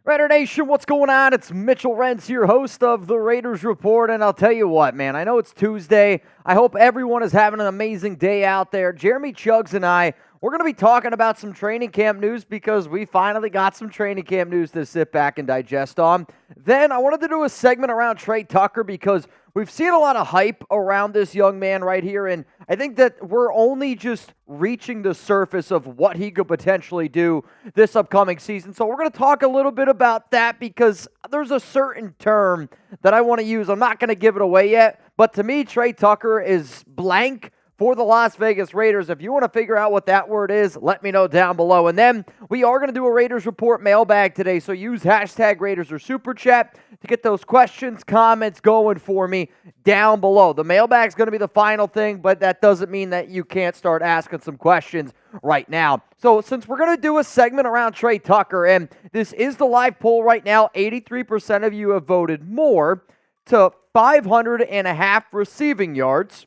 Raider Nation, what's going on? It's Mitchell Renz here, host of the Raiders Report, and I'll tell you what, man, I know it's Tuesday. I hope everyone is having an amazing day out there. Jeremy Chuggs and I, we're going to be talking about some training camp news because we finally got some training camp news to sit back and digest on. Then I wanted to do a segment around Tre Tucker because we've seen a lot of hype around this young man right here, and I think that we're only just reaching the surface of what he could potentially do this upcoming season. So we're going to talk a little bit about that because there's a certain term that I want to use. I'm not going to give it away yet, but to me, Tre Tucker is blank for the Las Vegas Raiders. If you want to figure out what that word is, let me know down below. And then we are going to do a Raiders Report mailbag today, so use hashtag Raiders or Super Chat to get those questions, comments going for me down below. The mailbag is going to be the final thing, but that doesn't mean that you can't start asking some questions right now. So since we're going to do a segment around Tre Tucker, and this is the live poll right now, 83% of you have voted more to 500.5 receiving yards.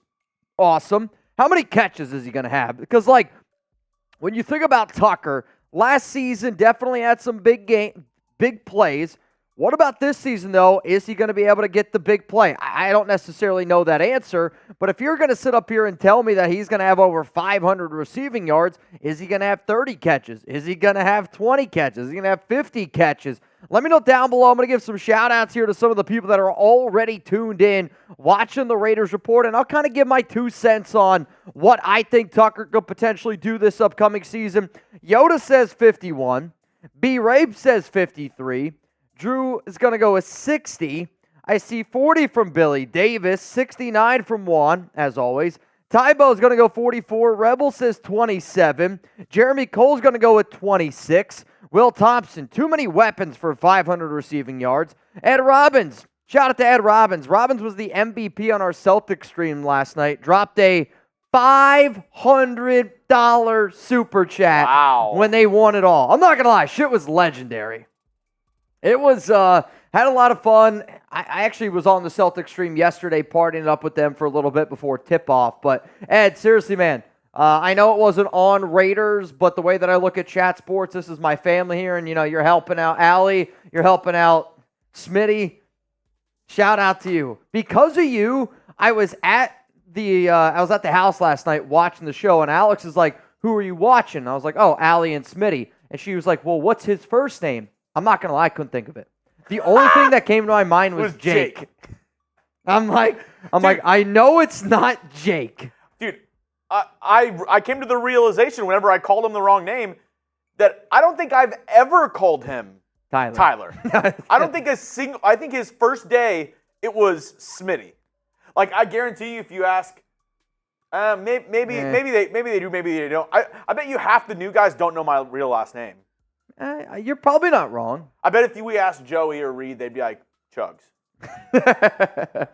Awesome. How many catches is he going to have? Because, like, when you think about Tucker, last season definitely had some big plays. What about this season, though? Is he going to be able to get the big play? I don't necessarily know that answer, but if you're going to sit up here and tell me that he's going to have over 500 receiving yards, is he going to have 30 catches? Is he going to have 20 catches? Is he going to have 50 catches? Let me know down below. I'm going to give some shout-outs here to some of the people that are already tuned in, watching the Raiders Report, and I'll kind of give my 2 cents on what I think Tucker could potentially do this upcoming season. Yoda says 51. B-Rape says 53. Drew is going to go with 60. I see 40 from Billy Davis, 69 from Juan, as always. Tybo is going to go 44. Rebel says 27. Jeremy Cole's going to go with 26. Will Thompson, too many weapons for 500 receiving yards. Ed Robbins, shout out to Ed Robbins. Robbins was the MVP on our Celtics stream last night. Dropped a $500 super chat when they won it all. I'm not going to lie, shit was legendary. It was, had a lot of fun. I actually was on the Celtics stream yesterday partying up with them for a little bit before tip-off. But, Ed, seriously, man, I know it wasn't on Raiders, but the way that I look at Chat Sports, this is my family here, and, you know, you're helping out Allie, you're helping out Smitty. Shout out to you. Because of you, I was at the house last night watching the show, and Alex is like, who are you watching? And I was like, oh, Allie and Smitty. And she was like, well, what's his first name? I'm not going to lie, I couldn't think of it. The only thing that came to my mind was Jake. I'm like, I know it's not Jake. Dude, I came to the realization whenever I called him the wrong name that I don't think I've ever called him Tyler. I don't think I think his first day it was Smitty. Like, I guarantee you if you ask, maybe they do, maybe they don't. I bet you half the new guys don't know my real last name. You're probably not wrong. I bet if we asked Joey or Reed, they'd be like, Chuggs. Yeah,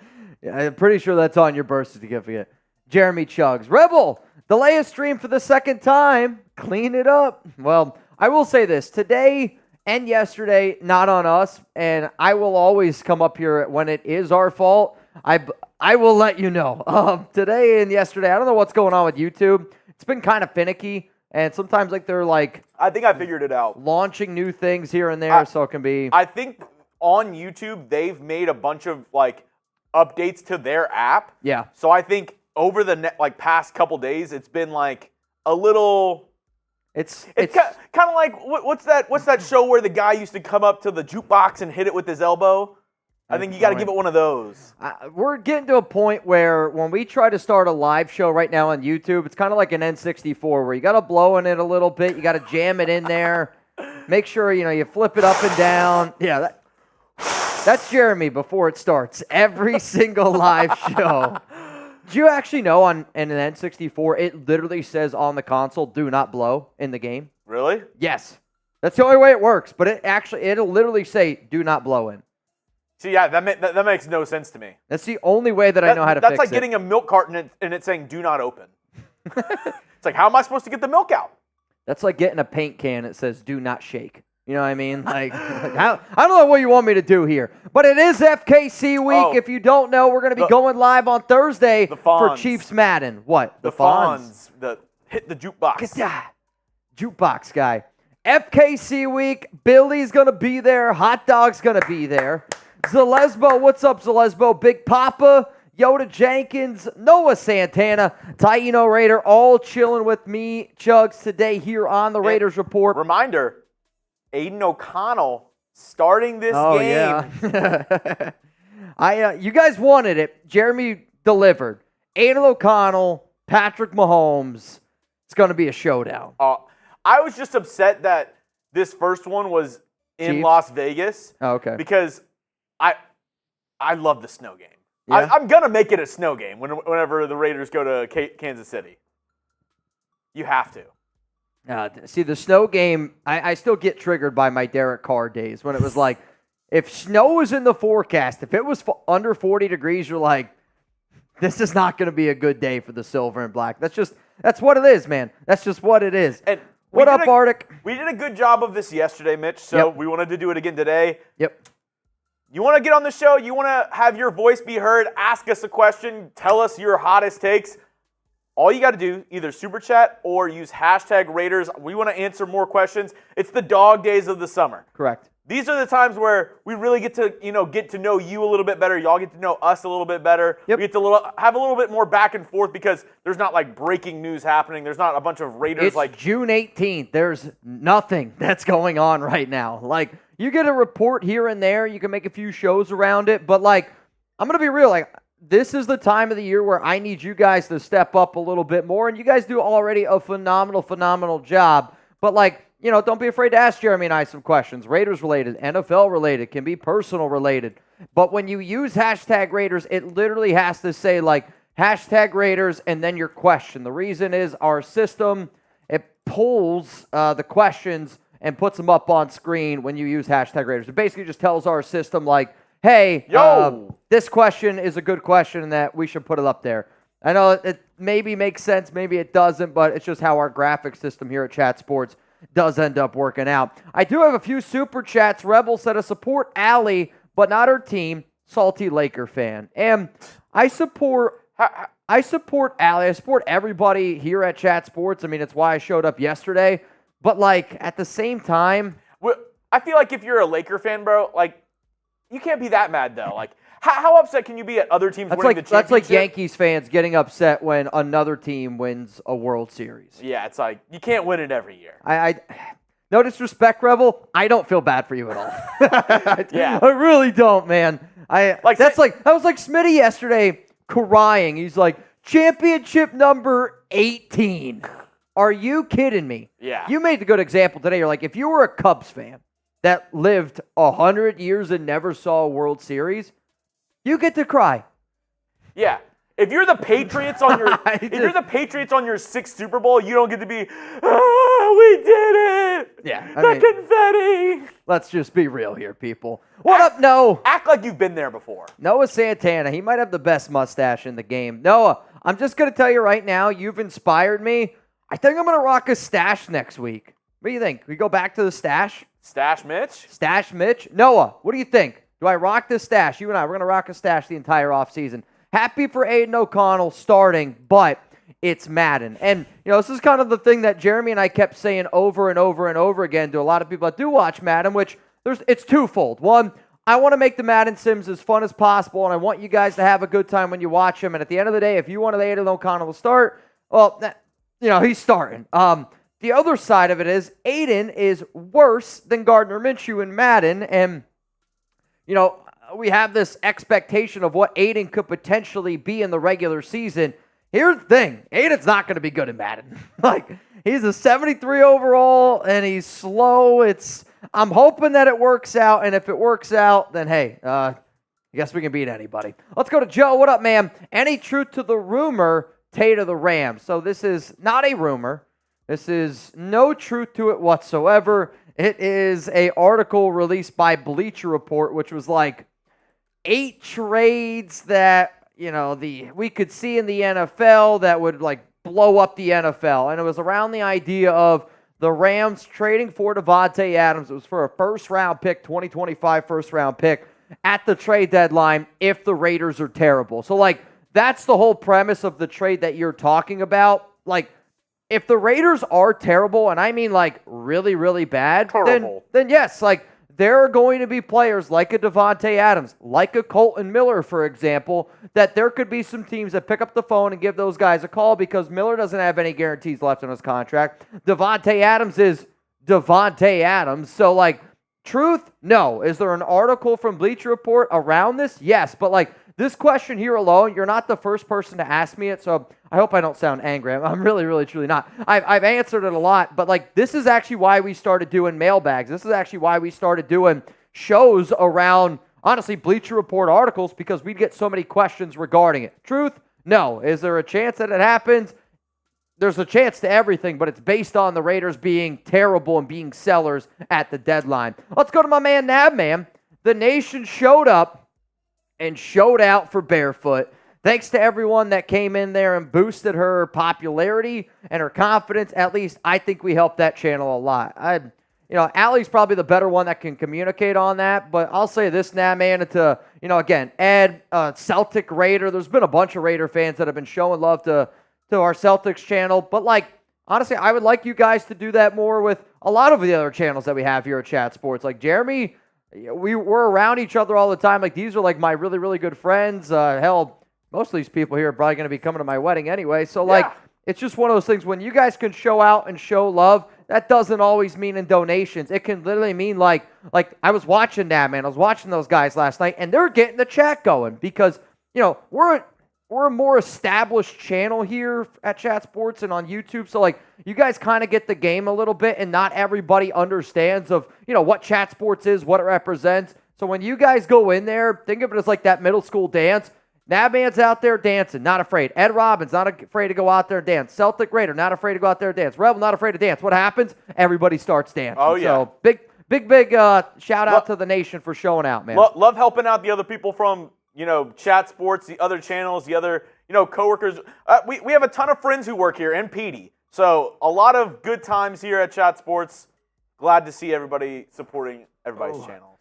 I'm pretty sure that's on your birth certificate. Jeremy Chuggs. Rebel, delay a stream for the second time. Clean it up. Well, I will say this. Today and yesterday, not on us, and I will always come up here when it is our fault. I will let you know. Today and yesterday, I don't know what's going on with YouTube. It's been kind of finicky. And sometimes, like, they're, like... I think I figured it out. Launching new things here and there, so it can be... I think on YouTube, they've made a bunch of, like, updates to their app. Yeah. So I think over the, past couple days, it's been, like, a little... It's kind of like, what's that show where the guy used to come up to the jukebox and hit it with his elbow? I think you got to give it one of those. We're getting to a point where when we try to start a live show right now on YouTube, it's kind of like an N64 where you got to blow in it a little bit. You got to jam it in there. Make sure, you flip it up and down. Yeah, that's Jeremy before it starts. Every single live show. Do you actually know in an N64, it literally says on the console, do not blow in the game? Really? Yes. That's the only way it works. But it'll literally say, do not blow in. See, yeah, that makes no sense to me. That's the only way that I know how to fix it. That's like getting a milk carton and it's saying, do not open. It's like, how am I supposed to get the milk out? That's like getting a paint can that says, do not shake. You know what I mean? I don't know what you want me to do here. But it is FKC week. Oh, if you don't know, we're going to be going live on Thursday for Chiefs Madden. What? The Fonz. Hit the jukebox. Jukebox guy. FKC week. Billy's going to be there. Hot Dog's going to be there. Zalesbo, what's up, Zalesbo? Big Papa, Yoda Jenkins, Noah Santana, Taino Raider, all chilling with me, Chugs, today here on the Raiders Report. Reminder, Aidan O'Connell starting this game. Yeah. You guys wanted it. Jeremy delivered. Aidan O'Connell, Patrick Mahomes. It's going to be a showdown. I was just upset that this first one was in Las Vegas. Oh, okay. Because I love the snow game. Yeah? I'm going to make it a snow game whenever the Raiders go to Kansas City. You have to. See, the snow game, I still get triggered by my Derek Carr days when it was like, if snow was in the forecast, if it was under 40 degrees, you're like, this is not going to be a good day for the silver and black. That's what it is, man. That's just what it is. And what up, Arctic? We did a good job of this yesterday, Mitch, so we wanted to do it again today. Yep. You want to get on the show? You want to have your voice be heard? Ask us a question. Tell us your hottest takes. All you got to do, either super chat or use hashtag Raiders. We want to answer more questions. It's the dog days of the summer. Correct. These are the times where we really get to know you a little bit better. Y'all get to know us a little bit better. Yep. We get to have a little bit more back and forth because there's not like breaking news happening. There's not a bunch of Raiders it's June 18th. There's nothing that's going on right now. Like, you get a report here and there. You can make a few shows around it. But, like, I'm going to be real. Like, this is the time of the year where I need you guys to step up a little bit more. And you guys do already a phenomenal job. But, like, don't be afraid to ask Jeremy and I some questions. Raiders related, NFL related, can be personal related. But when you use hashtag Raiders, it literally has to say like hashtag Raiders and then your question. The reason is our system, it pulls the questions and puts them up on screen when you use hashtag Raiders. It basically just tells our system like, hey, this question is a good question and that we should put it up there. I know it maybe makes sense, maybe it doesn't, but it's just how our graphic system here at Chat Sports does end up working out. I do have a few super chats. Rebel said, "I support Allie, but not her team. Salty Laker fan." And I support Allie. I support everybody here at Chat Sports. I mean, it's why I showed up yesterday. But, like, at the same time, I feel like if you're a Laker fan, bro, like, you can't be that mad, though. Like, how upset can you be at other teams winning the championship? That's like Yankees fans getting upset when another team wins a World Series. Yeah, it's like, you can't win it every year. No disrespect, Rebel. I don't feel bad for you at all. Yeah. I really don't, man. That was like Smitty yesterday crying. He's like, championship number 18. Are you kidding me? Yeah. You made a good example today. You're like, if you were a Cubs fan that lived 100 years and never saw a World Series, you get to cry. Yeah. If you're the Patriots on your sixth Super Bowl, you don't get to be, we did it. Yeah. Confetti. Let's just be real here, people. What up, Noah? Act like you've been there before. Noah Santana. He might have the best mustache in the game. Noah, I'm just going to tell you right now, you've inspired me. I think I'm going to rock a stash next week. What do you think? We go back to the stash? Stash Mitch? Stash Mitch? Noah, what do you think? Do I rock this stash? You and I, we're going to rock a stash the entire offseason. Happy for Aidan O'Connell starting, but it's Madden. And, this is kind of the thing that Jeremy and I kept saying over and over and over again to a lot of people that do watch Madden, which it's twofold. One, I want to make the Madden Sims as fun as possible, and I want you guys to have a good time when you watch them. And at the end of the day, if you wanted Aidan O'Connell to start, well, he's starting. The other side of it is Aidan is worse than Gardner Minshew in Madden, and we have this expectation of what Aidan could potentially be in the regular season. Here's the thing. Aidan's not going to be good in Madden. He's a 73 overall, and he's slow. I'm hoping that it works out, and if it works out, then hey, I guess we can beat anybody. Let's go to Joe. What up, man? Any truth to the rumor, Tay to the Rams? So this is not a rumor. This is no truth to it whatsoever. It is an article released by Bleacher Report, which was like 8 trades that, we could see in the NFL that would like blow up the NFL. And it was around the idea of the Rams trading for Davante Adams. It was for a first-round pick, 2025 first-round pick at the trade deadline if the Raiders are terrible. So, that's the whole premise of the trade that you're talking about. if the Raiders are terrible, and I mean like really, really bad, then yes, like there are going to be players like a Devontae Adams, like a Colton Miller, for example, that there could be some teams that pick up the phone and give those guys a call because Miller doesn't have any guarantees left in his contract. Devontae Adams is Devontae Adams. So, like, truth? No. Is there an article from Bleacher Report around this? Yes. But, like, this question here alone, you're not the first person to ask me it, so I hope I don't sound angry. I'm really, really, truly not. I've answered it a lot, but, like, this is actually why we started doing mailbags. This is actually why we started doing shows around, honestly, Bleacher Report articles, because we'd get so many questions regarding it. Truth? No. Is there a chance that it happens? There's a chance to everything, but it's based on the Raiders being terrible and being sellers at the deadline. Let's go to my man, Nabman. The nation showed up and showed out for Barefoot. Thanks to everyone that came in there and boosted her popularity and her confidence. At least I think we helped that channel a lot. Allie's probably the better one that can communicate on that, but I'll say this now, man, to, again, Ed, Celtic Raider. There's been a bunch of Raider fans that have been showing love to our Celtics channel, but, like, honestly, I would like you guys to do that more with a lot of the other channels that we have here at Chat Sports. Like, Jeremy, we're around each other all the time. Like, these are, like, my really, really good friends. Hell, most of these people here are probably going to be coming to my wedding anyway. So, like, it's just one of those things. When you guys can show out and show love, that doesn't always mean in donations. It can literally mean, like I was watching that, man. I was watching those guys last night, and they're getting the chat going because, we're a more established channel here at Chat Sports and on YouTube. So, like, you guys kind of get the game a little bit, and not everybody understands of, what Chat Sports is, what it represents. So when you guys go in there, think of it as like that middle school dance. Nabman's out there dancing, not afraid. Ed Robbins, not afraid to go out there and dance. Celtic Raider, not afraid to go out there and dance. Rebel, not afraid to dance. What happens? Everybody starts dancing. Oh, yeah. So big shout out to the nation for showing out, man. Love helping out the other people from, Chat Sports, the other channels, the other, coworkers. We have a ton of friends who work here, and Petey. So a lot of good times here at Chat Sports. Glad to see everybody supporting everybody's channels.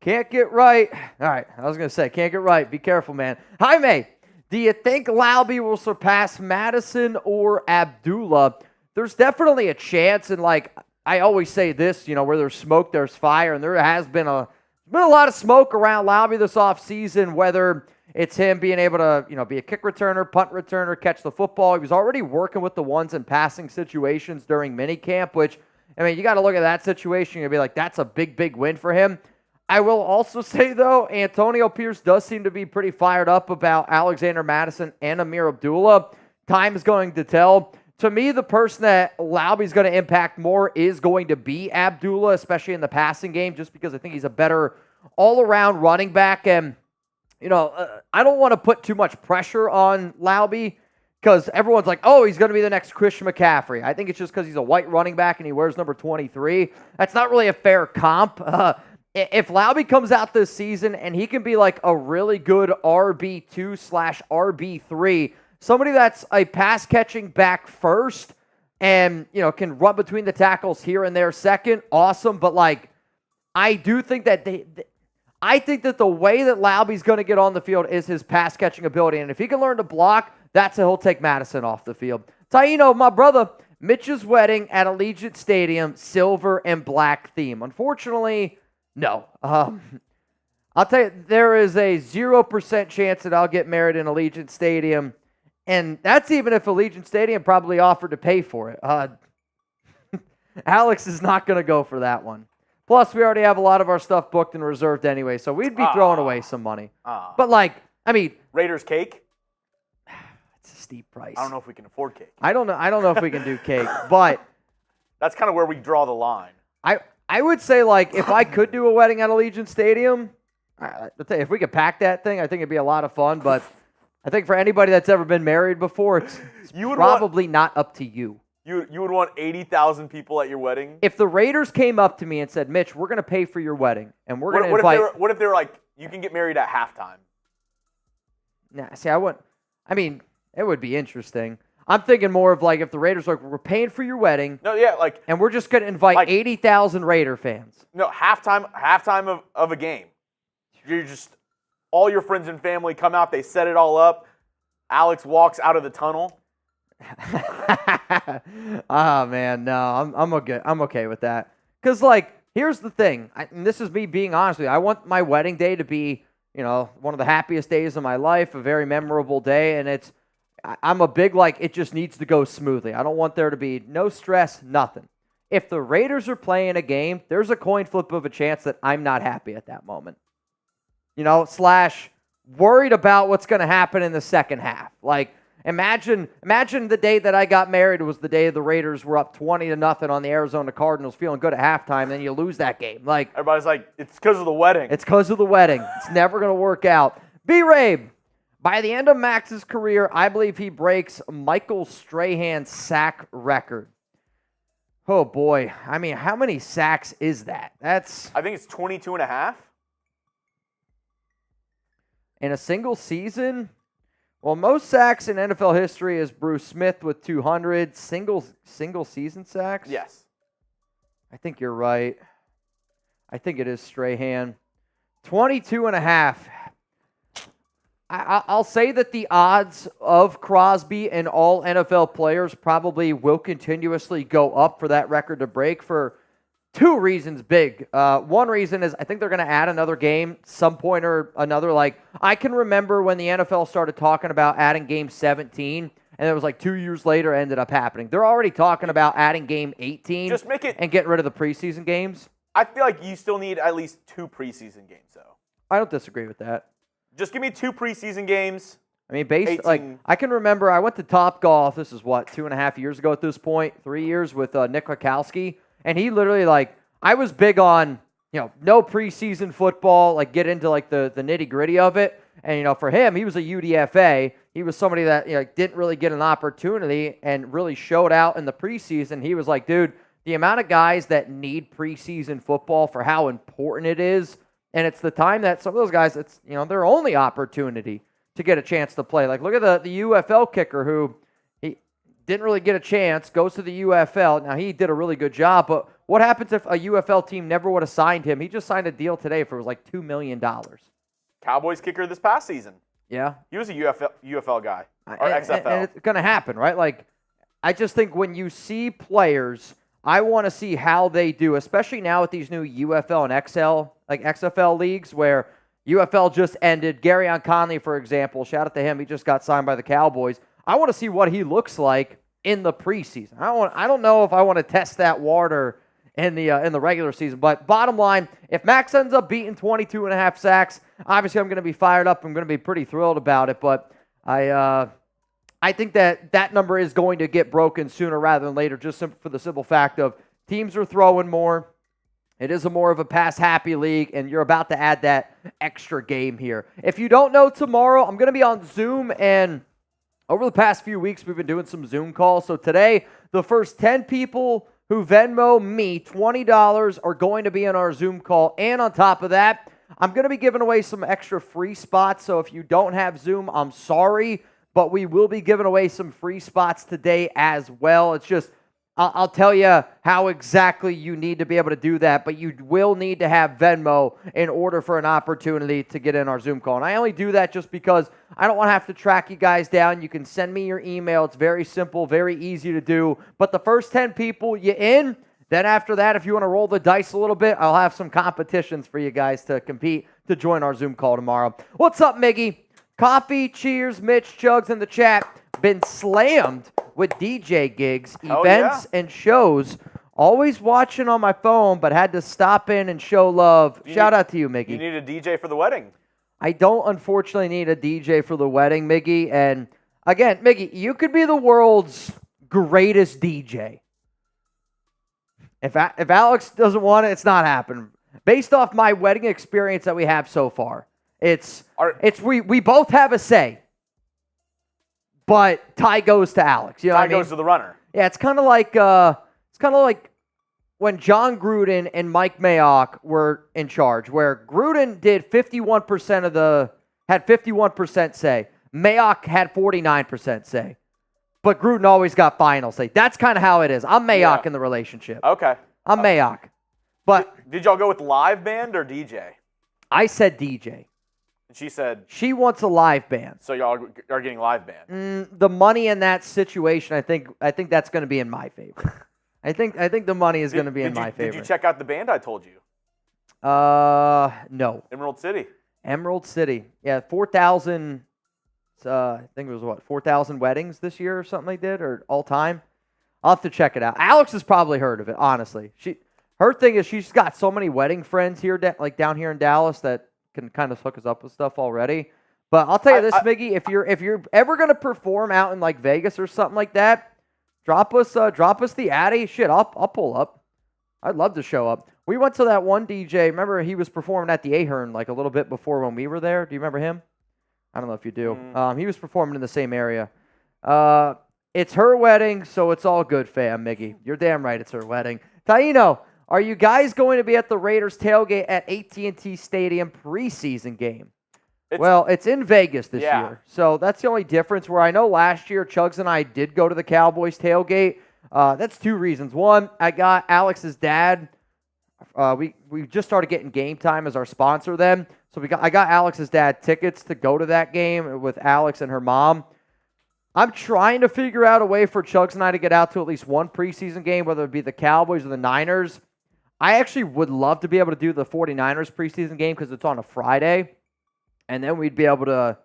Can't get right. All right, I was going to say, can't get right. Be careful, man. Jaime, do you think Laube will surpass Madison or Abdullah? There's definitely a chance, and, like, I always say this, where there's smoke, there's fire, and there has been a lot of smoke around Laube this offseason, whether it's him being able to, be a kick returner, punt returner, catch the football. He was already working with the ones in passing situations during minicamp, which, you got to look at that situation and be like, that's a big, big win for him. I will also say, though, Antonio Pierce does seem to be pretty fired up about Alexander Madison and Amir Abdullah. Time is going to tell. To me, the person that Laube's going to impact more is going to be Abdullah, especially in the passing game, just because I think he's a better all-around running back. And, I don't want to put too much pressure on Laube because everyone's like, oh, he's going to be the next Christian McCaffrey. I think it's just because he's a white running back and he wears number 23. That's not really a fair comp. If Laube comes out this season and he can be like a really good RB2/RB3, somebody that's a pass-catching back first and, can run between the tackles here and there second, awesome. But, like, I do think that I think that the way that Laube's going to get on the field is his pass-catching ability. And if he can learn to block, that's how he'll take Madison off the field. Taino, my brother, Mitch's wedding at Allegiant Stadium, silver and black theme. Unfortunately, no. I'll tell you, there is a 0% chance that I'll get married in Allegiant Stadium, and that's even if Allegiant Stadium probably offered to pay for it. Alex is not going to go for that one. Plus, we already have a lot of our stuff booked and reserved anyway, so we'd be throwing away some money. But, like, Raiders cake? It's a steep price. I don't know if we can afford cake. I don't know if we can do cake, but that's kind of where we draw the line. I would say, like, if I could do a wedding at Allegiant Stadium, I'll tell you, if we could pack that thing, I think it'd be a lot of fun. But I think for anybody that's ever been married before, it's probably not up to you. You would want 80,000 people at your wedding? If the Raiders came up to me and said, Mitch, we're going to pay for your wedding, and we're going to invite... What if they were like, you can get married at halftime? Nah, see, it would be interesting. I'm thinking more of, like, if the Raiders are like, we're paying for your wedding. No, yeah, like... And we're just going to invite, like, 80,000 Raider fans. No, halftime of a game. You're just... All your friends and family come out, they set it all up. Alex walks out of the tunnel. Oh man, no, I'm okay with that. Cause like, here's the thing, and this is me being honest with you. I want my wedding day to be, one of the happiest days of my life, a very memorable day, and I'm a big like, it just needs to go smoothly. I don't want there to be no stress, nothing. If the Raiders are playing a game, there's a coin flip of a chance that I'm not happy at that moment. / worried about what's going to happen in the second half. Like, imagine the day that I got married was the day the Raiders were up 20-0 on the Arizona Cardinals, feeling good at halftime, and then you lose that game. Like, everybody's like, it's because of the wedding. It's because of the wedding. It's never going to work out. B-Rabe, by the end of Max's career, I believe he breaks Michael Strahan's sack record. Oh, boy. I mean, how many sacks is that? I think it's 22.5. In a single season? Well, most sacks in NFL history is Bruce Smith with 200. Single season sacks? Yes. I think you're right. I think it is Strahan. 22.5. I'll say that the odds of Crosby and all NFL players probably will continuously go up for that record to break for two reasons big. One reason is I think they're going to add another game some point or another. Like, I can remember when the NFL started talking about adding game 17, and it was like 2 years later it ended up happening. They're already talking about adding game 18 Just make it, and getting rid of the preseason games. I feel like you still need at least 2 preseason games, though. I don't disagree with that. Just give me 2 preseason games. I mean, I can remember I went to Top Golf. This is 2.5 years ago at this point, 3 years with Nick Rakowski. And he literally, I was big on, no preseason football, get into, the nitty-gritty of it. And, for him, he was a UDFA. He was somebody that, didn't really get an opportunity and really showed out in the preseason. He was like, dude, the amount of guys that need preseason football for how important it is, and it's the time that some of those guys, it's, their only opportunity to get a chance to play. Like, look at the UFL kicker who he didn't really get a chance, goes to the UFL. Now, he did a really good job, but what happens if a UFL team never would have signed him? He just signed a deal today for $2 million. Cowboys kicker this past season. Yeah. He was a UFL guy, or XFL. And it's going to happen, right? I just think when you see players, I want to see how they do, especially now with these new UFL and XFL leagues where UFL just ended. Garyon Conley, for example, shout out to him. He just got signed by the Cowboys. I want to see what he looks like in the preseason. I don't know if I want to test that water in the regular season. But bottom line, if Max ends up beating 22.5 sacks, obviously I'm going to be fired up. I'm going to be pretty thrilled about it. But I think that number is going to get broken sooner rather than later, just for the simple fact of teams are throwing more. It is more of a pass-happy league, and you're about to add that extra game here. If you don't know, tomorrow I'm going to be on Zoom, and over the past few weeks we've been doing some Zoom calls. So today, the first 10 people who Venmo me $20 are going to be in our Zoom call, and on top of that, I'm going to be giving away some extra free spots. So if you don't have Zoom, I'm sorry, but we will be giving away some free spots today as well. It's just, I'll tell you how exactly you need to be able to do that, but you will need to have Venmo in order for an opportunity to get in our Zoom call. And I only do that just because I don't want to have to track you guys down. You can send me your email. It's very simple, very easy to do. But the first 10 people you in, then after that, if you want to roll the dice a little bit, I'll have some competitions for you guys to compete to join our Zoom call tomorrow. What's up, Miggy? Coffee, cheers, Mitch, Chugs in the chat. Been slammed with DJ gigs, events, and shows. Always watching on my phone, but had to stop in and show love. Shout out to you, Miggy. You need a DJ for the wedding. I don't, unfortunately, need a DJ for the wedding, Miggy. And, again, Miggy, you could be the world's greatest DJ. If Alex doesn't want it, it's not happening. Based off my wedding experience that we have so far, we both have a say. But tie goes to Alex. You know tie goes to the runner. Yeah, it's kind of like when John Gruden and Mike Mayock were in charge, where Gruden did 51% had 51% say. Mayock had 49% say. But Gruden always got final say. That's kind of how it is. I'm Mayock in the relationship. Okay. I'm Mayock. But did y'all go with live band or DJ? I said DJ. And she said she wants a live band. So y'all are getting live band. The money in that situation, I think that's going to be in my favor. I think the money is going to be in my favor. Did you check out the band I told you? No. Emerald City. Emerald City. Yeah, 4,000. I think it was 4,000 weddings this year or something they did, or all time. I'll have to check it out. Alex has probably heard of it, honestly. Her thing is she's got so many wedding friends here, like down here in Dallas, that can kind of hook us up with stuff already. But I'll tell you this, Miggy, if you're ever gonna perform out in like Vegas or something like that, drop us the Addy. Shit, I'll pull up. I'd love to show up. We went to that one DJ. Remember, he was performing at the Ahern like a little bit before when we were there. Do you remember him? I don't know if you do. He was performing in the same area. It's her wedding, so it's all good, fam, Miggy. You're damn right, it's her wedding. Taino, are you guys going to be at the Raiders tailgate at AT&T Stadium preseason game? It's in Vegas this year, so that's the only difference. Where I know last year, Chugs and I did go to the Cowboys tailgate. That's two reasons. One, I got Alex's dad. We just started getting Game Time as our sponsor then. So I got Alex's dad tickets to go to that game with Alex and her mom. I'm trying to figure out a way for Chugs and I to get out to at least one preseason game, whether it be the Cowboys or the Niners. I actually would love to be able to do the 49ers preseason game because it's on a Friday. And then we'd be able to,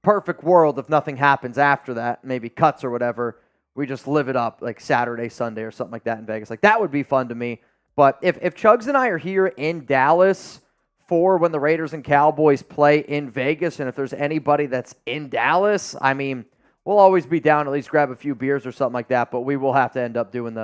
perfect world if nothing happens after that, maybe cuts or whatever, we just live it up like Saturday, Sunday or something like that in Vegas. Like that would be fun to me. But if Chugs and I are here in Dallas for when the Raiders and Cowboys play in Vegas, and if there's anybody that's in Dallas, I mean, we'll always be down to at least grab a few beers or something like that, but we will have to end up doing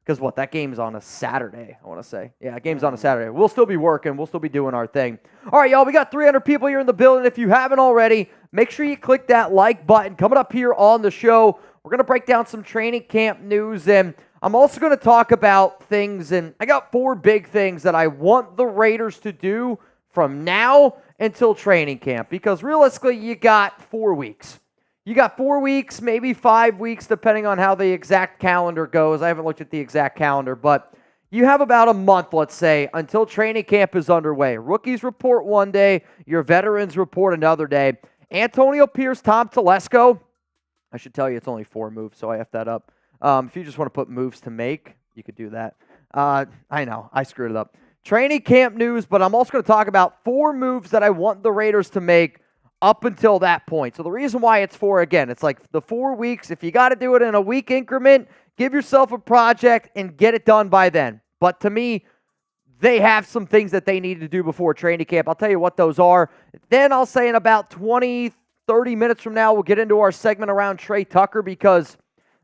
because that game's on a Saturday, I want to say. Yeah, game's on a Saturday. We'll still be working. We'll still be doing our thing. All right, y'all, we got 300 people here in the building. If you haven't already, make sure you click that like button. Coming up here on the show, we're going to break down some training camp news, and I'm also going to talk about things, and I got 4 big things that I want the Raiders to do from now until training camp, because realistically, you got 4 weeks. You got 4 weeks, maybe 5 weeks, depending on how the exact calendar goes. I haven't looked at the exact calendar, but you have about a month, let's say, until training camp is underway. Rookies report one day, your veterans report another day. Antonio Pierce, Tom Telesco, I should tell you it's only 4 moves, so I F that up. If you just want to put moves to make, you could do that. I know, I screwed it up. Training camp news, but I'm also going to talk about 4 moves that I want the Raiders to make up until that point. So the reason why it's 4, again, it's like the 4 weeks. If you got to do it in a week increment, give yourself a project and get it done by then. But to me, they have some things that they need to do before training camp. I'll tell you what those are. Then I'll say in about 20, 30 minutes from now, we'll get into our segment around Tre Tucker, because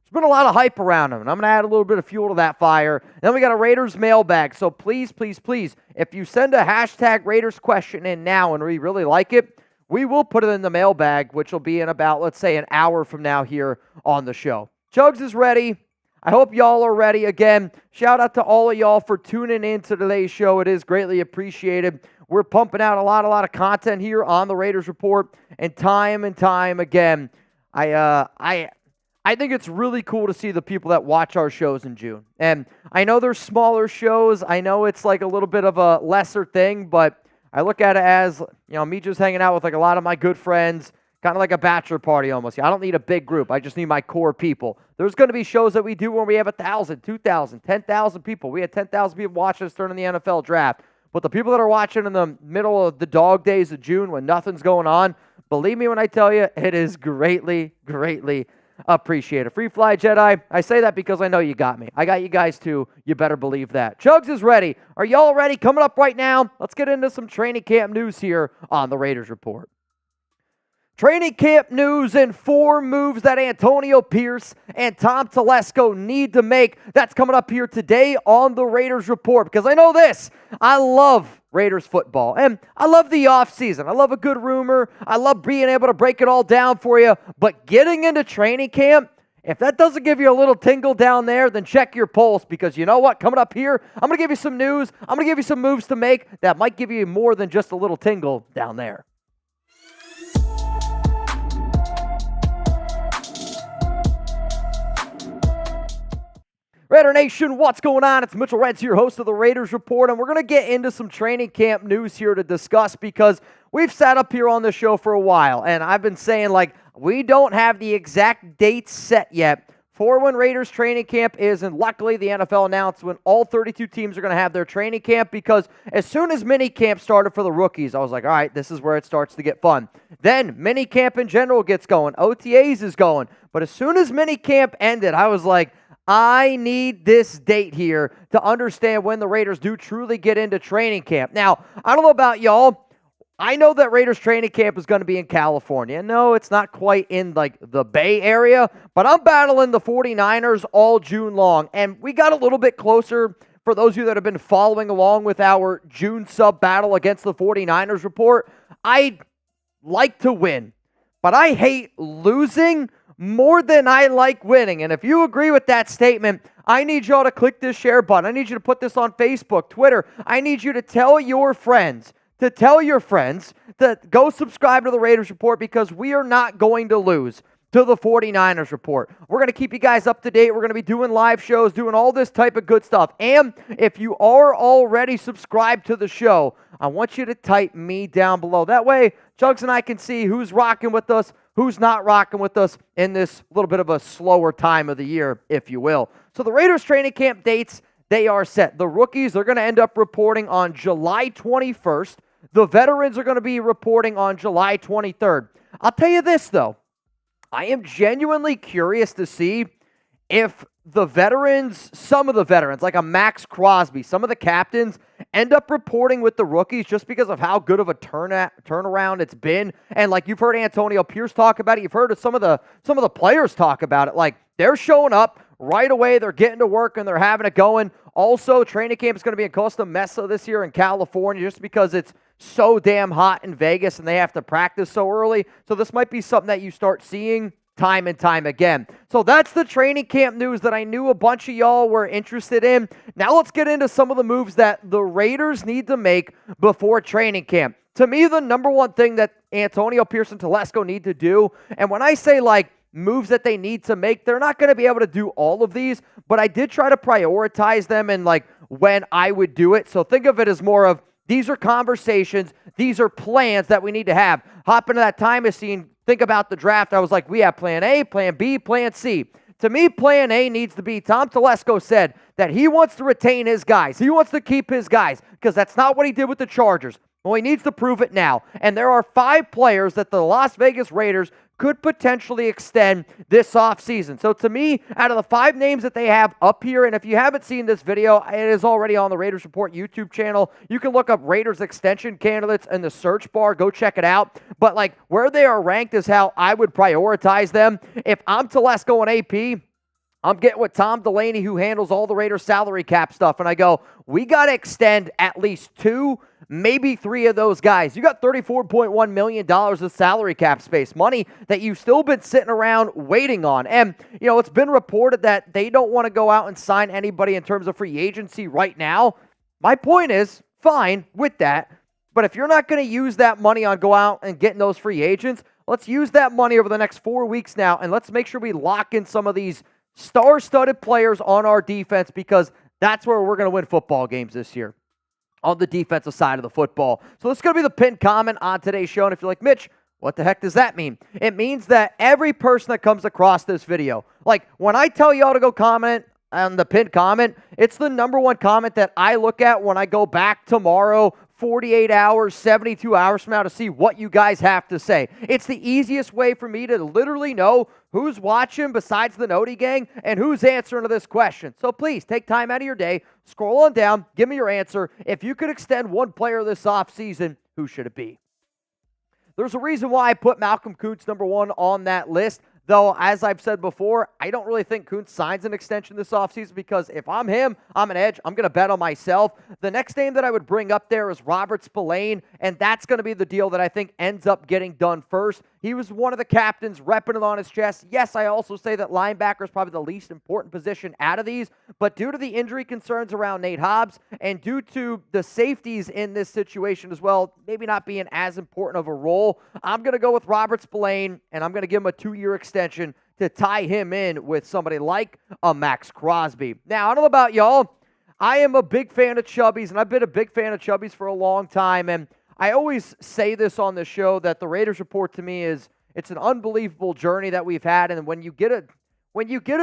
there's been a lot of hype around him, and I'm going to add a little bit of fuel to that fire. Then we got a Raiders mailbag. So please, please, please, if you send a hashtag Raiders question in now and we really like it, we will put it in the mailbag, which will be in about, let's say, an hour from now here on the show. Chugs is ready. I hope y'all are ready. Again, shout out to all of y'all for tuning in to today's show. It is greatly appreciated. We're pumping out a lot of content here on the Raiders Report, and time again, I think it's really cool to see the people that watch our shows in June. And I know there's smaller shows. I know it's like a little bit of a lesser thing, but I look at it as, me just hanging out with like a lot of my good friends, kind of like a bachelor party almost. I don't need a big group. I just need my core people. There's going to be shows that we do when we have 1,000, 2,000, 10,000 people. We had 10,000 people watching us during the NFL draft. But the people that are watching in the middle of the dog days of June when nothing's going on, believe me when I tell you, it is greatly, greatly appreciated. Free Fly Jedi, I say that because I know you got me. I got you guys too. You better believe that. Chugs is ready. Are y'all ready? Coming up right now, let's get into some training camp news here on the Raiders Report. Training camp news and 4 moves that Antonio Pierce and Tom Telesco need to make. That's coming up here today on the Raiders Report, because I know this. I love Raiders football, and I love the offseason. I love a good rumor. I love being able to break it all down for you. But getting into training camp, if that doesn't give you a little tingle down there, then check your pulse, because you know what? Coming up here, I'm going to give you some news. I'm going to give you some moves to make that might give you more than just a little tingle down there. Raider Nation, what's going on? It's Mitchell Renz, your host of the Raiders Report, and we're going to get into some training camp news here to discuss, because we've sat up here on the show for a while, and I've been saying, like, we don't have the exact dates set yet for when Raiders training camp is, and luckily the NFL announced when all 32 teams are going to have their training camp, because as soon as mini camp started for the rookies, I was like, all right, this is where it starts to get fun. Then mini camp in general gets going. OTAs is going. But as soon as mini camp ended, I was like, I need this date here to understand when the Raiders do truly get into training camp. Now, I don't know about y'all. I know that Raiders training camp is going to be in California. No, it's not quite in like the Bay Area, but I'm battling the 49ers all June long. And we got a little bit closer for those of you that have been following along with our June sub battle against the 49ers report. I like to win, but I hate losing more than I like winning. And if you agree with that statement, I need y'all to click this share button. I need you to put this on Facebook, Twitter. I need you to tell your friends to go subscribe to the Raiders Report, because we are not going to lose to the 49ers Report. We're going to keep you guys up to date. We're going to be doing live shows, doing all this type of good stuff. And if you are already subscribed to the show, I want you to type me down below. That way, Chugs and I can see who's rocking with us, who's not rocking with us in this little bit of a slower time of the year, if you will. So the Raiders training camp dates, they are set. The rookies are going to end up reporting on July 21st. The veterans are going to be reporting on July 23rd. I'll tell you this, though. I am genuinely curious to see if the veterans, some of the veterans, like a Max Crosby, some of the captains, end up reporting with the rookies just because of how good of a turnaround it's been. And like you've heard Antonio Pierce talk about it, you've heard some of the players talk about it. Like, they're showing up right away, they're getting to work, and they're having it going. Also, training camp is going to be in Costa Mesa this year in California, just because it's so damn hot in Vegas and they have to practice so early. So this might be something that you start seeing time and time again. So that's the training camp news that I knew a bunch of y'all were interested in. Now let's get into some of the moves that the Raiders need to make before training camp. To me, the number one thing that Antonio Pierce and Telesco need to do, and when I say like moves that they need to make, they're not going to be able to do all of these, but I did try to prioritize them and like when I would do it. So think of it as more of, these are conversations, these are plans that we need to have. Hop into that time machine, think about the draft. I was like, we have plan A, plan B, plan C. To me, plan A needs to be, Tom Telesco said that he wants to retain his guys. He wants to keep his guys, because that's not what he did with the Chargers. Well, he needs to prove it now. And there are 5 players that the Las Vegas Raiders could potentially extend this offseason. So to me, out of the 5 names that they have up here, and if you haven't seen this video, it is already on the Raiders Report YouTube channel. You can look up Raiders extension candidates in the search bar. Go check it out. But like where they are ranked is how I would prioritize them. If I'm Telesco and AP, I'm getting with Tom Delaney, who handles all the Raiders salary cap stuff, and I go, we got to extend at least 2, maybe 3 of those guys. You got $34.1 million of salary cap space, money that you've still been sitting around waiting on. And, you know, it's been reported that they don't want to go out and sign anybody in terms of free agency right now. My point is, fine with that, but if you're not going to use that money on go out and getting those free agents, let's use that money over the next 4 weeks now, and let's make sure we lock in some of these star-studded players on our defense, because that's where we're going to win football games this year, on the defensive side of the football. So this is going to be the pinned comment on today's show. And if you're like, Mitch, what the heck does that mean? It means that every person that comes across this video, like when I tell y'all to go comment on the pinned comment, it's the number one comment that I look at when I go back tomorrow, 48 hours, 72 hours from now, to see what you guys have to say. It's the easiest way for me to literally know who's watching besides the Noti gang and who's answering to this question. So please take time out of your day, scroll on down, give me your answer. If you could extend one player this offseason, who should it be? There's a reason why I put Malcolm Koonce number 1 on that list. Though, as I've said before, I don't really think Koonce signs an extension this offseason, because if I'm him, I'm an edge. I'm going to bet on myself. The next name that I would bring up there is Robert Spillane, and that's going to be the deal that I think ends up getting done first. He was one of the captains, repping it on his chest. Yes, I also say that linebacker is probably the least important position out of these, but due to the injury concerns around Nate Hobbs and due to the safeties in this situation as well, maybe not being as important of a role, I'm going to go with Robert Spillane, and I'm going to give him a 2-year extension to tie him in with somebody like a Max Crosby. Now, I don't know about y'all. I am a big fan of Chubbies, and I've been a big fan of Chubbies for a long time, and I always say this on the show that the Raiders Report to me it's an unbelievable journey that we've had. And when you get a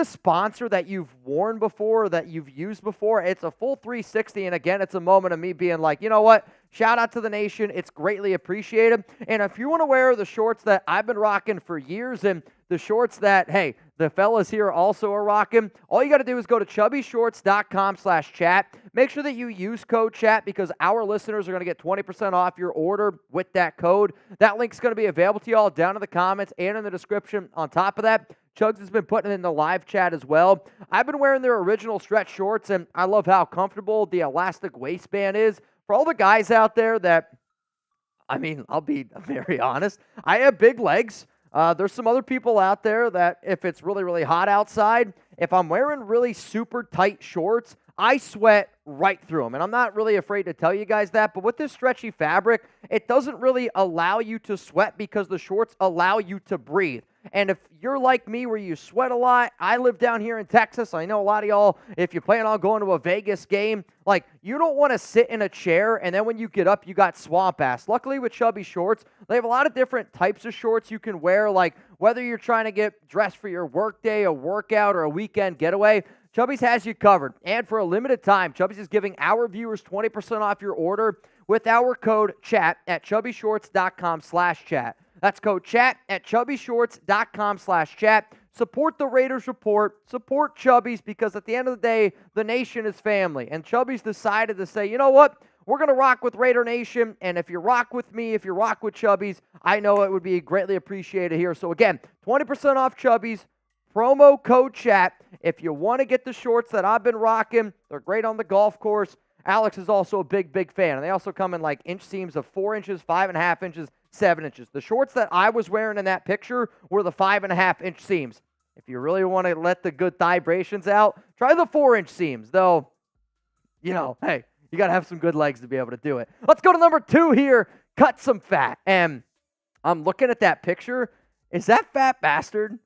sponsor that you've worn before, that you've used before, it's a full 360. And again, it's a moment of me being like, you know what? Shout out to the nation. It's greatly appreciated. And if you want to wear the shorts that I've been rocking for years and the shorts that, hey, the fellas here also are rocking, all you got to do is go to chubbyshorts.com/chat. Make sure that you use code chat because our listeners are going to get 20% off your order with that code. That link's going to be available to you all down in the comments and in the description. On top of that, Chugs has been putting it in the live chat as well. I've been wearing their original stretch shorts, and I love how comfortable the elastic waistband is. For all the guys out there that, I mean, I'll be very honest, I have big legs. There's some other people out there that if it's really, really hot outside, if I'm wearing really super tight shorts, I sweat right through them. And I'm not really afraid to tell you guys that. But with this stretchy fabric, it doesn't really allow you to sweat because the shorts allow you to breathe. And if you're like me where you sweat a lot, I live down here in Texas. I know a lot of y'all, if you plan on going to a Vegas game, like you don't want to sit in a chair and then when you get up, you got swamp ass. Luckily with Chubby shorts, they have a lot of different types of shorts you can wear, like whether you're trying to get dressed for your work day, a workout, or a weekend getaway, Chubbies has you covered. And for a limited time, Chubbies is giving our viewers 20% off your order with our code CHAT at chubbyshorts.com/chat. That's code CHAT at chubbyshorts.com/chat. Support the Raiders Report. Support Chubbies because at the end of the day, the nation is family. And Chubbies decided to say, you know what? We're going to rock with Raider Nation. And if you rock with me, if you rock with Chubbies, I know it would be greatly appreciated here. So again, 20% off Chubbies. Promo code CHAT. If you want to get the shorts that I've been rocking, they're great on the golf course. Alex is also a big, big fan. And they also come in like inch seams of 4 inches, 5.5 inches, 7 inches. The shorts that I was wearing in that picture were the 5.5-inch seams. If you really want to let the good vibrations out, try the 4-inch seams. Though, you know, hey, you got to have some good legs to be able to do it. Let's go to number 2 here. Cut some fat. And I'm looking at that picture. Is that fat bastard?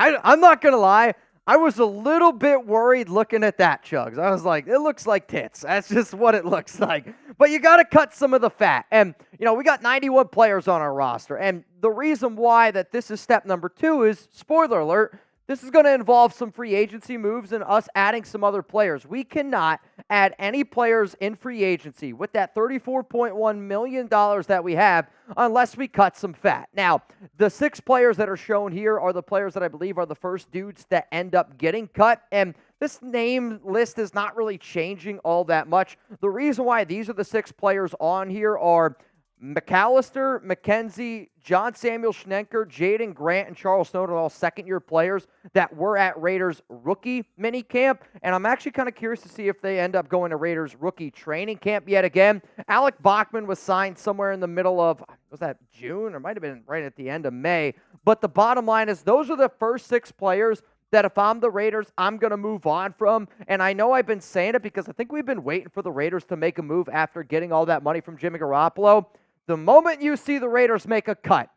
I'm not going to lie. I was a little bit worried looking at that, Chugs. I was like, it looks like tits. That's just what it looks like. But you got to cut some of the fat. And, you know, we got 91 players on our roster. And the reason why that this is step number 2 is, spoiler alert, this is going to involve some free agency moves and us adding some other players. We cannot add any players in free agency with that $34.1 million that we have unless we cut some fat. Now, the 6 players that are shown here are the players that I believe are the first dudes that end up getting cut. And this name list is not really changing all that much. The reason why these are the 6 players on here are McAllister, McKenzie, John Samuel Schnenker, Jaden Grant, and Charles Snowden are all second-year players that were at Raiders rookie mini camp. And I'm actually kind of curious to see if they end up going to Raiders rookie training camp yet again. Alec Bachman was signed somewhere in the middle of, was that June? Or might have been right at the end of May. But the bottom line is those are the first 6 players that if I'm the Raiders, I'm going to move on from. And I know I've been saying it because I think we've been waiting for the Raiders to make a move after getting all that money from Jimmy Garoppolo. The moment you see the Raiders make a cut,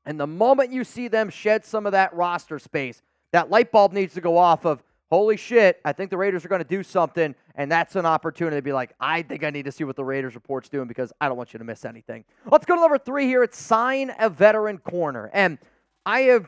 and the moment you see them shed some of that roster space, that light bulb needs to go off of, holy shit, I think the Raiders are going to do something, and that's an opportunity to be like, I think I need to see what the Raiders report's doing because I don't want you to miss anything. Let's go to number 3 here. It's sign a veteran corner. And I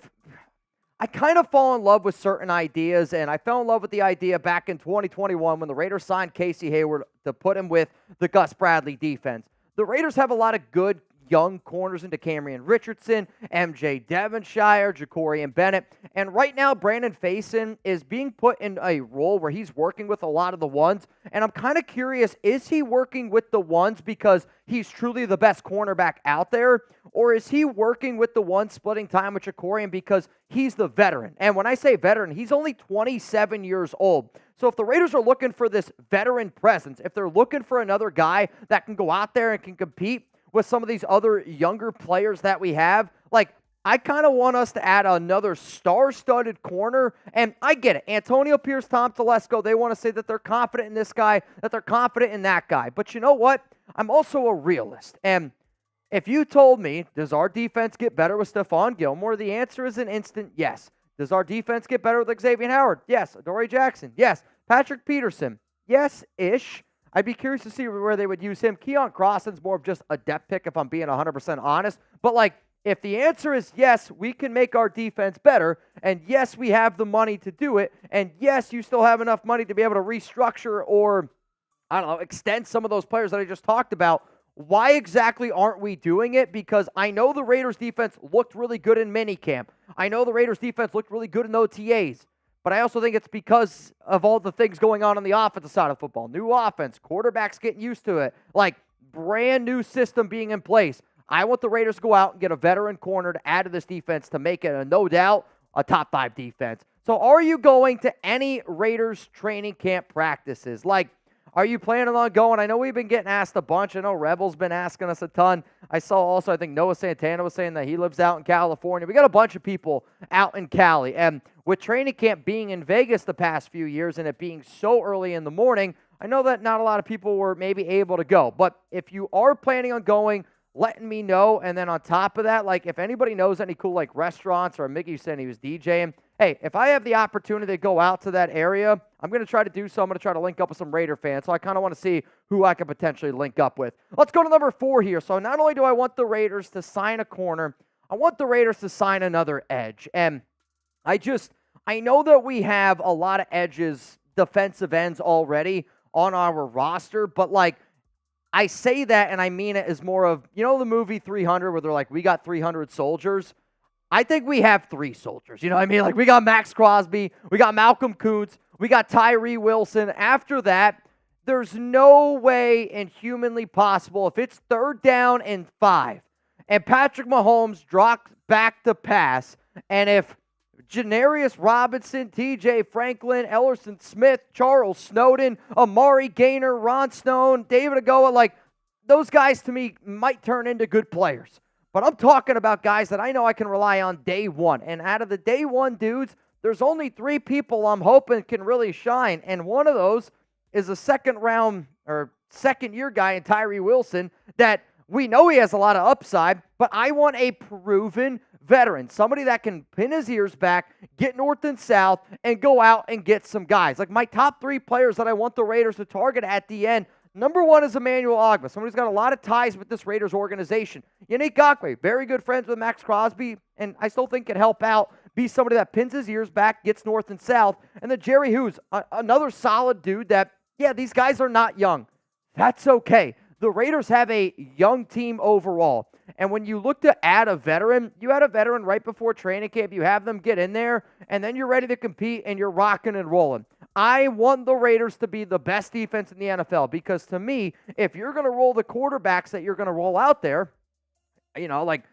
kind of fall in love with certain ideas, and I fell in love with the idea back in 2021 when the Raiders signed Casey Hayward to put him with the Gus Bradley defense. The Raiders have a lot of good young corners into Camryn Richardson, MJ Devonshire, Jacorian Bennett. And right now, Brandon Faison is being put in a role where he's working with a lot of the ones. And I'm kind of curious, is he working with the ones because he's truly the best cornerback out there? Or is he working with the ones splitting time with Jacorian because he's the veteran? And when I say veteran, he's only 27 years old. So if the Raiders are looking for this veteran presence, if they're looking for another guy that can go out there and can compete with some of these other younger players that we have, like, I kind of want us to add another star-studded corner. And I get it. Antonio Pierce, Tom Telesco, they want to say that they're confident in this guy, that they're confident in that guy. But you know what? I'm also a realist. And if you told me, does our defense get better with Stephon Gilmore? The answer is an instant yes. Does our defense get better with Xavier Howard? Yes. Adoree Jackson? Yes. Patrick Peterson? Yes-ish. I'd be curious to see where they would use him. Keon Crossland's more of just a depth pick if I'm being 100% honest. But, like, if the answer is yes, we can make our defense better, and yes, we have the money to do it, and yes, you still have enough money to be able to restructure or, I don't know, extend some of those players that I just talked about, why exactly aren't we doing it? Because I know the Raiders defense looked really good in minicamp. I know the Raiders defense looked really good in OTAs. But I also think it's because of all the things going on the offensive side of football. New offense, quarterbacks getting used to it, like brand new system being in place. I want the Raiders to go out and get a veteran corner to add to this defense to make it, no doubt, a top 5 defense. So are you going to any Raiders training camp practices? Like, are you planning on going? I know we've been getting asked a bunch. I know Rebel's been asking us a ton. I saw also, I think Noah Santana was saying that he lives out in California. We got a bunch of people out in Cali. And with training camp being in Vegas the past few years and it being so early in the morning, I know that not a lot of people were maybe able to go. But if you are planning on going, letting me know. And then on top of that, like if anybody knows any cool like restaurants, or Mickey said he was DJing, hey, if I have the opportunity to go out to that area, I'm going to try to do so. I'm going to try to link up with some Raider fans. So I kind of want to see who I could potentially link up with. Let's go to number 4 here. So not only do I want the Raiders to sign a corner, I want the Raiders to sign another edge. And I know that we have a lot of edges, defensive ends already on our roster, but like, I say that and I mean it as more of, you know, the movie 300 where they're like, we got 300 soldiers. I think we have 3 soldiers. You know what I mean? Like we got Max Crosby, we got Malcolm Koonce, we got Tyree Wilson. After that, there's no way in humanly possible if it's 3rd down and 5 and Patrick Mahomes drops back to pass, and if Janarius Robinson, TJ Franklin, Ellerson Smith, Charles Snowden, Amari Gaynor, Ron Stone, David Agoa, like those guys to me might turn into good players. But I'm talking about guys that I know I can rely on day one. And out of the day one dudes, there's only 3 people I'm hoping can really shine. And one of those is a second-year guy in Tyree Wilson that we know he has a lot of upside, but I want a proven veteran, somebody that can pin his ears back, get north and south, and go out and get some guys. Like my top 3 players that I want the Raiders to target at the end, number 1 is Emmanuel Ogbah, somebody who's got a lot of ties with this Raiders organization. Yannick Ngakoue, very good friends with Max Crosby, and I still think can help out, be somebody that pins his ears back, gets north and south. And then Jerry Hughes, another solid dude that, yeah, these guys are not young. That's okay. The Raiders have a young team overall. And when you look to add a veteran, you add a veteran right before training camp, you have them get in there, and then you're ready to compete and you're rocking and rolling. I want the Raiders to be the best defense in the NFL because to me, if you're going to roll the quarterbacks that you're going to roll out there, you know, like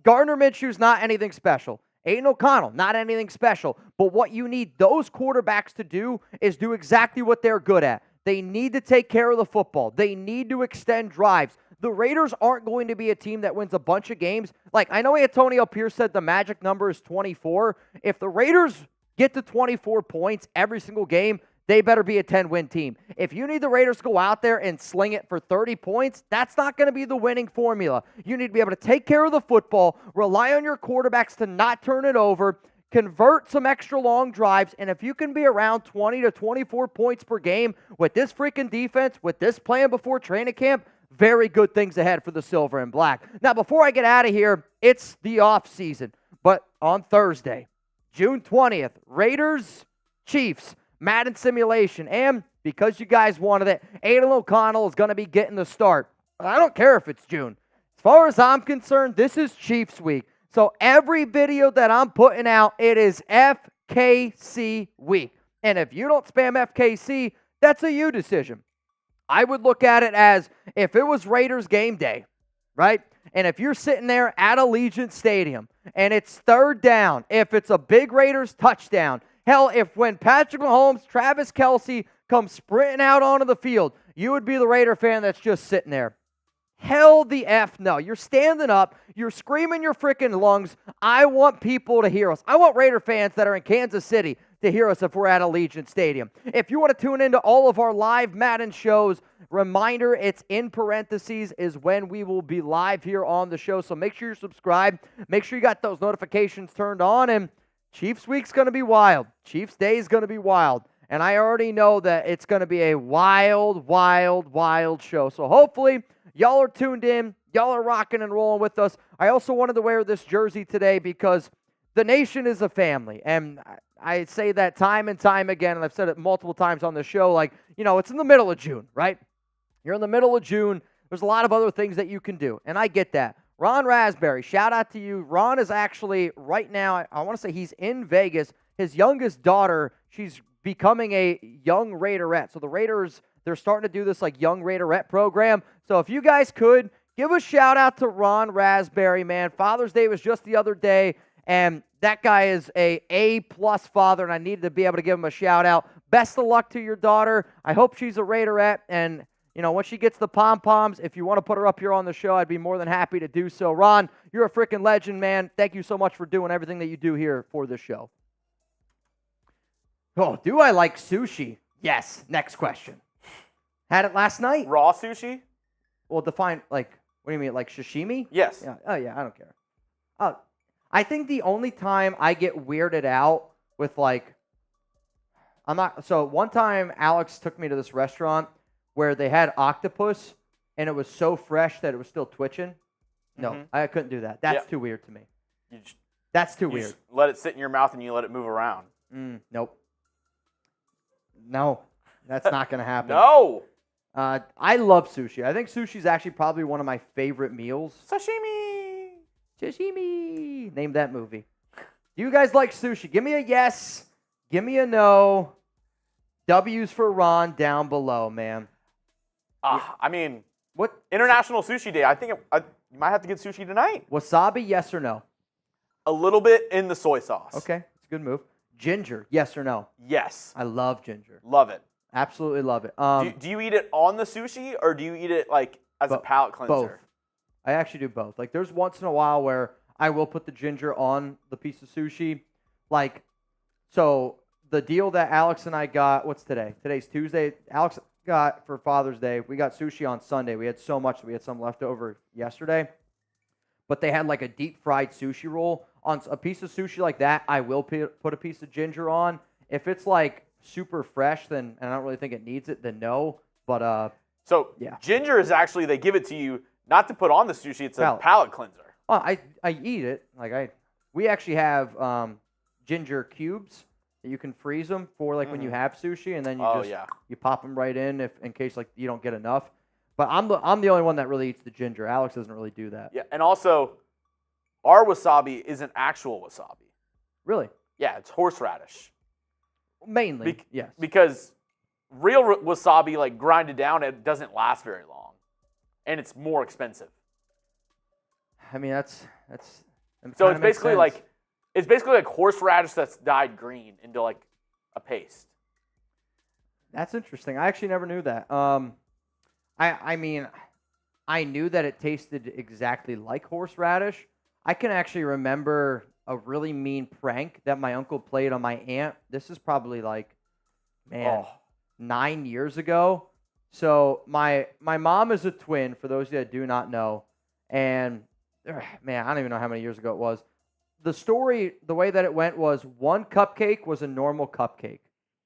Gardner Minshew's not anything special. Aidan O'Connell, not anything special. But what you need those quarterbacks to do is do exactly what they're good at. They need to take care of the football. They need to extend drives. The Raiders aren't going to be a team that wins a bunch of games. Like, I know Antonio Pierce said the magic number is 24. If the Raiders get to 24 points every single game, they better be a 10-win team. If you need the Raiders to go out there and sling it for 30 points, that's not going to be the winning formula. You need to be able to take care of the football, rely on your quarterbacks to not turn it over, convert some extra long drives, and if you can be around 20 to 24 points per game with this freaking defense, with this plan before training camp, very good things ahead for the Silver and Black. Now, before I get out of here, it's the offseason, but on Thursday, June 20th, Raiders, Chiefs, Madden simulation, and because you guys wanted it, Aidan O'Connell is going to be getting the start. I don't care if it's June. As far as I'm concerned, this is Chiefs week. So every video that I'm putting out, it is FKC week. And if you don't spam FKC, that's a you decision. I would look at it as if it was Raiders game day, right? And if you're sitting there at Allegiant Stadium and it's 3rd down, if it's a big Raiders touchdown, hell, if when Patrick Mahomes, Travis Kelce come sprinting out onto the field, you would be the Raider fan that's just sitting there. Hell the F no. You're standing up. You're screaming your freaking lungs. I want people to hear us. I want Raider fans that are in Kansas City to hear us if we're at Allegiant Stadium. If you want to tune into all of our live Madden shows, reminder, it's in parentheses is when we will be live here on the show. So make sure you're subscribed. Make sure you got those notifications turned on. And Chiefs week's going to be wild. Chiefs day is going to be wild. And I already know that it's going to be a wild, wild, wild show. So hopefully y'all are tuned in. Y'all are rocking and rolling with us. I also wanted to wear this jersey today because the nation is a family. And I say that time and time again, and I've said it multiple times on the show. Like, it's in the middle of June, right? You're in the middle of June. There's a lot of other things that you can do, and I get that. Ron Raspberry, shout out to you. Ron is actually, right now, I want to say he's in Vegas. His youngest daughter, she's becoming a young Raiderette. So the Raiders, they're starting to do this like young Raiderette program. So if you guys could, give a shout out to Ron Raspberry, man. Father's Day was just the other day, and that guy is a A-plus father, and I needed to be able to give him a shout out. Best of luck to your daughter. I hope she's a Raiderette, and once she gets the pom-poms, if you want to put her up here on the show, I'd be more than happy to do so. Ron, you're a freaking legend, man. Thank you so much for doing everything that you do here for this show. Oh, do I like sushi? Yes. Next question. Had it last night. Raw sushi? Well, define, what do you mean, like sashimi? Yes. Yeah. Oh, yeah, I don't care. I think the only time I get weirded out with, so one time Alex took me to this restaurant where they had octopus, and it was so fresh that it was still twitching. No, I couldn't do that. That's too weird to me. That's too weird. Just let it sit in your mouth and you let it move around. Nope. No, that's not going to happen. No. I love sushi. I think sushi is actually probably one of my favorite meals. Sashimi. Name that movie. Do you guys like sushi? Give me a yes. Give me a no. W's for Ron down below, man. I mean, what International Sushi Day? I think you might have to get sushi tonight. Wasabi, yes or no? A little bit in the soy sauce. Okay, it's a good move. Ginger, yes or no? Yes. I love ginger. Love it. Absolutely love it. Do you eat it on the sushi, or do you eat it as a palate cleanser? Both. I actually do both. There's once in a while where I will put the ginger on the piece of sushi. So the deal that Alex and I got, what's today? Today's Tuesday. Alex got for Father's Day, we got sushi on Sunday. We had so much that we had some left over yesterday. But they had a deep fried sushi roll. On a piece of sushi like that, I will put a piece of ginger on. If it's super fresh, then, and I don't really think it needs it, then no. But so yeah. Ginger is actually, they give it to you not to put on the sushi, it's a palate cleanser. Oh, I eat it. We actually have ginger cubes that you can freeze them for when you have sushi, and then you pop them right in in case you don't get enough. But I'm the only one that really eats the ginger. Alex doesn't really do that. Yeah, and also our wasabi isn't actual wasabi. Really? Yeah, it's horseradish. Mainly, yes. Because real wasabi, grinded down, it doesn't last very long, and it's more expensive. I mean, that's so it's basically like horseradish that's dyed green into a paste. That's interesting. I actually never knew that. I mean, I knew that it tasted exactly like horseradish. I can actually remember a really mean prank that my uncle played on my aunt. This is probably 9 years ago. So my mom is a twin, for those that do not know. And, man, I don't even know how many years ago it was. The story, the way that it went was one cupcake was a normal cupcake.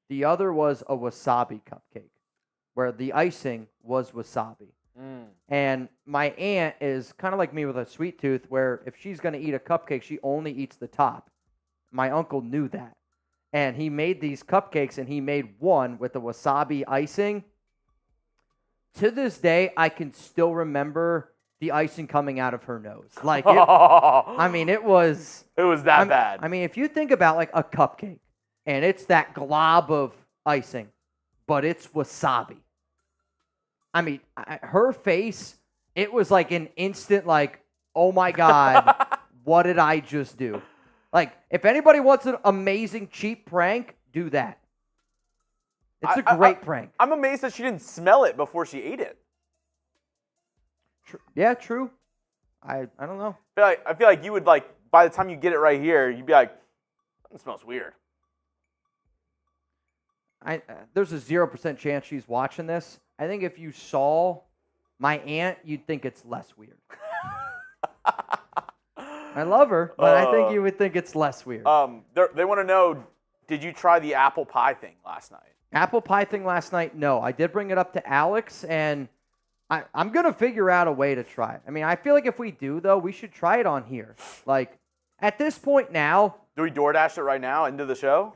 The other was a wasabi cupcake, where the icing was wasabi. And my aunt is kind of like me with a sweet tooth, where if she's going to eat a cupcake, she only eats the top. My uncle knew that. And he made these cupcakes, and he made one with the wasabi icing. To this day, I can still remember the icing coming out of her nose. I mean, it was... It was that bad. I mean, if you think about a cupcake, and it's that glob of icing, but it's wasabi. I mean, her face, it was an instant oh my God, what did I just do? If anybody wants an amazing cheap prank, do that. It's a great prank. I'm amazed that she didn't smell it before she ate it. Yeah, true. I don't know. I feel like you would by the time you get it right here, you'd be like, it smells weird. There's a 0% chance she's watching this. I think if you saw my aunt, you'd think it's less weird. I love her, but I think you would think it's less weird. They want to know, did you try the apple pie thing last night? Apple pie thing last night? No. I did bring it up to Alex, and I'm going to figure out a way to try it. I mean, I feel like if we do, though, we should try it on here. Like, at this point now. Do we DoorDash it right now into the show?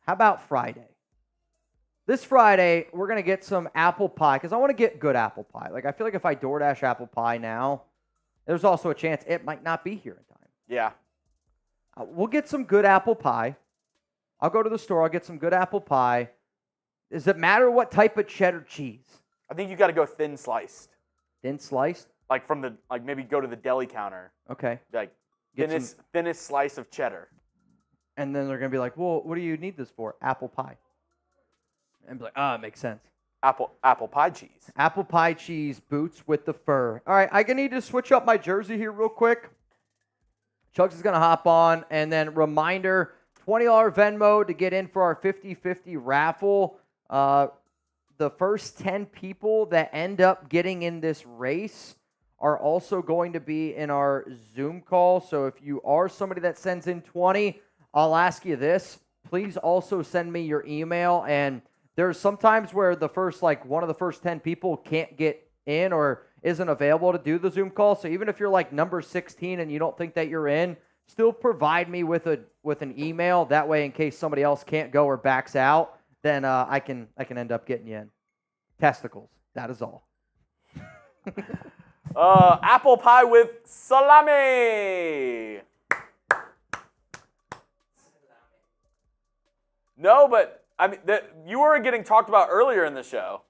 How about Friday? This Friday, we're going to get some apple pie because I want to get good apple pie. Like, I feel like if I DoorDash apple pie now, there's also a chance it might not be here in time. Yeah. We'll get some good apple pie. I'll go to the store. I'll get some good apple pie. Does it matter what type of cheddar cheese? I think you got to go thin sliced. Thin sliced? Like maybe go to the deli counter. Okay. Like thinnest slice of cheddar. And then they're going to be like, well, what do you need this for? Apple pie. And be like, it makes sense. Apple pie cheese. Apple pie cheese, boots with the fur. All right, I need to switch up my jersey here real quick. Chugs is going to hop on. And then reminder, $20 Venmo to get in for our 50-50 raffle. The first 10 people that end up getting in this race are also going to be in our Zoom call. So if you are somebody that sends in 20, I'll ask you this. Please also send me your email. And there's sometimes where the first, one of the first 10 people can't get in or isn't available to do the Zoom call. So even if you're like number 16 and you don't think that you're in, still provide me with an email. That way, in case somebody else can't go or backs out, then I can end up getting you in. Testicles. That is all. Apple pie with salami. No, but I mean you were getting talked about earlier in the show.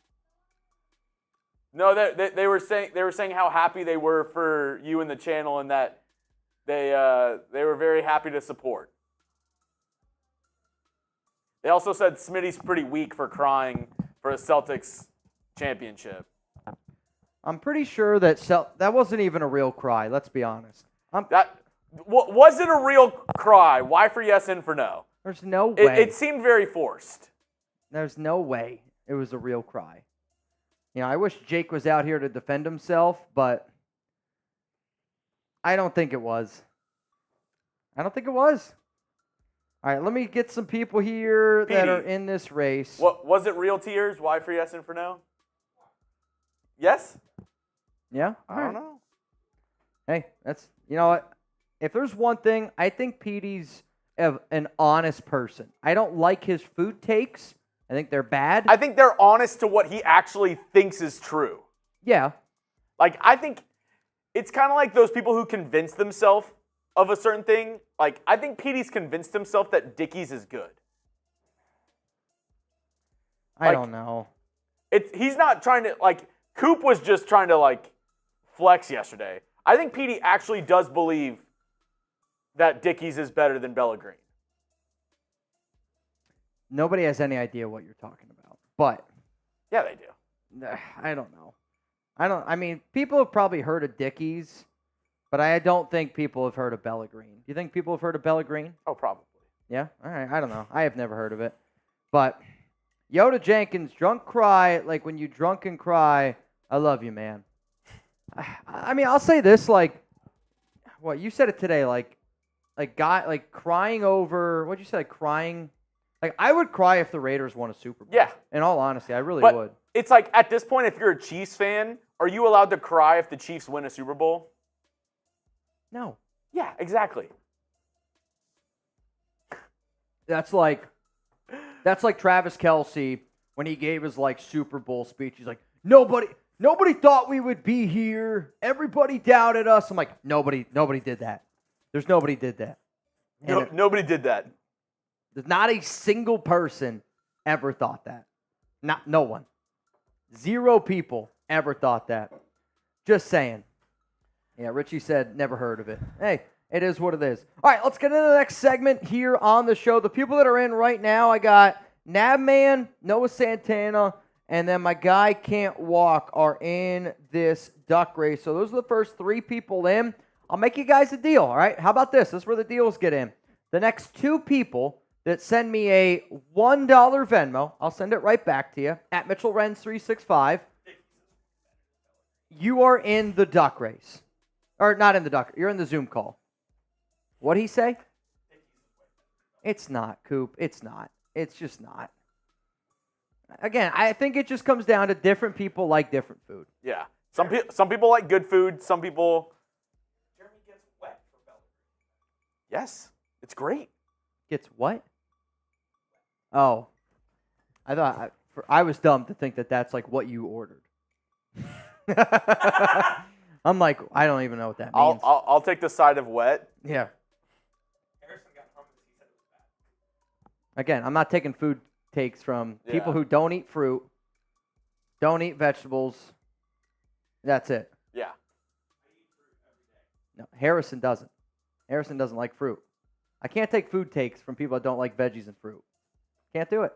No, they were saying how happy they were for you and the channel, and that they were very happy to support. They also said Smitty's pretty weak for crying for a Celtics championship. I'm pretty sure that wasn't even a real cry. Let's be honest. Was it a real cry? Why for yes and for no? There's no way. It seemed very forced. There's no way it was a real cry. I wish Jake was out here to defend himself, but I don't think it was. All right, let me get some people here that are in this race. What was it? Real tears? Why for yes and for no? Yes? Yeah? I don't know. Hey, you know what? If there's one thing, I think Petey's an honest person. I don't like his food takes. I think they're bad. I think they're honest to what he actually thinks is true. Yeah. Like, I think it's kind of like those people who convince themselves of a certain thing. Like, I think Petey's convinced himself that Dickies is good. I don't know. He's not trying to, Coop was just trying to, flex yesterday. I think Petey actually does believe that Dickies is better than Bella Green. Nobody has any idea what you're talking about, but yeah, they do. I don't know. I mean, people have probably heard of Dickies, but I don't think people have heard of Bella Green. Do you think people have heard of Bella Green? Oh, probably. Yeah? All right. I don't know. I have never heard of it. But Yoda Jenkins, drunk cry, like when you drunk and cry, I love you, man. I mean, I'll say this, what you said it today, crying over, what'd you say, crying? I would cry if the Raiders won a Super Bowl. Yeah. In all honesty, I really would. It's at this point, if you're a Chiefs fan, are you allowed to cry if the Chiefs win a Super Bowl? No. Yeah, exactly. That's like Travis Kelce when he gave his Super Bowl speech. He's like, nobody thought we would be here. Everybody doubted us. I'm like, nobody did that. There's nobody did that. Nobody did that. There's not a single person ever thought that. No one. 0 people ever thought that. Just saying. Yeah, Richie said never heard of it. Hey, it is what it is. All right, let's get into the next segment here on the show. The people that are in right now, I got Nabman, Noah Santana, and then my guy Can't Walk are in this duck race. So those are the first 3 people in. I'll make you guys a deal, all right? How about this? This is where the deals get in. The next 2 people that send me a $1 Venmo, I'll send it right back to you, at Mitchell Renz 365. You are in the duck race. Or not in the duck. You're in the Zoom call. What'd he say? It's not, Coop. It's not. It's just not. Again, I think it just comes down to different people like different food. Yeah. Some people like good food. Some people. Jeremy gets wet for Belgium. Yes, it's great. Gets what? Oh, I thought I was dumb to think that that's like what you ordered. I'm like, I don't even know what that means. I'll take the side of wet. Yeah. Harrison got hummus. He said it was bad. Again, I'm not taking food takes from people who don't eat fruit, don't eat vegetables. That's it. Yeah. I eat fruit every day. No, Harrison doesn't. Harrison doesn't like fruit. I can't take food takes from people that don't like veggies and fruit. Can't do it.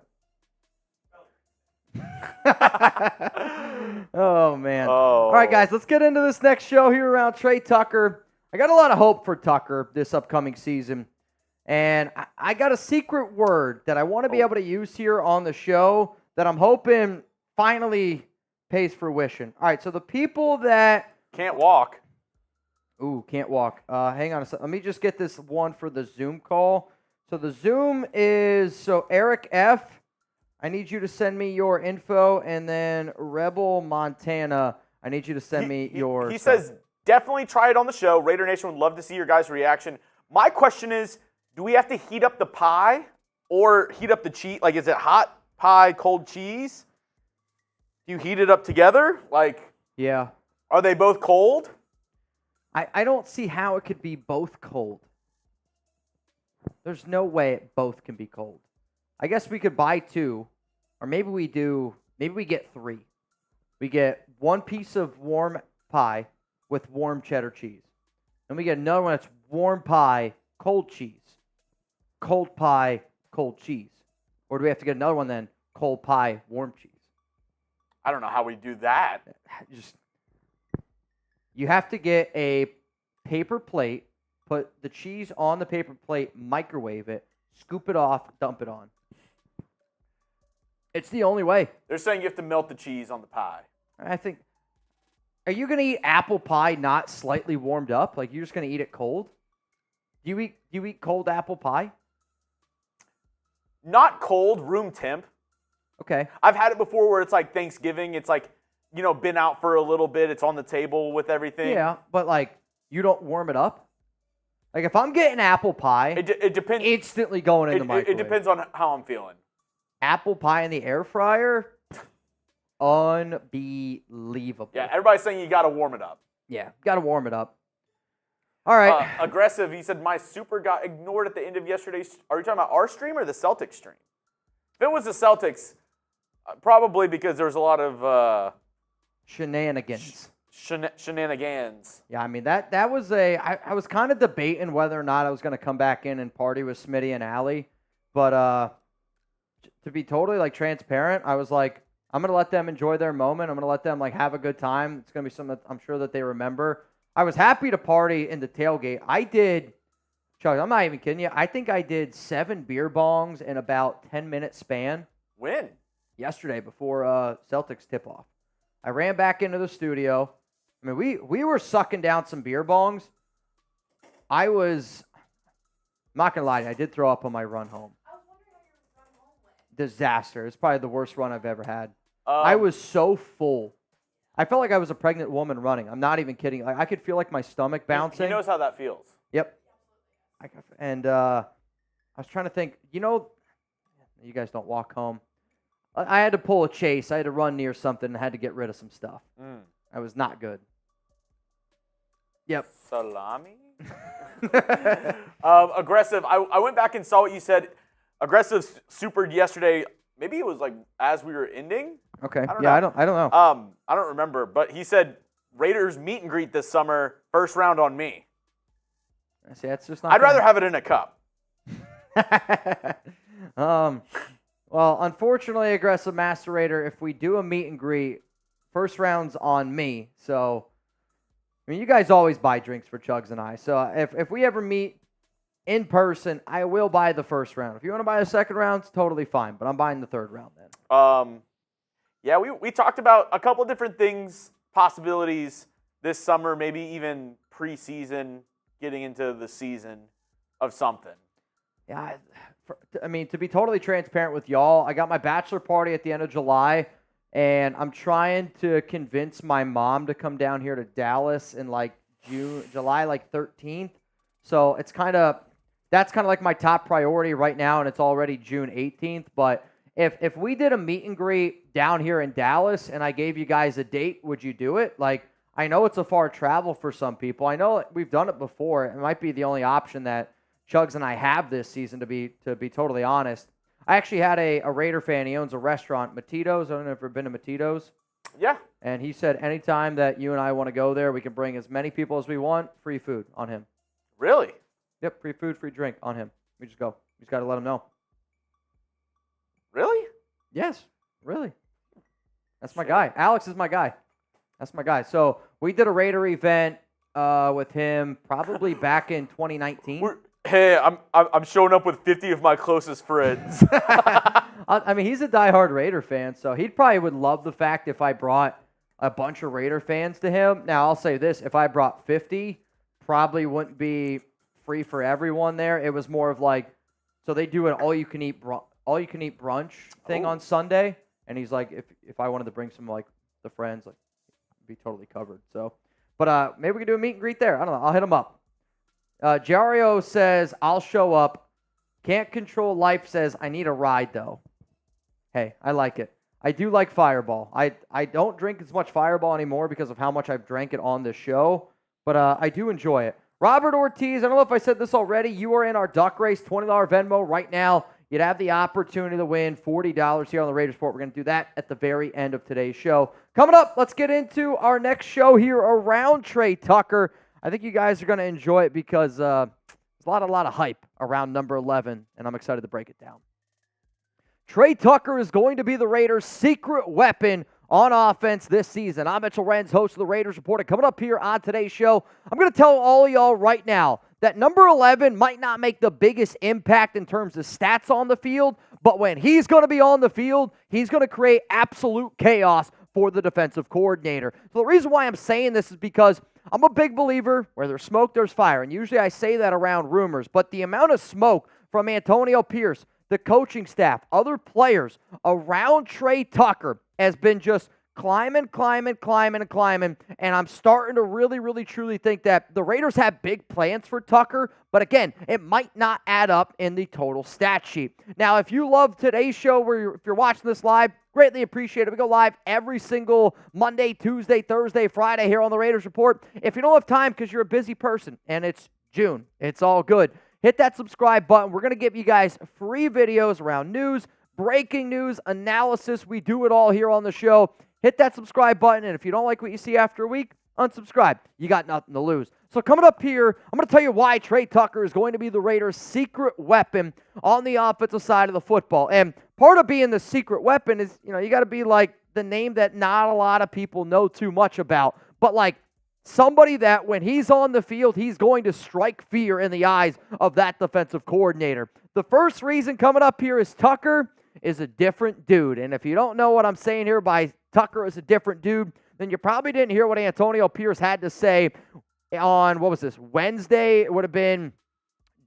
Oh, man. All right, guys, let's get into this next show here around Tre Tucker. I got a lot of hope for Tucker this upcoming season. And I got a secret word that I want to be able to use here on the show that I'm hoping finally pays fruition. All right, so the people that can't walk. Ooh, can't walk. Hang on a second. Let me just get this one for the Zoom call. So the Zoom is, Eric F., I need you to send me your info, and then Rebel Montana, I need you to send me your He says, definitely try it on the show. Raider Nation would love to see your guys' reaction. My question is, do we have to heat up the pie or heat up the cheese? Like, is it hot pie, cold cheese? Do you heat it up together? Like, yeah. Are they both cold? I don't see how it could be both cold. There's no way it both can be cold. I guess we could buy two, or maybe we get three. We get one piece of warm pie with warm cheddar cheese. Then we get another one that's warm pie, cold cheese. Cold pie, cold cheese. Or do we have to get another one then, cold pie, warm cheese? I don't know how we do that. You have to get a paper plate, put the cheese on the paper plate, microwave it, scoop it off, dump it on. It's the only way. They're saying you have to melt the cheese on the pie. I think. Are you going to eat apple pie not slightly warmed up? Like, you're just going to eat it cold? Do you eat cold apple pie? Not cold, room temp. Okay. I've had it before where it's like Thanksgiving. It's like, been out for a little bit. It's on the table with everything. Yeah, but like, you don't warm it up? Like, if I'm getting apple pie, it depends. Instantly going in the microwave. It depends on how I'm feeling. Apple pie in the air fryer? Unbelievable. Yeah, everybody's saying you got to warm it up. Yeah, got to warm it up. All right. Aggressive, he said, my super got ignored at the end of yesterday's. Are you talking about our stream or the Celtics stream? If it was the Celtics, probably because there's a lot of shenanigans. Shenanigans. Yeah, I mean, that was I was kind of debating whether or not I was going to come back in and party with Smitty and Allie. But to be totally, like, transparent, I was like, I'm going to let them enjoy their moment. I'm going to let them, like, have a good time. It's going to be something that I'm sure that they remember. I was happy to party in the tailgate. I did, Chuck, I'm not even kidding you. I think I did 7 beer bongs in about 10-minute span. When? Yesterday before Celtics tip-off. I ran back into the studio. I mean, we were sucking down some beer bongs. I'm not going to lie to you, I did throw up on my run home. I was wondering how your run home went. Disaster. It's probably the worst run I've ever had. I was so full. I felt like I was a pregnant woman running. I'm not even kidding. Like, I could feel like my stomach bouncing. He knows how that feels. Yep. And I was trying to think, you guys don't walk home. I had to pull a chase. I had to run near something and had to get rid of some stuff. I was not good. Yep. Salami? Aggressive. I went back and saw what you said. Aggressive supered yesterday. Maybe it was like as we were ending. Okay. I don't know. I don't know. I don't remember, but he said Raiders meet and greet this summer, first round on me. See, that's just not. I'd rather have it in a cup. Well, unfortunately, Aggressive Master Raider, if we do a meet and greet, first round's on me. So, I mean, you guys always buy drinks for Chugs and I. So if we ever meet in person, I will buy the first round. If you want to buy the second round, it's totally fine. But I'm buying the third round then. Yeah, we talked about a couple of different things, possibilities this summer, maybe even preseason, getting into the season. of something. Yeah, I mean, to be totally transparent with y'all, I got my bachelor party at the end of July, and I'm trying to convince my mom to come down here to Dallas in like July 13th. So that's kind of like my top priority right now, and it's already June 18th. But if we did a meet and greet down here in Dallas and I gave you guys a date, would you do it? Like, I know it's a far travel for some people. I know we've done it before. It might be the only option that Chugs and I have this season, to be totally honest. I actually had a Raider fan. He owns a restaurant, Matito's. I don't know if you've ever been to Matito's. Yeah. And he said anytime that you and I want to go there, we can bring as many people as we want, free food on him. Really? Yep, free food, free drink on him. We just go. We just got to let him know. Really? Yes, really. That's my guy. Alex is my guy. That's my guy. So we did a Raider event with him probably back in 2019. Hey, I'm showing up with 50 of my closest friends. I mean, he's a diehard Raider fan, so he probably would love the fact if I brought a bunch of Raider fans to him. Now, I'll say this. If I brought 50, probably wouldn't be free for everyone there. It was more of like, so they do an all-you-can-eat brunch thing on Sunday, and he's like, if I wanted to bring some, like, the friends, like, it'd be totally covered. So, but maybe we could do a meet and greet there. I don't know. I'll hit him up. Jario says, I'll show up. Can't Control Life says, I need a ride, though. Hey, I like it. I do like Fireball. I don't drink as much Fireball anymore because of how much I've drank it on this show, but I do enjoy it. Robert Ortiz, I don't know if I said this already. You are in our Duck Race $20 Venmo right now. You'd have the opportunity to win $40 here on the Raiders Report. We're going to do that at the very end of today's show. Coming up, let's get into our next show here around Tre Tucker. I think you guys are going to enjoy it because there's a lot of hype around number 11, and I'm excited to break it down. Tre Tucker is going to be the Raiders' secret weapon on offense this season. I'm Mitchell Renz, host of the Raiders Report. And coming up here on today's show, I'm going to tell all of y'all right now that number 11 might not make the biggest impact in terms of stats on the field, but when he's going to be on the field, he's going to create absolute chaos for the defensive coordinator. So the reason why I'm saying this is because I'm a big believer where there's smoke, there's fire. And usually I say that around rumors, but the amount of smoke from Antonio Pierce, the coaching staff, other players around Tre Tucker has been just climbing, and I'm starting to really, truly think that the Raiders have big plans for Tucker, but again, it might not add up in the total stat sheet. Now, if you love today's show, if you're watching this live, greatly appreciate it. We go live every single Monday, Tuesday, Thursday, Friday here on the Raiders Report. If you don't have time because you're a busy person and it's June, it's all good. Hit that subscribe button. We're going to give you guys free videos around news, breaking news, analysis. We do it all here on the show. Hit that subscribe button, and if you don't like what you see after a week, unsubscribe. You got nothing to lose. So coming up here, I'm going to tell you why Tre Tucker is going to be the Raiders' secret weapon on the offensive side of the football. And part of being the secret weapon is, you got to be like the name that not a lot of people know too much about, but like somebody that when he's on the field, he's going to strike fear in the eyes of that defensive coordinator. The first reason coming up here is Tucker is a different dude. And if you don't know what I'm saying here by Tucker is a different dude, then you probably didn't hear what Antonio Pierce had to say on, Wednesday? It would have been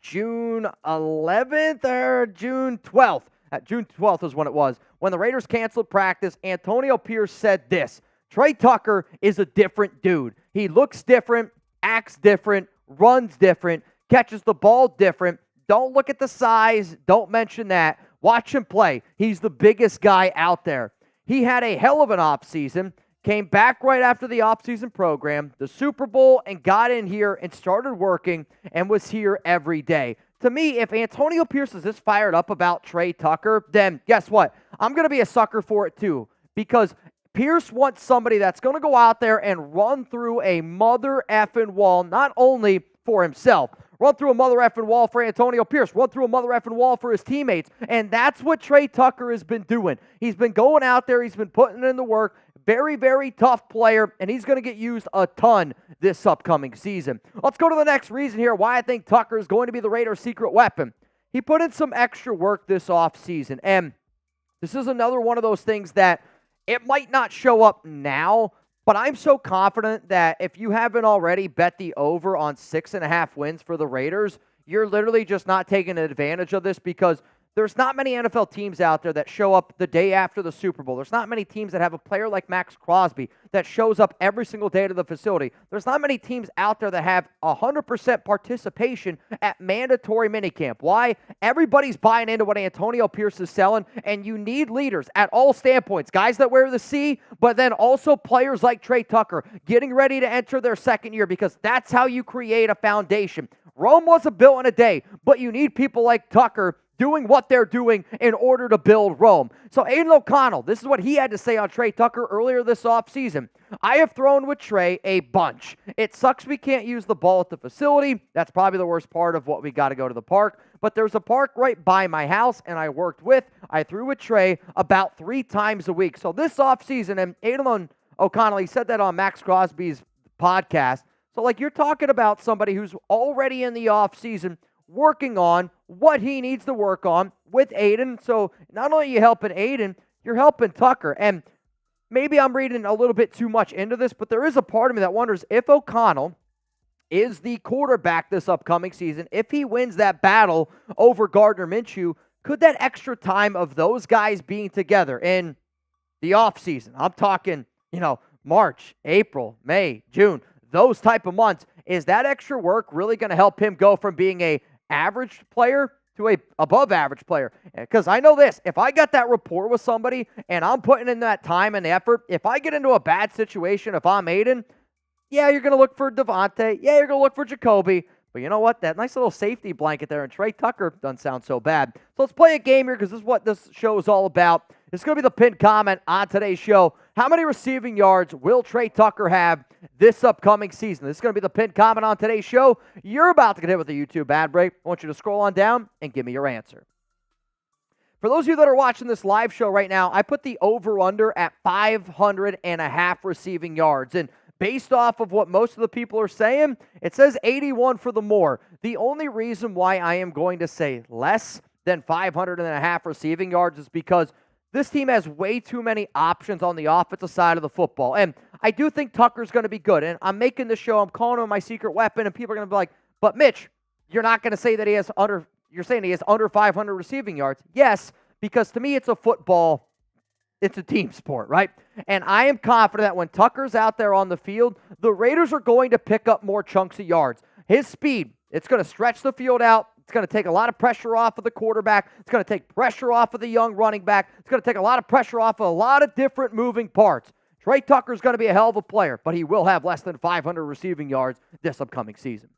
June 11th or June 12th. June 12th is when it was. When the Raiders canceled practice, Antonio Pierce said this: Tre Tucker is a different dude. He looks different, acts different, runs different, catches the ball different. Don't look at the size. Don't mention that. Watch him play. He's the biggest guy out there. He had a hell of an offseason, came back right after the offseason program, the Super Bowl, and got in here and started working and was here every day. To me, if Antonio Pierce is this fired up about Tre Tucker, then guess what? I'm going to be a sucker for it too, because Pierce wants somebody that's going to go out there and run through a mother effing wall, not only for himself, run through a mother effing wall for Antonio Pierce, run through a mother effing wall for his teammates, and that's what Tre Tucker has been doing. He's been going out there, he's been putting in the work, very, very tough player, and he's going to get used a ton this upcoming season. Let's go to the next reason here why I think Tucker is going to be the Raiders' secret weapon. He put in some extra work this offseason, and this is another one of those things that it might not show up now, but I'm so confident that if you haven't already bet the over on 6.5 wins for the Raiders, you're literally just not taking advantage of this because there's not many NFL teams out there that show up the day after the Super Bowl. There's not many teams that have a player like Max Crosby that shows up every single day to the facility. There's not many teams out there that have 100% participation at mandatory minicamp. Why? Everybody's buying into what Antonio Pierce is selling, and you need leaders at all standpoints. Guys that wear the C, but then also players like Tre Tucker getting ready to enter their second year because that's how you create a foundation. Rome wasn't built in a day, but you need people like Tucker doing what they're doing in order to build Rome. So Aidan O'Connell, this is what he had to say on Tre Tucker earlier this offseason. I have thrown with Tre a bunch. It sucks we can't use the ball at the facility. That's probably the worst part of what we got to go to the park. But there's a park right by my house, and I threw with Tre about 3 times a week. So this offseason, and Aidan O'Connell, he said that on Max Crosby's podcast. So like you're talking about somebody who's already in the offseason working on what he needs to work on with Aidan. So not only are you helping Aidan, you're helping Tucker. And maybe I'm reading a little bit too much into this, but there is a part of me that wonders if O'Connell is the quarterback this upcoming season, if he wins that battle over Gardner Minshew, could that extra time of those guys being together in the offseason, I'm talking, March, April, May, June, those type of months, is that extra work really going to help him go from being a average player to a above average player? Because I know this, if I got that rapport with somebody and I'm putting in that time and effort, if I get into a bad situation, if I'm Aidan, yeah, you're going to look for Devontae. Yeah, you're going to look for Jacoby. But you know what? That nice little safety blanket there and Tre Tucker doesn't sound so bad. So let's play a game here because this is what this show is all about. It's going to be the pinned comment on today's show. How many receiving yards will Tre Tucker have this upcoming season? This is going to be the pinned comment on today's show. You're about to get hit with a YouTube ad break. I want you to scroll on down and give me your answer. For those of you that are watching this live show right now, I put the over-under at 500.5 receiving yards. And based off of what most of the people are saying, it says 81 for the more. The only reason why I am going to say less than 500.5 receiving yards is because this team has way too many options on the offensive side of the football. And I do think Tucker's going to be good. And I'm making the show, I'm calling him my secret weapon, and people are going to be like, but Mitch, you're not going to say that you're saying he has under 500 receiving yards. Yes, because to me it's a football, it's a team sport, right? And I am confident that when Tucker's out there on the field, the Raiders are going to pick up more chunks of yards. His speed, it's going to stretch the field out. It's going to take a lot of pressure off of the quarterback. It's going to take pressure off of the young running back. It's going to take a lot of pressure off of a lot of different moving parts. Tre Tucker is going to be a hell of a player, but he will have less than 500 receiving yards this upcoming season.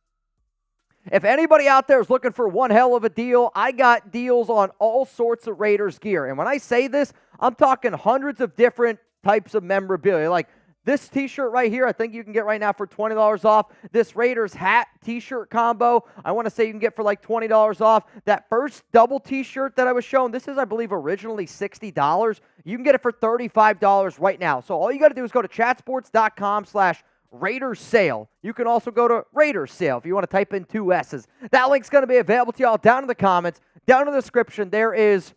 If anybody out there is looking for one hell of a deal, I got deals on all sorts of Raiders gear. And when I say this, I'm talking hundreds of different types of memorabilia. Like this t-shirt right here, I think you can get right now for $20 off. This Raiders hat t-shirt combo, I want to say you can get for like $20 off. That first double t-shirt that I was showing, this is, I believe, originally $60. You can get it for $35 right now. So all you got to do is go to chatsports.com/Raiders sale. You can also go to Raiders sale if you want to type in 2 S's. That link's going to be available to y'all down in the comments. Down in the description, there is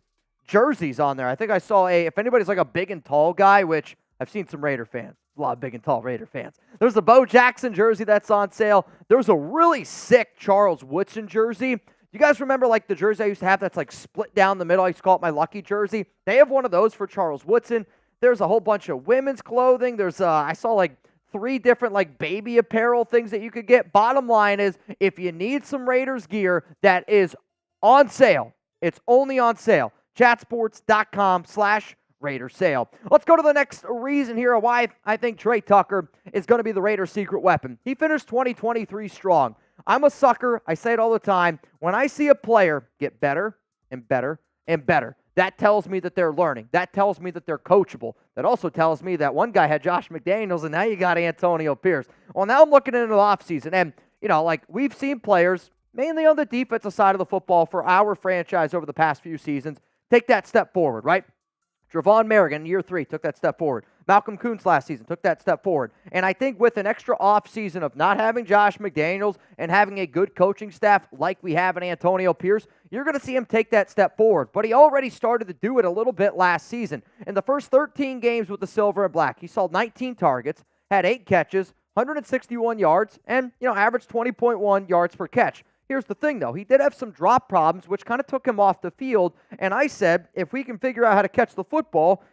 jerseys on there. I think I saw if anybody's like a big and tall guy, which I've seen some Raider fans. A lot of big and tall Raider fans. There's a Bo Jackson jersey that's on sale. There's a really sick Charles Woodson jersey. You guys remember like the jersey I used to have that's like split down the middle? I used to call it my lucky jersey. They have one of those for Charles Woodson. There's a whole bunch of women's clothing. There's I saw like 3 different like baby apparel things that you could get. Bottom line is, if you need some Raiders gear that is on sale, it's only on sale. Chatsports.com/Raiders sale. Let's go to the next reason here of why I think Tre Tucker is going to be the Raiders' secret weapon. He finished 2023 strong. I'm a sucker. I say it all the time. When I see a player get better and better and better, that tells me that they're learning. That tells me that they're coachable. That also tells me that one guy had Josh McDaniels, and now you got Antonio Pierce. Well, now I'm looking into the offseason, and, like we've seen players, mainly on the defensive side of the football for our franchise over the past few seasons, take that step forward, right? Javon Merrigan in year 3 took that step forward. Malcolm Koonce last season took that step forward. And I think with an extra offseason of not having Josh McDaniels and having a good coaching staff like we have in Antonio Pierce, you're going to see him take that step forward. But he already started to do it a little bit last season. In the first 13 games with the Silver and Black, he saw 19 targets, had 8 catches, 161 yards, and, averaged 20.1 yards per catch. Here's the thing, though. He did have some drop problems, which kind of took him off the field. And I said, if we can figure out how to catch the football,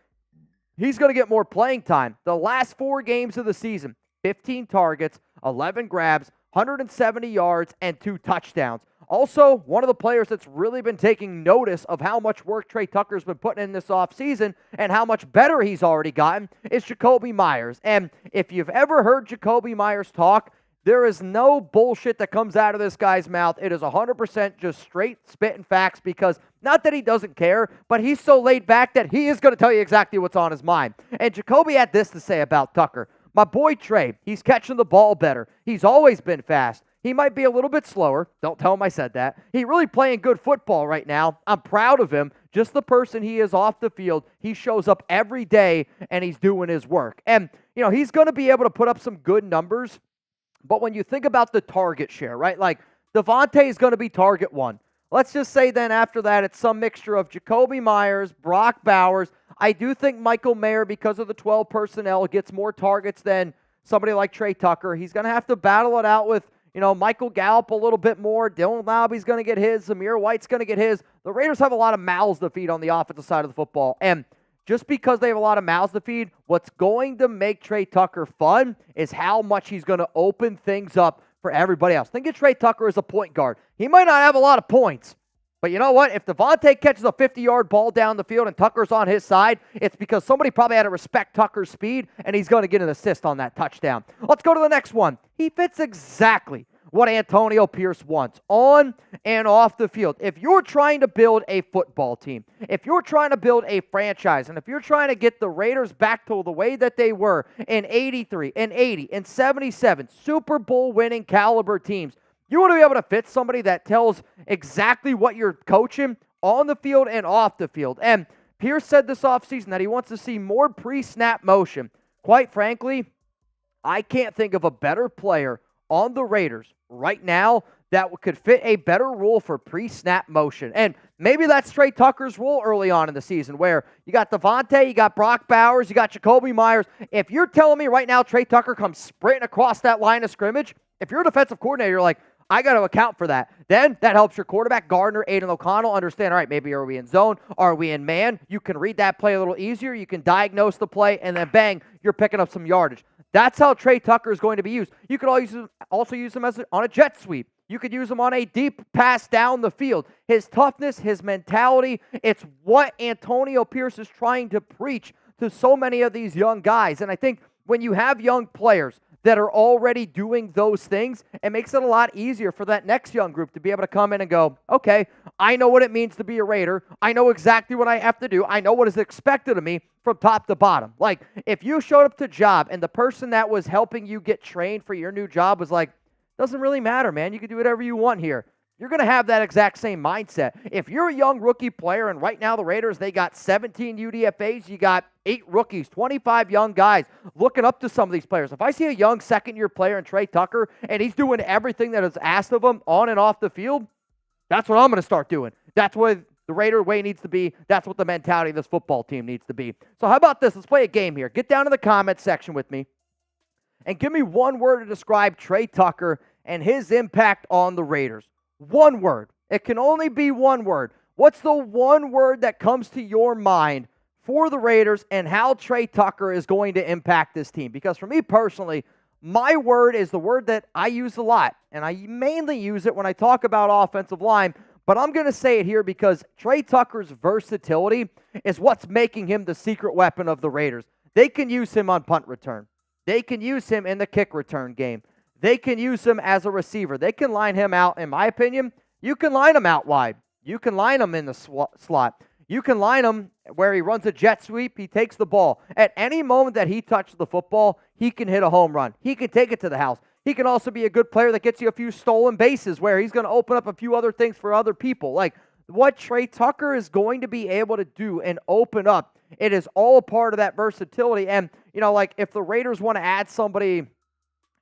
he's going to get more playing time. The last 4 games of the season, 15 targets, 11 grabs, 170 yards, and 2 touchdowns. Also, one of the players that's really been taking notice of how much work Tre Tucker's been putting in this offseason and how much better he's already gotten is Jakobi Meyers. And if you've ever heard Jakobi Meyers talk, there is no bullshit that comes out of this guy's mouth. It is 100% just straight spitting facts because not that he doesn't care, but he's so laid back that he is going to tell you exactly what's on his mind. And Jakobi had this to say about Tucker. My boy Trey, he's catching the ball better. He's always been fast. He might be a little bit slower. Don't tell him I said that. He's really playing good football right now. I'm proud of him. Just the person he is off the field. He shows up every day, and he's doing his work. And, he's going to be able to put up some good numbers. But when you think about the target share, right? Like, Devontae is going to be target 1. Let's just say then after that, it's some mixture of Jakobi Meyers, Brock Bowers. I do think Michael Mayer, because of the 12 personnel, gets more targets than somebody like Tre Tucker. He's going to have to battle it out with, Michael Gallup a little bit more. Dylan Lobby's going to get his. Zamir White's going to get his. The Raiders have a lot of mouths to feed on the offensive side of the football. And just because they have a lot of mouths to feed, what's going to make Tre Tucker fun is how much he's going to open things up for everybody else. Think of Tre Tucker as a point guard. He might not have a lot of points, but you know what? If Devontae catches a 50-yard ball down the field and Tucker's on his side, it's because somebody probably had to respect Tucker's speed, and he's going to get an assist on that touchdown. Let's go to the next one. He fits exactly what Antonio Pierce wants on and off the field. If you're trying to build a football team, if you're trying to build a franchise, and if you're trying to get the Raiders back to the way that they were in 83, in 80, in 77, Super Bowl winning caliber teams, you want to be able to fit somebody that tells exactly what you're coaching on the field and off the field. And Pierce said this offseason that he wants to see more pre-snap motion. Quite frankly, I can't think of a better player on the Raiders right now that could fit a better role for pre-snap motion. And maybe that's Tre Tucker's role early on in the season where you got Devontae, you got Brock Bowers, you got Jakobi Meyers. If you're telling me right now Tre Tucker comes sprinting across that line of scrimmage, if you're a defensive coordinator, you're like, I got to account for that. Then that helps your quarterback, Gardner, Aidan O'Connell, understand, all right, maybe are we in zone? Are we in man? You can read that play a little easier. You can diagnose the play, and then bang, you're picking up some yardage. That's how Tre Tucker is going to be used. You could also use him on a jet sweep. You could use him on a deep pass down the field. His toughness, his mentality, it's what Antonio Pierce is trying to preach to so many of these young guys. And I think when you have young players that are already doing those things, it makes it a lot easier for that next young group to be able to come in and go, okay, I know what it means to be a Raider. I know exactly what I have to do. I know what is expected of me from top to bottom. Like, if you showed up to a job and the person that was helping you get trained for your new job was like, doesn't really matter, man. You can do whatever you want here. You're going to have that exact same mindset. If you're a young rookie player, and right now the Raiders, they got 17 UDFAs, you got 8 rookies, 25 young guys looking up to some of these players. If I see a young second-year player in Tre Tucker, and he's doing everything that is asked of him on and off the field, that's what I'm going to start doing. That's what the Raider way needs to be. That's what the mentality of this football team needs to be. So how about this? Let's play a game here. Get down in the comments section with me and give me one word to describe Tre Tucker and his impact on the Raiders. One word. It can only be one word. What's the one word that comes to your mind for the Raiders and how Tre Tucker is going to impact this team? Because for me personally, my word is the word that I use a lot, and I mainly use it when I talk about offensive line, but I'm going to say it here because Tre Tucker's versatility is what's making him the secret weapon of the Raiders. They can use him on punt return. They can use him in the kick return game. They can use him as a receiver. They can line him out, in my opinion. You can line him out wide. You can line him in the slot. You can line him where he runs a jet sweep. He takes the ball. At any moment that he touches the football, he can hit a home run. He can take it to the house. He can also be a good player that gets you a few stolen bases where he's going to open up a few other things for other people. Like what Tre Tucker is going to be able to do and open up, it is all a part of that versatility. And, like if the Raiders want to add somebody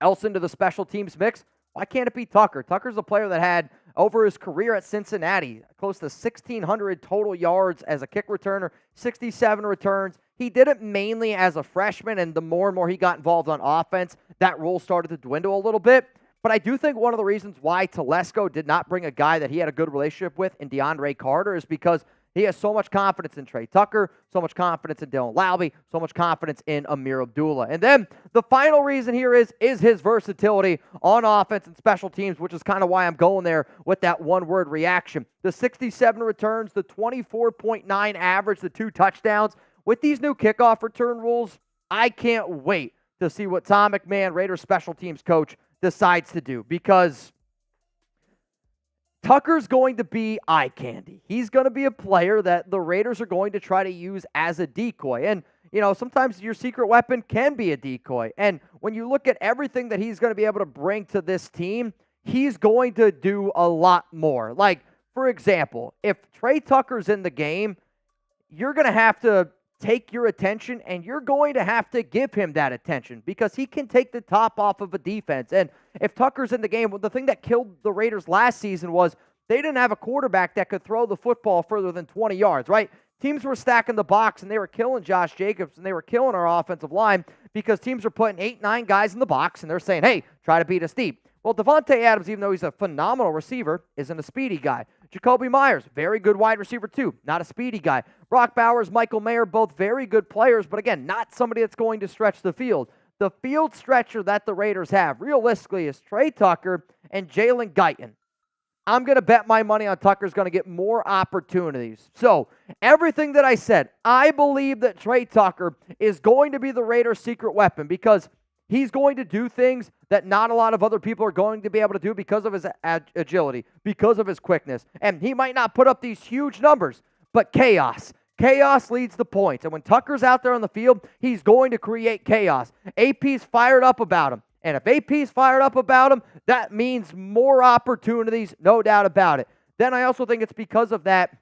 else into the special teams mix, why can't it be Tucker? Tucker's a player that had, over his career at Cincinnati, close to 1,600 total yards as a kick returner, 67 returns. He did it mainly as a freshman, and the more and more he got involved on offense, that role started to dwindle a little bit. But I do think one of the reasons why Telesco did not bring a guy that he had a good relationship with in DeAndre Carter is because he has so much confidence in Tre Tucker, so much confidence in Dylan Laube, so much confidence in Amir Abdullah. And then the final reason here is his versatility on offense and special teams, which is kind of why I'm going there with that one-word reaction. The 67 returns, the 24.9 average, the 2 touchdowns. With these new kickoff return rules, I can't wait to see what Tom McMahon, Raiders special teams coach, decides to do, because Tucker's going to be eye candy. He's going to be a player that the Raiders are going to try to use as a decoy. And, sometimes your secret weapon can be a decoy. And when you look at everything that he's going to be able to bring to this team, he's going to do a lot more. Like, for example, if Tre Tucker's in the game, you're going to have to take your attention, and you're going to have to give him that attention because he can take the top off of a defense. And if Tucker's in the game, well, the thing that killed the Raiders last season was they didn't have a quarterback that could throw the football further than 20 yards, right? Teams were stacking the box, and they were killing Josh Jacobs, and they were killing our offensive line because teams were putting 8, 9 guys in the box, and they're saying, hey, try to beat us deep. Well, Devontae Adams, even though he's a phenomenal receiver, isn't a speedy guy. Jacoby Myers, very good wide receiver too, not a speedy guy. Brock Bowers, Michael Mayer, both very good players, but again, not somebody that's going to stretch the field. The field stretcher that the Raiders have, realistically, is Tre Tucker and Jalen Guyton. I'm going to bet my money on Tucker's going to get more opportunities. So, everything that I said, I believe that Tre Tucker is going to be the Raiders' secret weapon because he's going to do things that not a lot of other people are going to be able to do because of his agility, because of his quickness. And he might not put up these huge numbers, but chaos. Chaos leads to points. And when Tucker's out there on the field, he's going to create chaos. AP's fired up about him. And if AP's fired up about him, that means more opportunities, no doubt about it. Then I also think it's because of that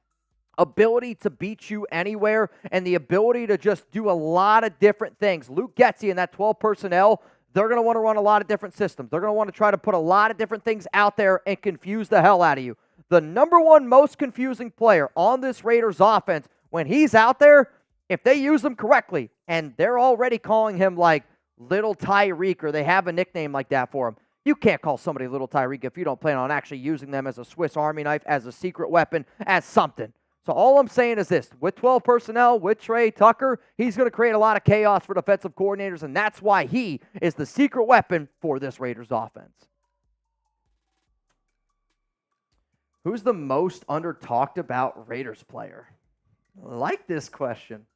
ability to beat you anywhere and the ability to just do a lot of different things. Luke Getsy and that 12 personnel, they're going to want to run a lot of different systems. They're going to want to try to put a lot of different things out there and confuse the hell out of you. The number one most confusing player on this Raiders offense, when he's out there, if they use him correctly, and they're already calling him like Little Tyreek, or they have a nickname like that for him, you can't call somebody Little Tyreek if you don't plan on actually using them as a Swiss Army knife, as a secret weapon, as something. So all I'm saying is this, with 12 personnel, with Tre Tucker, he's going to create a lot of chaos for defensive coordinators, and that's why he is the secret weapon for this Raiders offense. Who's the most under-talked about Raiders player? I like this question.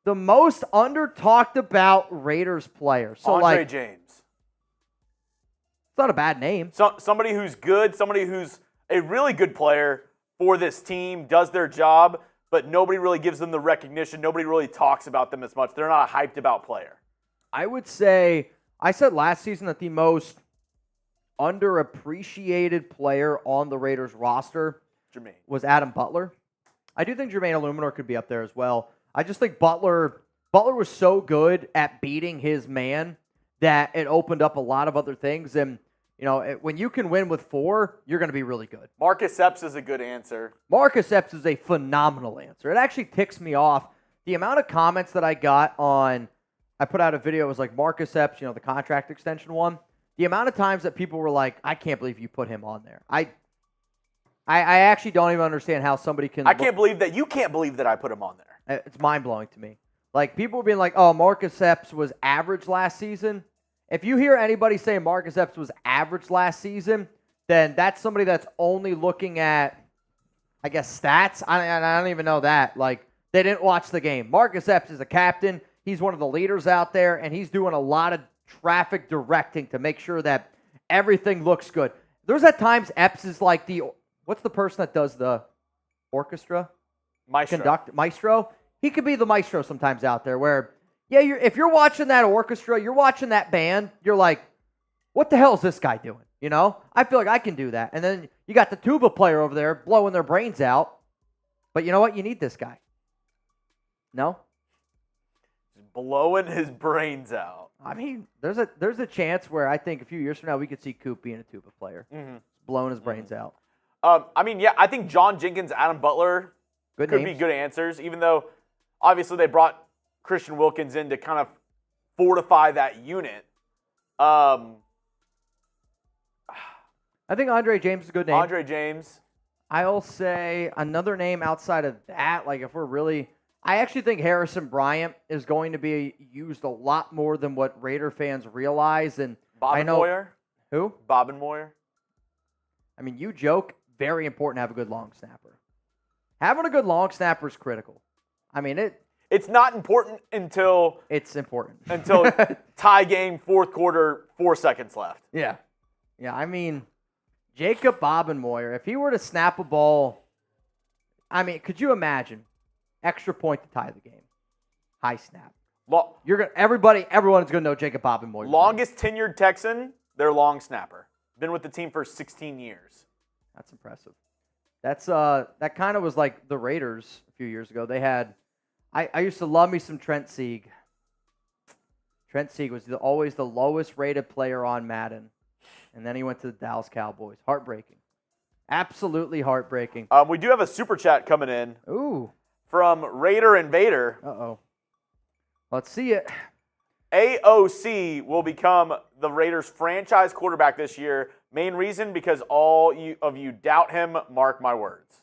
The most under-talked about Raiders player. So Andre James. It's not a bad name. Somebody who's good, somebody who's a really good player for this team, does their job, but nobody really gives them the recognition. Nobody really talks about them as much. They're not a hyped about player. I would say, I said last season that the most underappreciated player on the Raiders roster was Adam Butler. I do think Jermaine Illuminor could be up there as well. I just think Butler was so good at beating his man that it opened up a lot of other things. And, when you can win with 4, you're going to be really good. Marcus Epps is a good answer. Marcus Epps is a phenomenal answer. It actually ticks me off. The amount of comments that I got on, I put out a video, it was like Marcus Epps, the contract extension one. The amount of times that people were like, I can't believe you put him on there. I actually don't even understand how somebody can. I can't believe that you can't believe that I put him on there. It's mind-blowing to me. Like, people were being like, oh, Marcus Epps was average last season. If you hear anybody say Marcus Epps was average last season, then that's somebody that's only looking at, I guess, stats. I don't even know that. Like, they didn't watch the game. Marcus Epps is a captain. He's one of the leaders out there, and he's doing a lot of traffic directing to make sure that everything looks good. There's at times Epps is like what's the person that does the orchestra? Maestro. He could be the maestro sometimes out there where, yeah, if you're watching that orchestra, you're watching that band, you're like, what the hell is this guy doing? I feel like I can do that. And then you got the tuba player over there blowing their brains out. But you know what? You need this guy. No? Just blowing his brains out. I mean, there's a chance where I think a few years from now we could see Coop being a tuba player. Mm-hmm. Blowing his brains out. I think John Jenkins, Adam Butler could be good answers, even though obviously they brought Christian Wilkins in to kind of fortify that unit. I think Andre James is a good name. Andre James. I'll say another name outside of that, like if we're really... I actually think Harrison Bryant is going to be used a lot more than what Raider fans realize. And I know... Moyer? Who? Moyer. I mean, you joke, very important to have a good long snapper. Having a good long snapper is critical. I mean, it's not important until... It's important. Until tie game, fourth quarter, 4 seconds left. Yeah. Yeah, I mean, Jacob Moyer, if he were to snap a ball, I mean, could you imagine? Extra point to tie the game. High snap. Everyone's gonna know Jacob Moyer. Longest tenured Texan, their long snapper. Been with the team for 16 years. That's impressive. That kind of was like the Raiders a few years ago. They had I used to love me some Trent Sieg. Trent Sieg was always the lowest rated player on Madden. And then he went to the Dallas Cowboys. Heartbreaking. Absolutely heartbreaking. We do have a super chat coming in. Ooh. From Raider Invader. Uh-oh. Let's see it. AOC will become the Raiders' franchise quarterback this year. Main reason, because all of you doubt him. Mark my words.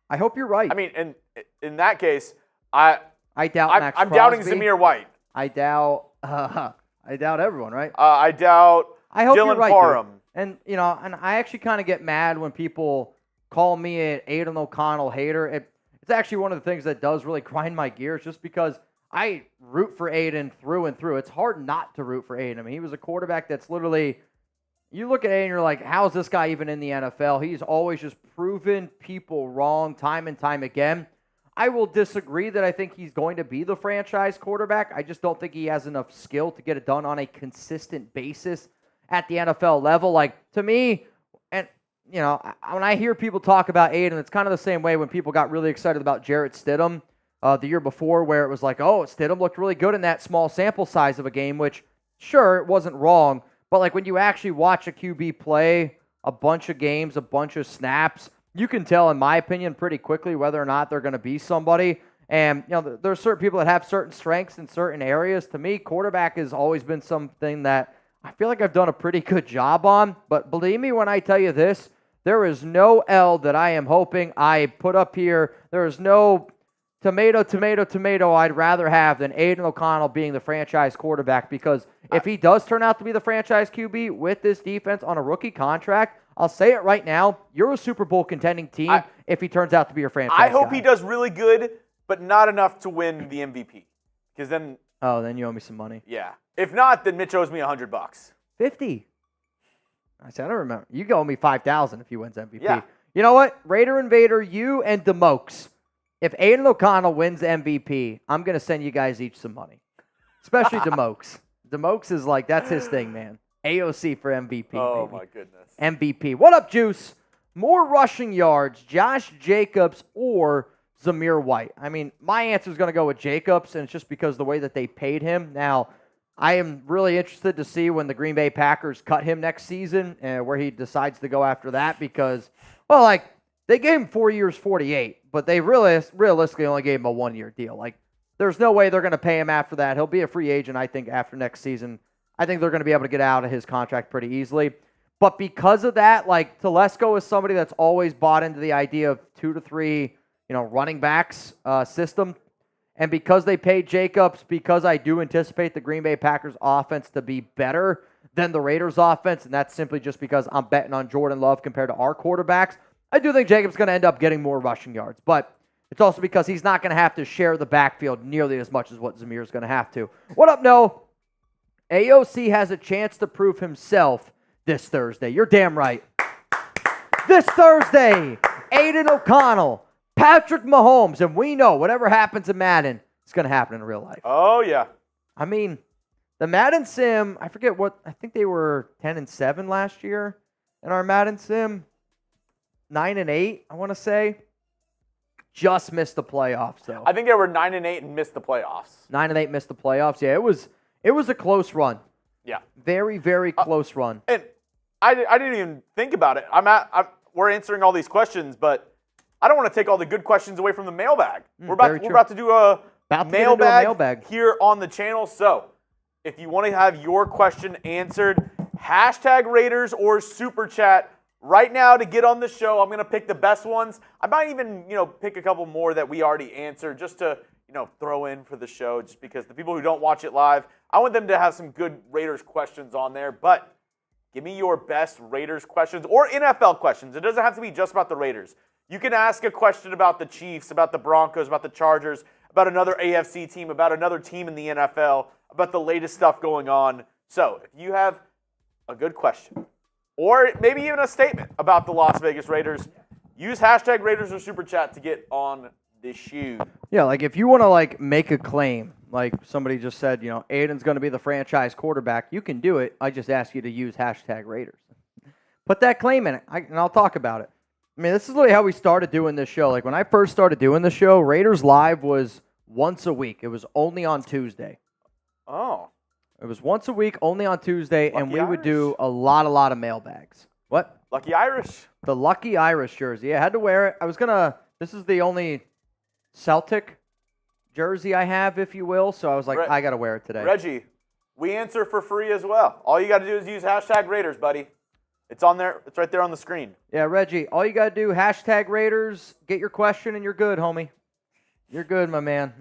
I hope you're right. I mean, in that case, I doubt Max I'm Crosby. doubting Zamir White. I doubt everyone, right? I doubt I hope Dylan you're right, Parham. And I actually kind of get mad when people call me an Aidan O'Connell hater. It's actually one of the things that does really grind my gears, just because I root for Aidan through and through. It's hard not to root for Aidan. I mean, he was a quarterback that's literally, you look at Aidan and you're like, how is this guy even in the NFL? He's always just proven people wrong time and time again. I will disagree that I think he's going to be the franchise quarterback. I just don't think he has enough skill to get it done on a consistent basis at the NFL level. Like, to me, and when I hear people talk about Aidan, it's kind of the same way when people got really excited about Jarrett Stidham the year before, where it was like, oh, Stidham looked really good in that small sample size of a game, which, sure, it wasn't wrong. But like when you actually watch a QB play a bunch of games, a bunch of snaps, you can tell, in my opinion, pretty quickly whether or not they're going to be somebody. And, there's certain people that have certain strengths in certain areas. To me, quarterback has always been something that I feel like I've done a pretty good job on. But believe me when I tell you this, there is no L that I am hoping I put up here. There is no tomato I'd rather have than Aidan O'Connell being the franchise quarterback, because if he does turn out to be the franchise QB with this defense on a rookie contract, I'll say it right now, you're a Super Bowl contending team if he turns out to be your franchise I hope guy. he does really good, but not enough to win the MVP. Because then... Oh, then you owe me some money. Yeah. If not, then Mitch owes me $100. 50. I said, I don't remember. You owe me $5,000 if he wins MVP. Yeah. You know what? Raider Invader, you and DeMokes. If Aidan O'Connell wins MVP, I'm going to send you guys each some money. Especially DeMokes. DeMokes is like, that's his thing, man. AOC for MVP. Oh, baby. my goodness. MVP. What up, Juice? More rushing yards, Josh Jacobs or Zamir White? I mean, my answer is going to go with Jacobs, and it's just because of the way that they paid him. Now, I am really interested to see when the Green Bay Packers cut him next season, where he decides to go after that, because, well, like, they gave him 4 years, 48, but they realistically only gave him a 1 year deal. Like, there's no way they're going to pay him after that. He'll be a free agent, I think, after next season. I think they're going to be able to get out of his contract pretty easily. But because of that, like, Telesco is somebody that's always bought into the idea of 2 to 3, running backs system. And because they paid Jacobs, because I do anticipate the Green Bay Packers offense to be better than the Raiders offense, and that's simply just because I'm betting on Jordan Love compared to our quarterbacks, I do think Jacobs is going to end up getting more rushing yards. But it's also because he's not going to have to share the backfield nearly as much as what Zamir is going to have to. What up, No? AOC has a chance to prove himself this Thursday. You're damn right. This Thursday, Aidan O'Connell, Patrick Mahomes, and we know whatever happens in Madden, it's going to happen in real life. Oh, yeah. I mean, the Madden Sim, I forget what, I think they were 10-7 last year in our Madden Sim. 9-8, I want to say. Just missed the playoffs, though. I think they were 9-8 and missed the playoffs. 9-8 missed the playoffs. Yeah, it was a close run. Yeah. Very, very close run. And I didn't even think about it. We're answering all these questions, but I don't want to take all the good questions away from the mailbag. We're about to do a mailbag here on the channel. So if you want to have your question answered, hashtag Raiders or Super Chat right now to get on the show. I'm going to pick the best ones. I might even, pick a couple more that we already answered just to, throw in for the show, just because the people who don't watch it live, I want them to have some good Raiders questions on there. But give me your best Raiders questions or NFL questions. It doesn't have to be just about the Raiders. You can ask a question about the Chiefs, about the Broncos, about the Chargers, about another AFC team, about another team in the NFL, about the latest stuff going on. So if you have a good question, or maybe even a statement about the Las Vegas Raiders, use hashtag Raiders or Super Chat to get on the shoe. Yeah, like if you want to make a claim, like somebody just said, Aidan's going to be the franchise quarterback, you can do it. I just ask you to use hashtag Raiders. Put that claim in it, and I'll talk about it. I mean, this is literally how we started doing this show. Like when I first started doing the show, Raiders Live was once a week. It was only on Tuesday. Oh. It was once a week, only on Tuesday, Lucky and we Irish. would do a lot of mailbags. What? Lucky Irish. The Lucky Irish jersey. Yeah, I had to wear it. This is the only Celtic jersey I have, if you will, so I was like, I got to wear it today. Reggie, we answer for free as well. All you got to do is use hashtag Raiders, buddy. It's on there. It's right there on the screen. Yeah, Reggie, all you got to do, hashtag Raiders, get your question, and you're good, homie. You're good, my man.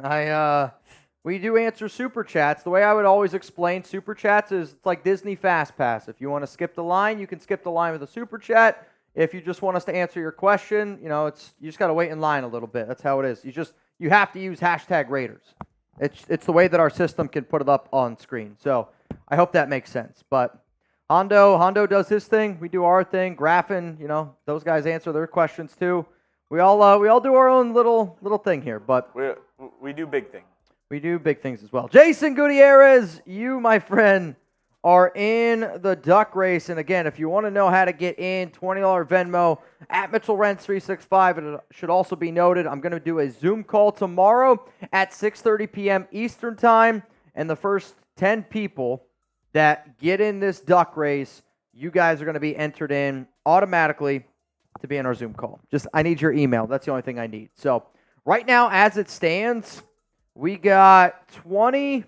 We do answer Super Chats. The way I would always explain Super Chats is it's like Disney Fast Pass. If you want to skip the line, you can skip the line with a Super Chat. If you just want us to answer your question, you just got to wait in line a little bit. That's how it is. You have to use hashtag Raiders. It's the way that our system can put it up on screen. So I hope that makes sense. But Hondo does his thing. We do our thing. Graffin, those guys answer their questions too. We all do our own little thing here. But we do big things. We do big things as well. Jason Gutierrez, you, my friend, are in the duck race. And again, if you want to know how to get in, $20 Venmo at Mitchell Renz 365. And it should also be noted, I'm going to do a Zoom call tomorrow at 6:30 p.m. Eastern Time. And the first 10 people that get in this duck race, you guys are going to be entered in automatically to be in our Zoom call. I need your email. That's the only thing I need. So right now, as it stands, we got 20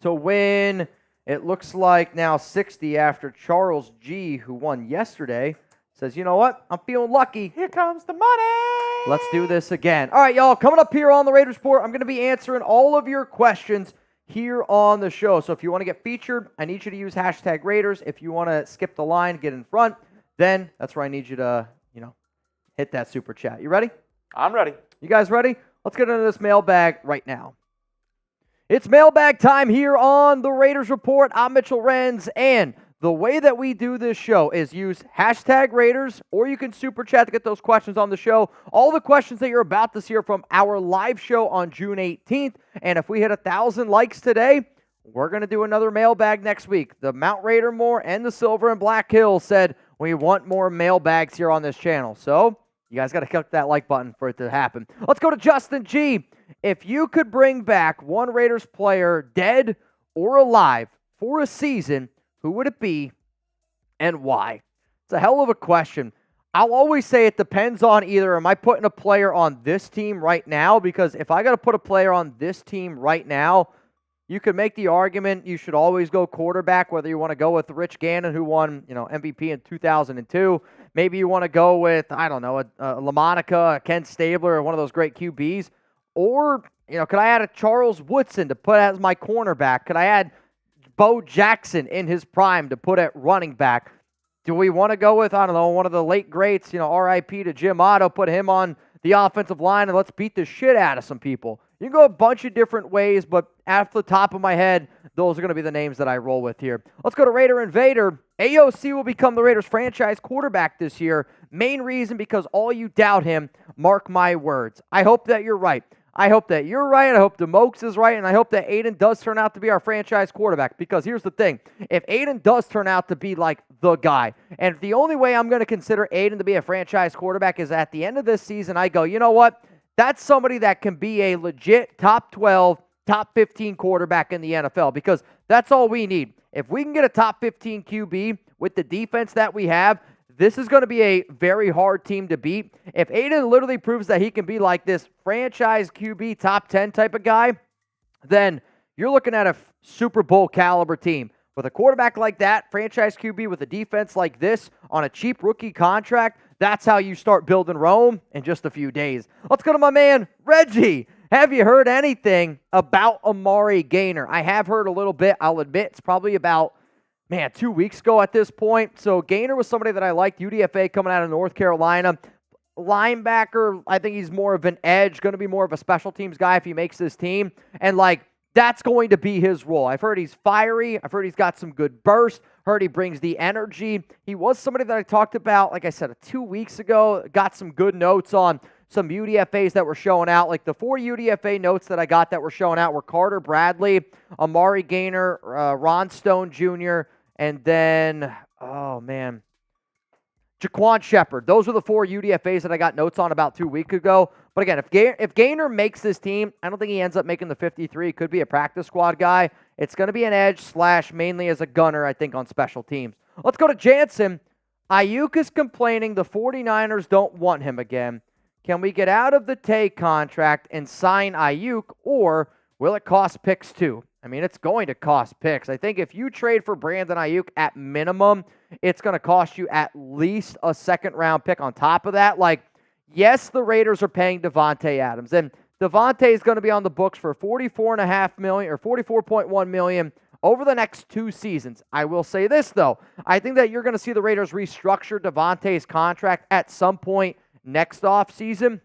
to win. It looks like now 60 after Charles G., who won yesterday, says, you know what? I'm feeling lucky. Here comes the money. Let's do this again. All right, y'all. Coming up here on the Raiders Report, I'm going to be answering all of your questions here on the show. So if you want to get featured, I need you to use hashtag Raiders. If you want to skip the line, get in front, then that's where I need you to, hit that Super Chat. You ready? I'm ready. You guys ready? Let's get into this mailbag right now. It's mailbag time here on the Raiders Report. I'm Mitchell Renz, and the way that we do this show is use hashtag Raiders, or you can Super Chat to get those questions on the show. All the questions that you're about to hear from our live show on June 18th, and if we hit 1,000 likes today, we're going to do another mailbag next week. The Mount Raider Moore and the Silver and Black Hills said we want more mailbags here on this channel, so you guys got to click that like button for it to happen. Let's go to Justin G. If you could bring back one Raiders player, dead or alive, for a season, who would it be and why? It's a hell of a question. I'll always say it depends on either am I putting a player on this team right now, because if I got to put a player on this team right now, you could make the argument you should always go quarterback, whether you want to go with Rich Gannon, who won MVP in 2002. Maybe you want to go with, I don't know, a LaMonica, a Ken Stabler, or one of those great QBs. Or, could I add a Charles Woodson to put as my cornerback? Could I add Bo Jackson in his prime to put at running back? Do we want to go with, I don't know, one of the late greats, RIP to Jim Otto, put him on the offensive line, and let's beat the shit out of some people? You can go a bunch of different ways, but off the top of my head, those are going to be the names that I roll with here. Let's go to Raider Invader. AOC will become the Raiders franchise quarterback this year. Main reason because all you doubt him, mark my words. I hope that you're right. I hope that you're right. I hope DeMokes is right. And I hope that Aidan does turn out to be our franchise quarterback. Because here's the thing. If Aidan does turn out to be like the guy, and the only way I'm going to consider Aidan to be a franchise quarterback is at the end of this season, I go, you know what? That's somebody that can be a legit top 12, top 15 quarterback in the NFL. Because that's all we need. If we can get a top 15 QB with the defense that we have, this is going to be a very hard team to beat. If Aidan literally proves that he can be like this franchise QB top 10 type of guy, then you're looking at a Super Bowl caliber team. With a quarterback like that, franchise QB with a defense like this on a cheap rookie contract, that's how you start building Rome in just a few days. Let's go to my man, Reggie. Have you heard anything about Amari Gainer? I have heard a little bit. I'll admit it's probably about, 2 weeks ago at this point. So Gainer was somebody that I liked, UDFA coming out of North Carolina. Linebacker, I think he's more of an edge, going to be more of a special teams guy if he makes this team. And, that's going to be his role. I've heard he's fiery. I've heard he's got some good burst. Heard he brings the energy. He was somebody that I talked about, like I said, 2 weeks ago. Got some good notes on some UDFAs that were showing out. Like the 4 UDFA notes that I got that were showing out were Carter Bradley, Amari Gainer, Ron Stone Jr., and then, Jaquan Shepard. Those are the 4 UDFAs that I got notes on about 2 weeks ago. But again, if Gainer makes this team, I don't think he ends up making the 53. He could be a practice squad guy. It's going to be an edge / mainly as a gunner, I think, on special teams. Let's go to Jansen. Ayuk is complaining the 49ers don't want him again. Can we get out of the Tay contract and sign Ayuk, or will it cost picks too? I mean, it's going to cost picks. I think if you trade for Brandon Ayuk at minimum, it's going to cost you at least a second-round pick on top of that. Yes, the Raiders are paying Devontae Adams, and Devontae is going to be on the books for $44.5 million or $44.1 million over the next 2 seasons. I will say this, though. I think that you're going to see the Raiders restructure Devontae's contract at some point next offseason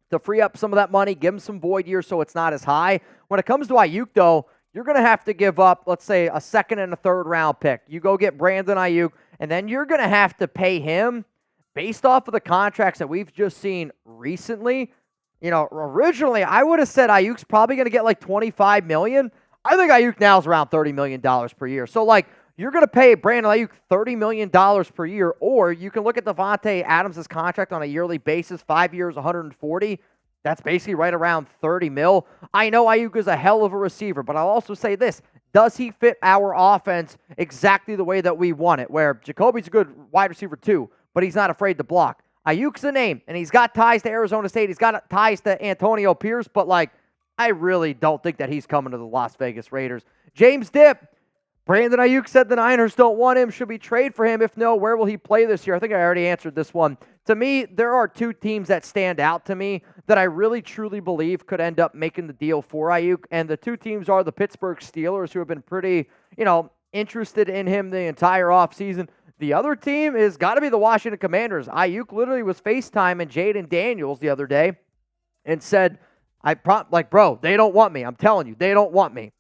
to free up some of that money, give him some void years so it's not as high. When it comes to Ayuk, though, you're going to have to give up, let's say, a second and a third round pick. You go get Brandon Ayuk, and then you're going to have to pay him based off of the contracts that we've just seen recently. Originally, I would have said Ayuk's probably going to get $25 million. I think Ayuk now is around $30 million per year. So, you're going to pay Brandon Ayuk $30 million per year, or you can look at Devontae Adams' contract on a yearly basis, 5 years, $140. That's basically right around $30 million. I know Ayuk is a hell of a receiver, but I'll also say this. Does he fit our offense exactly the way that we want it, where Jacoby's a good wide receiver too, but he's not afraid to block? Ayuk's a name, and he's got ties to Arizona State. He's got ties to Antonio Pierce, but, I really don't think that he's coming to the Las Vegas Raiders. James Dipp. Brandon Ayuk said the Niners don't want him. Should we trade for him? If no, where will he play this year? I think I already answered this one. To me, there are 2 teams that stand out to me that I really truly believe could end up making the deal for Ayuk. And the 2 teams are the Pittsburgh Steelers, who have been pretty, interested in him the entire offseason. The other team is got to be the Washington Commanders. Ayuk literally was FaceTiming Jaden Daniels the other day and said, bro, they don't want me. I'm telling you, they don't want me.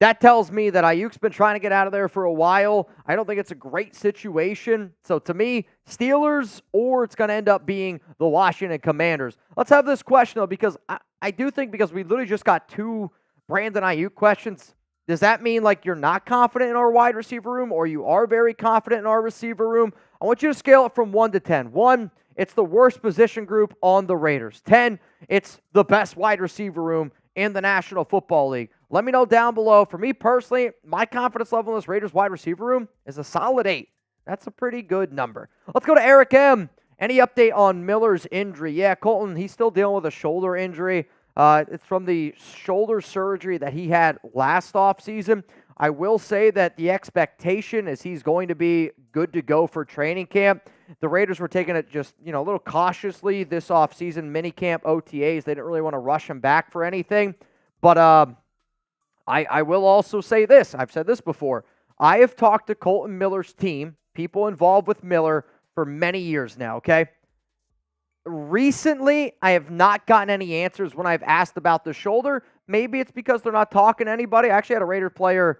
That tells me that Ayuk's been trying to get out of there for a while. I don't think it's a great situation. So to me, Steelers, or it's going to end up being the Washington Commanders. Let's have this question, though, because I do think because we literally just got 2 Brandon Ayuk questions, does that mean you're not confident in our wide receiver room, or you are very confident in our receiver room? I want you to scale it from 1 to 10. 1, it's the worst position group on the Raiders. 10, it's the best wide receiver room in the National Football League. Let me know down below. For me personally, my confidence level in this Raiders wide receiver room is a solid 8. That's a pretty good number. Let's go to Eric M. Any update on Miller's injury? Yeah, Colton, he's still dealing with a shoulder injury. It's from the shoulder surgery that he had last offseason. I will say that the expectation is he's going to be good to go for training camp. The Raiders were taking it just, a little cautiously this offseason, minicamp OTAs. They didn't really want to rush him back for anything. But I will also say this. I've said this before. I have talked to Colton Miller's team, people involved with Miller, for many years now, okay? Recently, I have not gotten any answers when I've asked about the shoulder. Maybe it's because they're not talking to anybody. I actually had a Raider player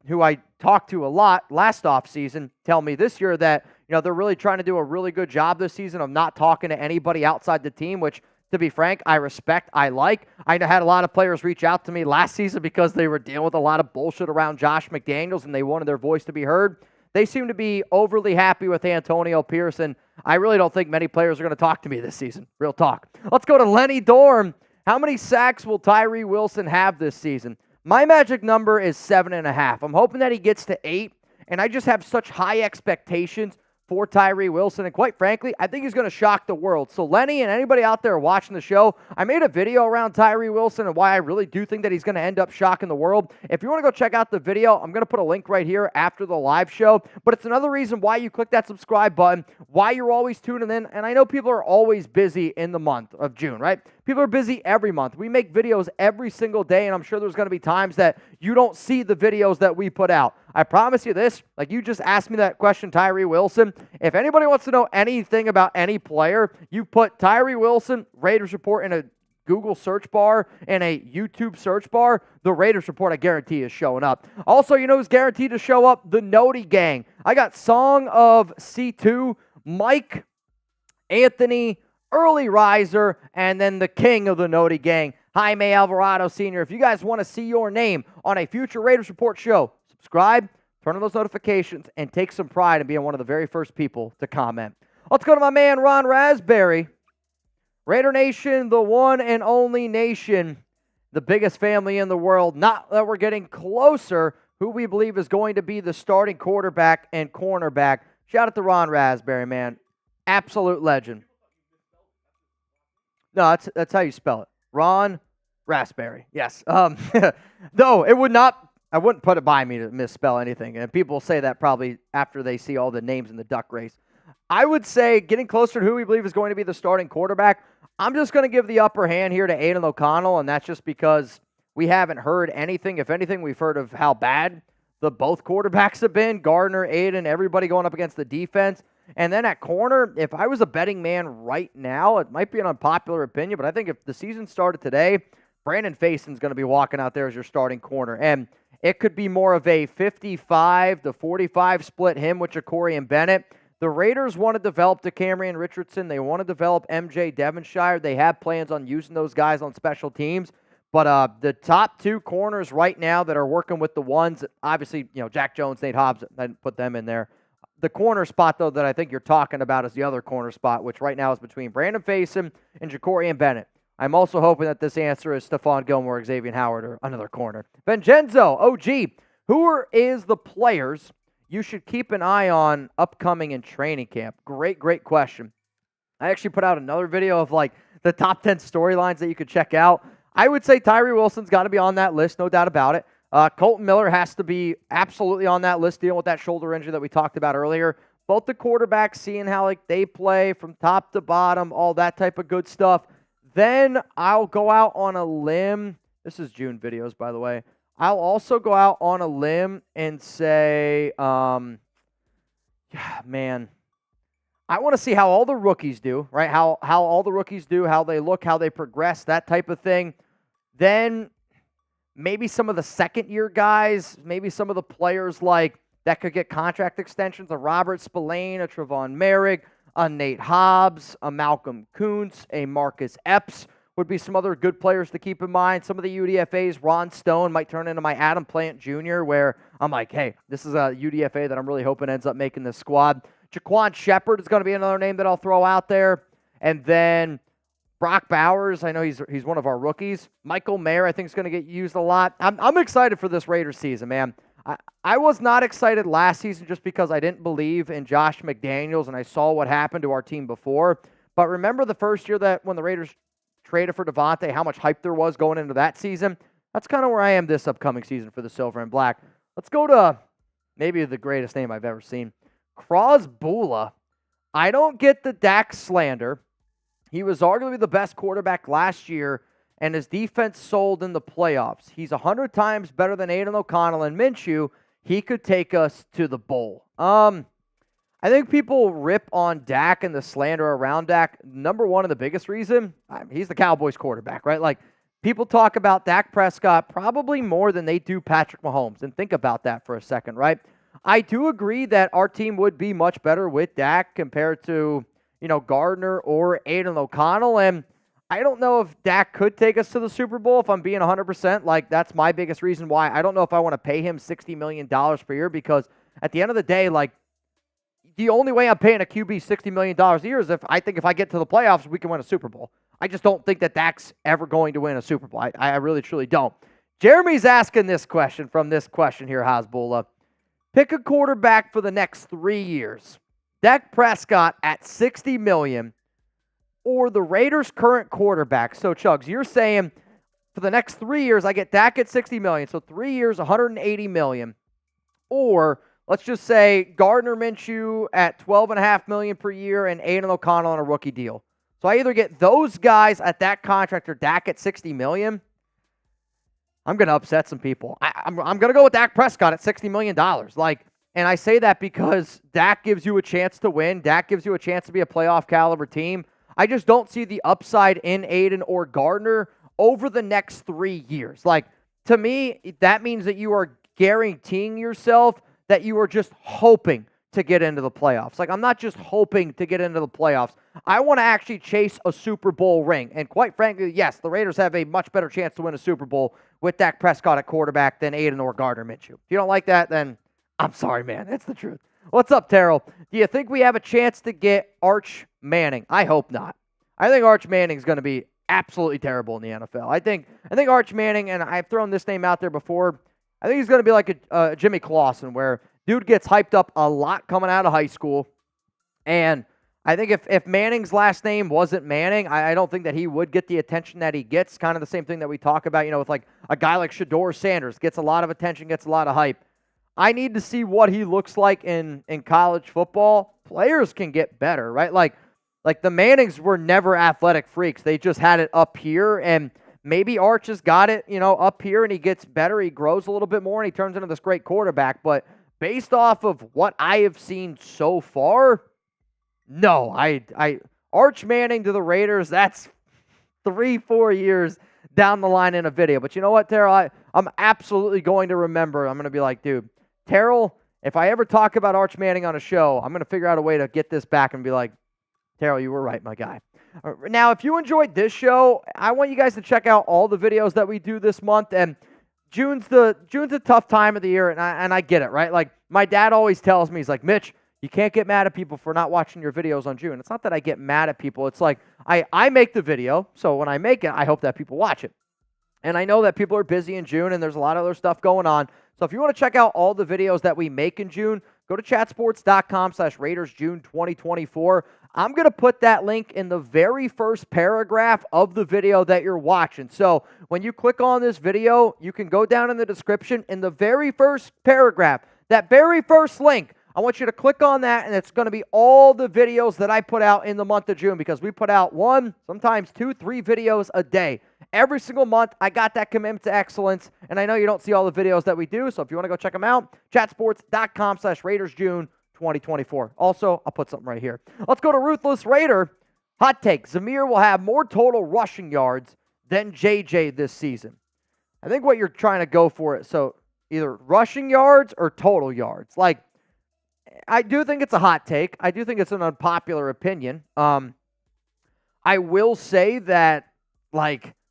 who I talked to a lot last offseason tell me this year that, they're really trying to do a really good job this season of not talking to anybody outside the team, which, to be frank, I respect, I like. I had a lot of players reach out to me last season because they were dealing with a lot of bullshit around Josh McDaniels and they wanted their voice to be heard. They seem to be overly happy with Antonio Pierce, and I really don't think many players are going to talk to me this season. Real talk. Let's go to Lenny Dorm. How many sacks will Tyree Wilson have this season? My magic number is 7.5. I'm hoping that he gets to 8, and I just have such high expectations for Tyree Wilson, and quite frankly, I think he's going to shock the world. So Lenny and anybody out there watching the show, I made a video around Tyree Wilson and why I really do think that he's going to end up shocking the world. If you want to go check out the video, I'm going to put a link right here after the live show, but it's another reason why you click that subscribe button, why you're always tuning in, and I know people are always busy in the month of June, right? People are busy every month. We make videos every single day, and I'm sure there's going to be times that you don't see the videos that we put out. I promise you this, like you just asked me that question, Tyree Wilson. If anybody wants to know anything about any player, you put Tyree Wilson, Raiders Report in a Google search bar and a YouTube search bar, the Raiders Report, I guarantee, is showing up. Also, you know who's guaranteed to show up? The Noti Gang. I got Song of C2, Mike, Anthony, Early Riser, and then the king of the Noti Gang, Jaime Alvarado Sr. If you guys want to see your name on a future Raiders Report show, subscribe, turn on those notifications, and take some pride in being one of the very first people to comment. Let's go to my man, Ron Raspberry. Raider Nation, the one and only nation, the biggest family in the world. Not that we're getting closer, who we believe is going to be the starting quarterback and cornerback. Shout out to Ron Raspberry, man. Absolute legend. No, that's how you spell it. Ron Raspberry. Yes. Though it would not, I wouldn't put it by me to misspell anything. And people say that probably after they see all the names in the duck race. I would say getting closer to who we believe is going to be the starting quarterback, I'm just going to give the upper hand here to Aidan O'Connell, and that's just because we haven't heard anything. If anything, we've heard of how bad the both quarterbacks have been. Gardner, Aidan, everybody going up against the defense. And then at corner, if I was a betting man right now, it might be an unpopular opinion, but I think if the season started today, Brandon Faison's going to be walking out there as your starting corner. And it could be more of a 55-45 split, him with Ja'Cory and Bennett. The Raiders want to develop DeCamerion Richardson. They want to develop MJ Devonshire. They have plans on using those guys on special teams. But the top two corners right now that are working with the ones, obviously, you know, Jack Jones, Nate Hobbs, I didn't put them in there. The corner spot, though, that I think you're talking about is the other corner spot, which right now is between Brandon Faison and Ja'Cory and Bennett. I'm also hoping that this answer is Stephon Gilmore, Xavier Howard, or another corner. Vincenzo, OG, who is the players you should keep an eye on upcoming in training camp? Great question. I actually put out another video of, like, the top 10 storylines that you could check out. I would say Tyree Wilson's got to be on that list, no doubt about it. Colton Miller has to be absolutely on that list, dealing with that shoulder injury that we talked about earlier. Both the quarterbacks, seeing how like they play from top to bottom, all that type of good stuff. Then I'll go out on a limb. This is June videos, by the way. I'll also go out on a limb and say, man, I want to see how all the rookies do, right? How all the rookies do, how they look, how they progress, that type of thing. Then maybe some of the second-year guys, maybe some of the players like that could get contract extensions, a Robert Spillane, a Trevon Merrick, a Nate Hobbs, a Malcolm Koonce, a Marcus Epps would be some other good players to keep in mind. Some of the UDFAs, Ron Stone might turn into my Adam Plant Jr., where I'm like, hey, this is a UDFA that I'm really hoping ends up making this squad. Jaquan Shepard is going to be another name that I'll throw out there. And then Brock Bowers, I know he's one of our rookies. Michael Mayer, I think, is going to get used a lot. I'm excited for this Raiders season, man. I was not excited last season just because I didn't believe in Josh McDaniels and I saw what happened to our team before. But remember the first year that when the Raiders traded for Devontae, how much hype there was going into that season? That's kind of where I am this upcoming season for the Silver and Black. Let's go to maybe the greatest name I've ever seen. Crosbula. I don't get the Dak slander. He was arguably the best quarterback last year, and his defense sold in the playoffs. He's 100 times better than Aidan O'Connell and Minshew. He could take us to the bowl. I think people rip on Dak and the slander around Dak. Number one and the biggest reason, he's the Cowboys quarterback, right? Like, people talk about Dak Prescott probably more than they do Patrick Mahomes. And think about that for a second, right? I do agree that our team would be much better with Dak compared to, Gardner or Aidan O'Connell. And I don't know if Dak could take us to the Super Bowl if I'm being 100%. Like, that's my biggest reason why. I don't know if I want to pay him $60 million per year because at the end of the day, like, the only way I'm paying a QB $60 million a year is if I get to the playoffs, we can win a Super Bowl. I just don't think that Dak's ever going to win a Super Bowl. I really, truly don't. Jeremy's asking this question from this question here, Hasbulla. Pick a quarterback for the next 3 years. Dak Prescott at $60 million or the Raiders' current quarterback. So, Chugs, you're saying for the next 3 years, I get Dak at $60 million. So 3 years, $180 million. Or let's just say Gardner Minshew at $12.5 million per year and Aidan O'Connell on a rookie deal. So I either get those guys at that contract or Dak at $60 million. I'm going to upset some people. I'm going to go with Dak Prescott at $60 million. And I say that because Dak gives you a chance to win. Dak gives you a chance to be a playoff caliber team. I just don't see the upside in Aidan or Gardner over the next 3 years. To me, that means that you are guaranteeing yourself that you are just hoping to get into the playoffs. I'm not just hoping to get into the playoffs. I want to actually chase a Super Bowl ring. And quite frankly, yes, the Raiders have a much better chance to win a Super Bowl with Dak Prescott at quarterback than Aidan or Gardner Minshew. If you don't like that, then I'm sorry, man. That's the truth. What's up, Terrell? Do you think we have a chance to get Arch Manning? I hope not. I think Arch Manning is going to be absolutely terrible in the NFL. I think Arch Manning, and I've thrown this name out there before, I think he's going to be like a Jimmy Clausen, where dude gets hyped up a lot coming out of high school. And I think if Manning's last name wasn't Manning, I don't think that he would get the attention that he gets. Kind of the same thing that we talk about, with a guy like Shedeur Sanders. Gets a lot of attention, gets a lot of hype. I need to see what he looks like in college football. Players can get better, right? Like the Mannings were never athletic freaks. They just had it up here, and maybe Arch has got it, up here, and he gets better. He grows a little bit more, and he turns into this great quarterback. But based off of what I have seen so far, no. Arch Manning to the Raiders, that's 3-4 years down the line in a video. But you know what, Terrell? I'm absolutely going to remember. I'm going to be like, dude, Terrell, if I ever talk about Arch Manning on a show, I'm going to figure out a way to get this back and be like, Terrell, you were right, my guy. Now, if you enjoyed this show, I want you guys to check out all the videos that we do this month. And June's a tough time of the year, and I get it, right? My dad always tells me, he's like, Mitch, you can't get mad at people for not watching your videos on June. It's not that I get mad at people. It's like I make the video, so when I make it, I hope that people watch it. And I know that people are busy in June, and there's a lot of other stuff going on. So if you want to check out all the videos that we make in June, go to chatsports.com/RaidersJune 2024. I'm going to put that link in the very first paragraph of the video that you're watching. So when you click on this video, you can go down in the description in the very first paragraph, that very first link. I want you to click on that, and it's going to be all the videos that I put out in the month of June, because we put out 1, sometimes 2, 3 videos a day. Every single month, I got that commitment to excellence, and I know you don't see all the videos that we do, so if you want to go check them out, chatsports.com/RaidersJune 2024. Also, I'll put something right here. Let's go to Ruthless Raider. Hot take, Zamir will have more total rushing yards than JJ this season. I think what you're trying to go for it, so either rushing yards or total yards. I do think it's a hot take. I do think it's an unpopular opinion. I will say that,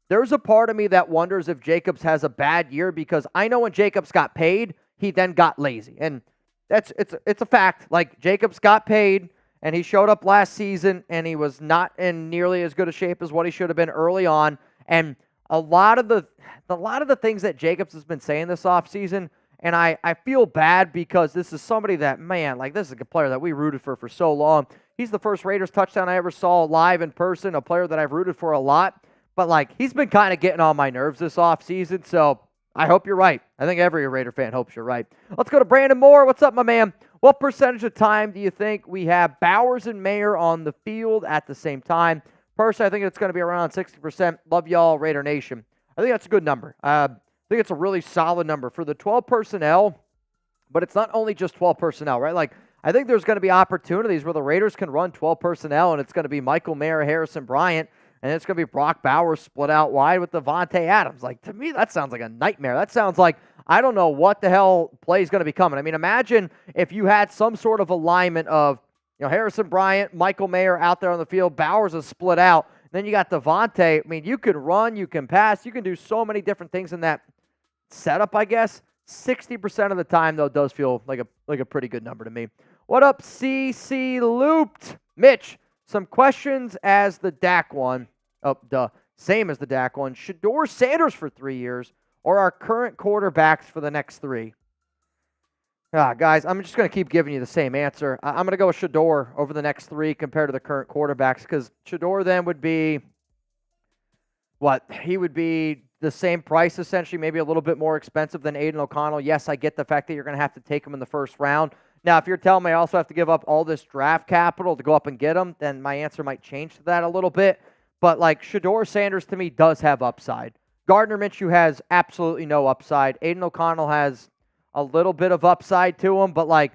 there's a part of me that wonders if Jacobs has a bad year, because I know when Jacobs got paid, he then got lazy. And it's a fact. Jacobs got paid, and he showed up last season, and he was not in nearly as good a shape as what he should have been early on. And a lot of the things that Jacobs has been saying this offseason, and I feel bad because this is somebody that, man, this is a player that we rooted for so long. He's the first Raiders touchdown I ever saw live in person, a player that I've rooted for a lot. But, he's been kind of getting on my nerves this offseason, so I hope you're right. I think every Raider fan hopes you're right. Let's go to Brandon Moore. What's up, my man? What percentage of time do you think we have Bowers and Mayer on the field at the same time? Personally, I think it's going to be around 60%. Love y'all, Raider Nation. I think that's a good number. I think it's a really solid number for the 12 personnel, but it's not only just 12 personnel, right? I think there's going to be opportunities where the Raiders can run 12 personnel, and it's going to be Michael Mayer, Harrison Bryant, and it's going to be Brock Bowers split out wide with Devontae Adams. To me, that sounds like a nightmare. That sounds like I don't know what the hell play is going to be coming. I mean, imagine if you had some sort of alignment of, Harrison Bryant, Michael Mayer out there on the field, Bowers is split out. Then you got Devontae. I mean, you can run, you can pass, you can do so many different things in that setup, I guess. 60% of the time, though, does feel like a pretty good number to me. What up, CC Looped? Mitch, some questions as the Dak one. Same as the Dak one. Shedeur Sanders for 3 years or our current quarterbacks for the next 3? Guys, I'm just going to keep giving you the same answer. I'm going to go with Shedeur over the next 3 compared to the current quarterbacks because Shedeur then would be what? He would be the same price essentially, maybe a little bit more expensive than Aidan O'Connell. Yes, I get the fact that you're going to have to take him in the first round. Now, if you're telling me I also have to give up all this draft capital to go up and get him, then my answer might change to that a little bit. But like Shedeur Sanders to me does have upside. Gardner Minshew has absolutely no upside. Aidan O'Connell has a little bit of upside to him, but like,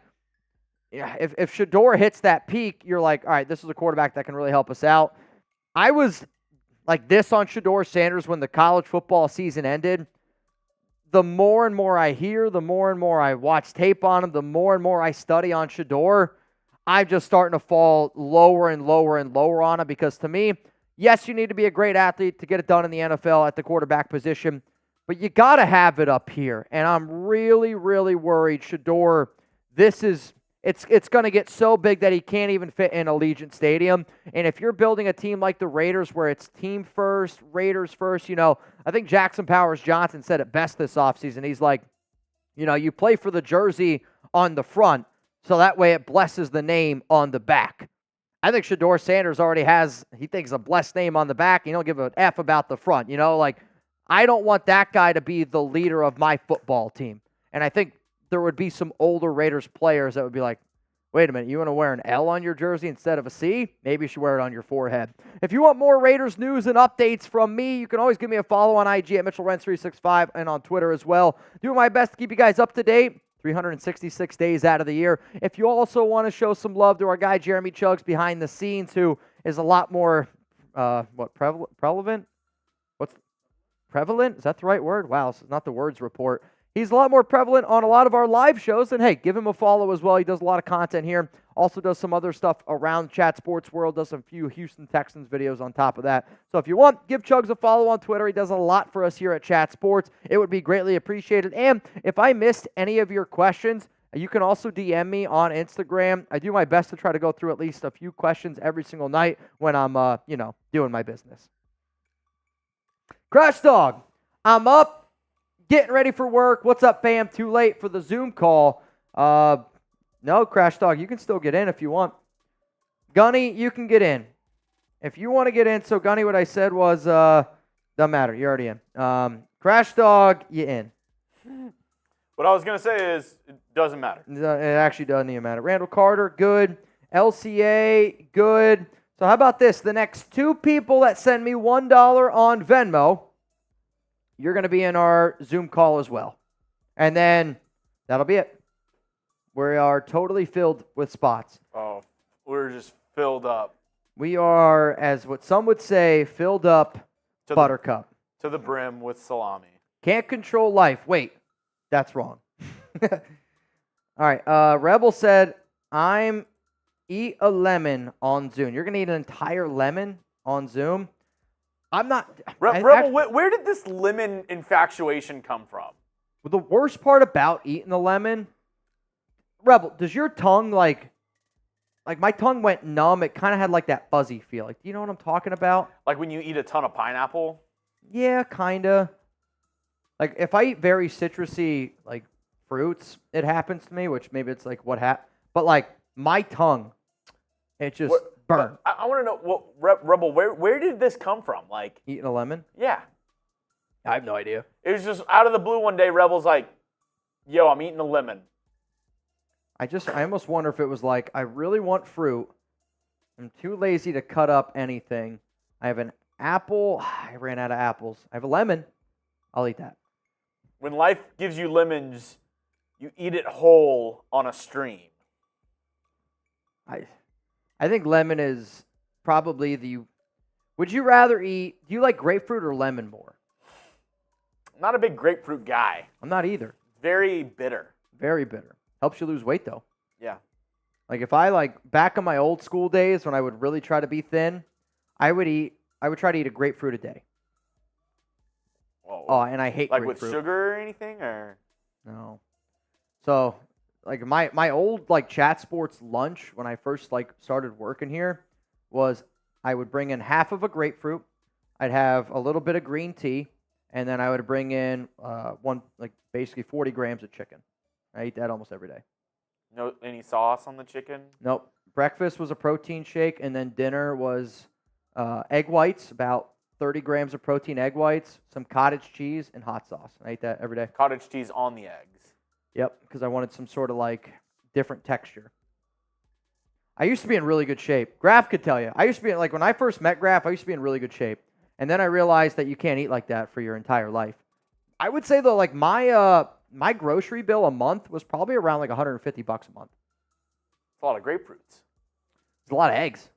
yeah, if Shedeur hits that peak, you're like, all right, this is a quarterback that can really help us out. I was like this on Shedeur Sanders when the college football season ended. The more and more I hear, the more and more I watch tape on him, the more and more I study on Shedeur, I'm just starting to fall lower and lower and lower on him because to me, yes, you need to be a great athlete to get it done in the NFL at the quarterback position, but you got to have it up here. And I'm really, really worried Shedeur, it's going to get so big that he can't even fit in Allegiant Stadium. And if you're building a team like the Raiders where it's team first, Raiders first, I think Jackson Powers Johnson said it best this offseason. He's like, you play for the jersey on the front, so that way it blesses the name on the back. I think Shedeur Sanders already he thinks a blessed name on the back. You don't give an F about the front. I don't want that guy to be the leader of my football team. And I think there would be some older Raiders players that would be like, wait a minute, you want to wear an L on your jersey instead of a C? Maybe you should wear it on your forehead. If you want more Raiders news and updates from me, you can always give me a follow on IG at Mitchell Renz 365 and on Twitter as well. Doing my best to keep you guys up to date 366 days out of the year. If you also want to show some love to our guy Jeremy Chuggs behind the scenes, who is a lot more prevalent? Prevalent? Is that the right word? Wow, this is not the words report. He's a lot more prevalent on a lot of our live shows. And hey, give him a follow as well. He does a lot of content here. Also does some other stuff around Chat Sports World. Does some few Houston Texans videos on top of that. So if you want, give Chuggs a follow on Twitter. He does a lot for us here at Chat Sports. It would be greatly appreciated. And if I missed any of your questions, you can also DM me on Instagram. I do my best to try to go through at least a few questions every single night when I'm, doing my business. Crash Dog, I'm up, getting ready for work. What's up, fam? Too late for the Zoom call. No, Crash Dog, you can still get in if you want. Gunny, you can get in. If you want to get in, so Gunny, what I said was, doesn't matter, you're already in. Crash Dog, you in. What I was going to say is, it doesn't matter. It actually doesn't even matter. Randall Carter, good. LCA, good. So how about this? The next 2 people that send me $1 on Venmo, you're going to be in our Zoom call as well. And then that'll be it. We are totally filled with spots. Oh, we're just filled up. We are, as what some would say, filled up buttercup. To the brim with salami. Can't control life. Wait, that's wrong. All right. Rebel said, I'm eat a lemon on Zoom. You're going to eat an entire lemon on Zoom? I'm not. Rebel, where did this lemon infatuation come from? The worst part about eating a lemon, Rebel, does your tongue like my tongue went numb? It kind of had like that fuzzy feel. Like, do you know what I'm talking about? Like when you eat a ton of pineapple? Yeah, kind of. Like if I eat very citrusy like fruits, it happens to me, which maybe it's like what happened. But like my tongue, it just burned. I want to know, Rebel, where did this come from? Like eating a lemon? Yeah. I have no idea. It was just out of the blue one day, Rebel's like, yo, I'm eating a lemon. I almost wonder if it was like, I really want fruit. I'm too lazy to cut up anything. I have an apple. I ran out of apples. I have a lemon. I'll eat that. When life gives you lemons, you eat it whole on a stream. I think lemon is probably would you rather eat, do you like grapefruit or lemon more? I'm not a big grapefruit guy. I'm not either. Very bitter. Very bitter. Helps you lose weight though. Yeah. Like if I back in my old school days when I would really try to be thin, I would try to eat a grapefruit a day. Whoa. Oh, and I hate like grapefruit. With sugar or anything or? No. So like my old Chat Sports lunch when I first started working here was I would bring in half of a grapefruit, I'd have a little bit of green tea, and then I would bring in basically 40 grams of chicken. I eat that almost every day. No, any sauce on the chicken? Nope. Breakfast was a protein shake, and then dinner was egg whites, about 30 grams of protein egg whites, some cottage cheese, and hot sauce. I eat that every day. Cottage cheese on the eggs. Yep, because I wanted some sort of like different texture. I used to be in really good shape. Graf could tell you. I used to be like when I first met Graf, I used to be in really good shape. And then I realized that you can't eat like that for your entire life. I would say though, like my grocery bill a month was probably around like $150 a month. It's a lot of grapefruits. It's a lot of eggs.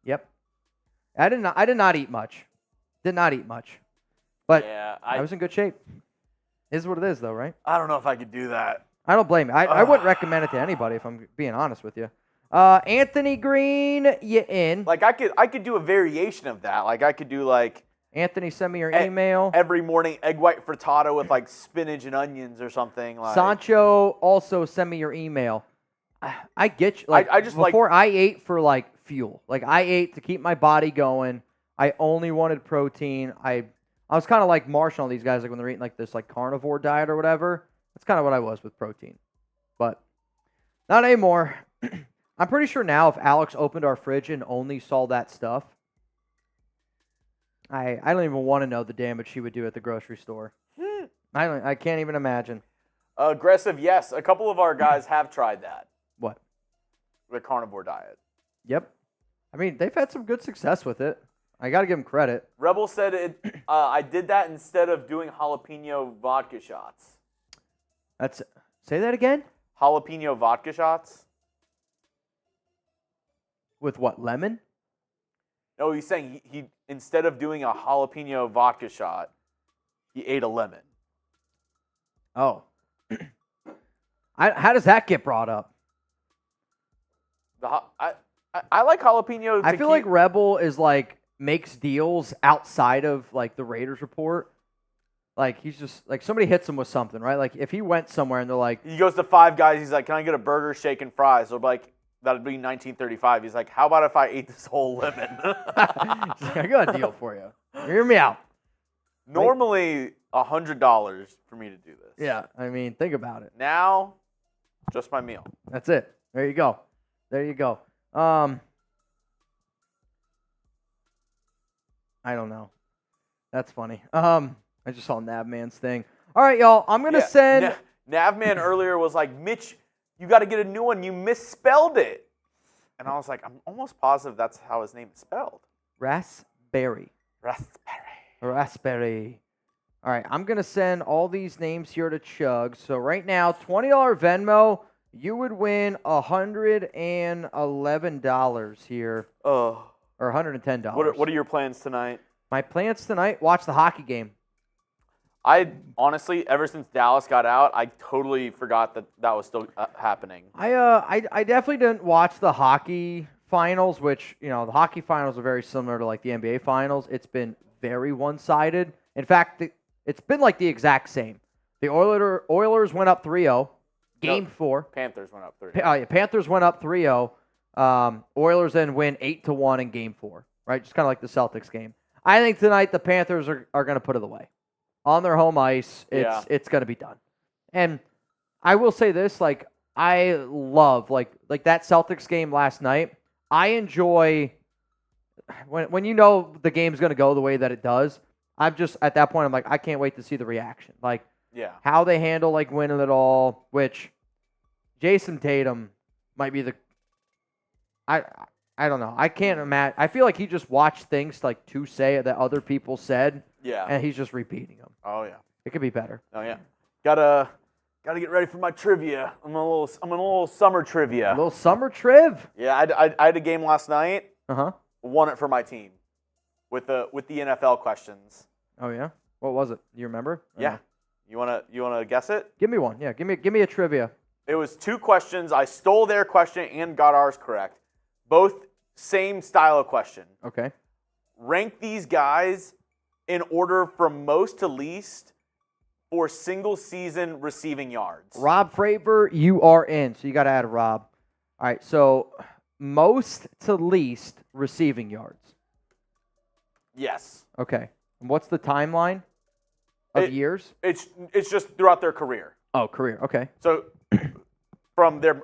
Yep. I did not eat much. Did not eat much. But yeah, I was in good shape. Is what it is though, right? I don't know if I could do that. I don't blame you. I wouldn't recommend it to anybody if I'm being honest with you. Anthony Green, you in. Like I could do a variation of that. Like I could do like Anthony, send me your email. Every morning, egg white frittata with like spinach and onions or something. Like. Sancho, also send me your email. I get you. Like, I just before I ate for like fuel. Like I ate to keep my body going. I only wanted protein. I was kind of like Marshall and these guys, like when they're eating like this like carnivore diet or whatever. That's kind of what I was with protein. But not anymore. I'm pretty sure now if Alex opened our fridge and only saw that stuff, I don't even want to know the damage she would do at the grocery store. I can't even imagine. Aggressive, yes. A couple of our guys have tried that. What? The carnivore diet. Yep. I mean, they've had some good success with it. I got to give them credit. Rebel said I did that instead of doing jalapeno vodka shots. Say that again? Jalapeno vodka shots? With what, lemon? No, he's saying he instead of doing a jalapeno vodka shot, he ate a lemon. Oh. How does that get brought up? I like jalapeno. I feel like Rebel is like makes deals outside of like the Raiders report. Like he's just like somebody hits him with something, right? Like if he went somewhere and they're like, he goes to Five Guys, he's like, "Can I get a burger, shake, and fries?" They're like, that'd be 1935. He's like, "How about if I ate this whole lemon?" I got a deal for you. Hear me out. Normally $100 for me to do this. Yeah, I mean, think about it. Now, just my meal. That's it. There you go. There you go. I don't know. That's funny. I just saw Navman's thing. All right, y'all. I'm gonna send. Navman earlier was like, "Mitch, you got to get a new one. You misspelled it." And I was like, "I'm almost positive that's how his name is spelled." Raspberry. All right, I'm gonna send all these names here to Chug. So right now, $20 Venmo. You would win $111 here. Oh. Or $110. What are your plans tonight? My plans tonight, watch the hockey game. I honestly, ever since Dallas got out, I totally forgot that was still happening. I definitely didn't watch the hockey finals, which, you know, the hockey finals are very similar to like the NBA finals. It's been very one-sided. In fact, it's been like the exact same. The Oilers went up 3-0. Game 4. Panthers went up 3-0. Yeah, Panthers went up 3-0. Oilers then win 8-1 in Game 4, right? Just kind of like the Celtics game. I think tonight the Panthers are going to put it away. On their home ice, it's going to be done. And I will say this, like, I love, like that Celtics game last night. I enjoy, when you know the game's going to go the way that it does, I'm just, at that point, I'm like, I can't wait to see the reaction. Like, how they handle, like, winning it all, which Jason Tatum might be the, I don't know. I can't imagine. I feel like he just watched things, like, to say that other people said. Yeah. And he's just repeating them. Oh, yeah. It could be better. Oh, yeah. Gotta get ready for my trivia. I'm a little summer trivia. A little summer triv? Yeah, I had a game last night. Uh-huh. Won it for my team with the NFL questions. Oh, yeah? What was it? Do you remember? Yeah. You wanna guess it? Give me one. Yeah, give me a trivia. It was 2 questions. I stole their question and got ours correct. Both same style of question. Okay. Rank these guys in order from most to least for single season receiving yards. Rob Fravor, you are in. So you got to add Rob. All right. So most to least receiving yards. Yes. Okay. And what's the timeline of years? It's just throughout their career. Oh, career. Okay. So from their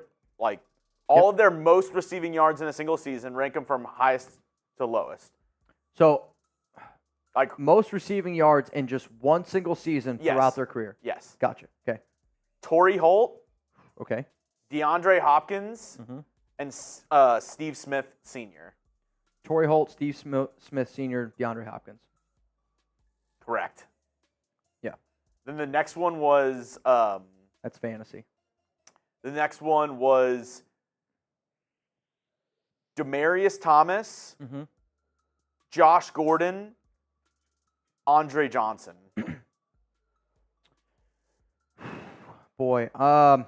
all of their most receiving yards in a single season, rank them from highest to lowest. So most receiving yards in just one single season throughout their career. Yes. Gotcha. Okay. Torrey Holt. Okay. DeAndre Hopkins. And Steve Smith Sr. Torrey Holt, Steve Smith Sr., DeAndre Hopkins. Correct. Yeah. Then the next one was... that's fantasy. The next one was Demaryius Thomas, Josh Gordon, Andre Johnson. Boy, I'm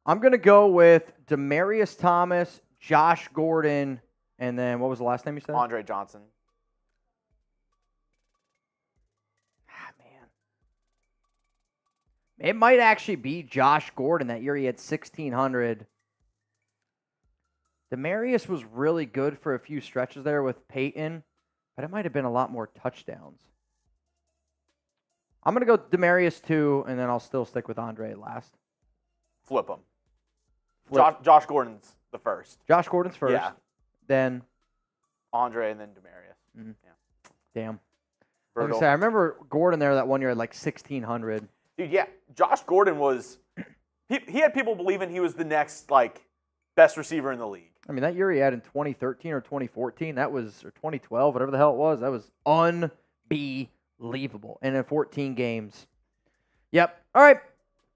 going to go with Demaryius Thomas, Josh Gordon, and then what was the last name you said? Andre Johnson. Man. It might actually be Josh Gordon. That year he had 1,600. Demaryius was really good for a few stretches there with Peyton, but it might have been a lot more touchdowns. I'm going to go Demaryius 2, and then I'll still stick with Andre last. Flip them. Josh Gordon's the first. Josh Gordon's first. Yeah. Then Andre and then Demaryius. Yeah. Damn. Brutal. Like I said, I remember Gordon there that one year had like 1,600. Dude, yeah. Josh Gordon was he had people believing he was the next best receiver in the league. I mean, that year he had in 2013 or 2014, or 2012, whatever the hell it was, that was unbelievable. And in 14 games. Yep. All right.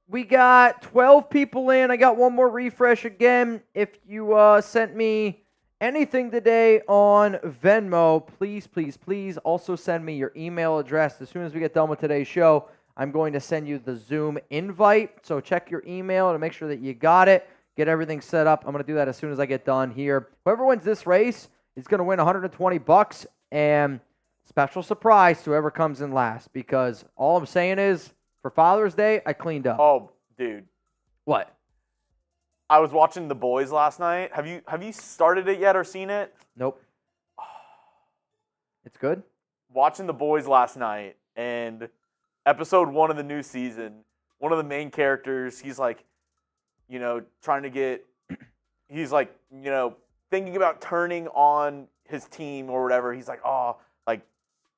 We got 12 people in. I got one more refresh again. If you sent me anything today on Venmo, please also send me your email address. As soon as we get done with today's show, I'm going to send you the Zoom invite. So check your email to make sure that you got it. Get everything set up. I'm going to do that as soon as I get done here. Whoever wins this race is going to win $120. And special surprise to whoever comes in last, because all I'm saying is, for Father's Day, I cleaned up. Oh, dude. What? I was watching The Boys last night. Have you started it yet or seen it? Nope. It's good? Watching The Boys last night, and episode 1 of the new season, one of the main characters, he's trying to get, thinking about turning on his team or whatever. He's like,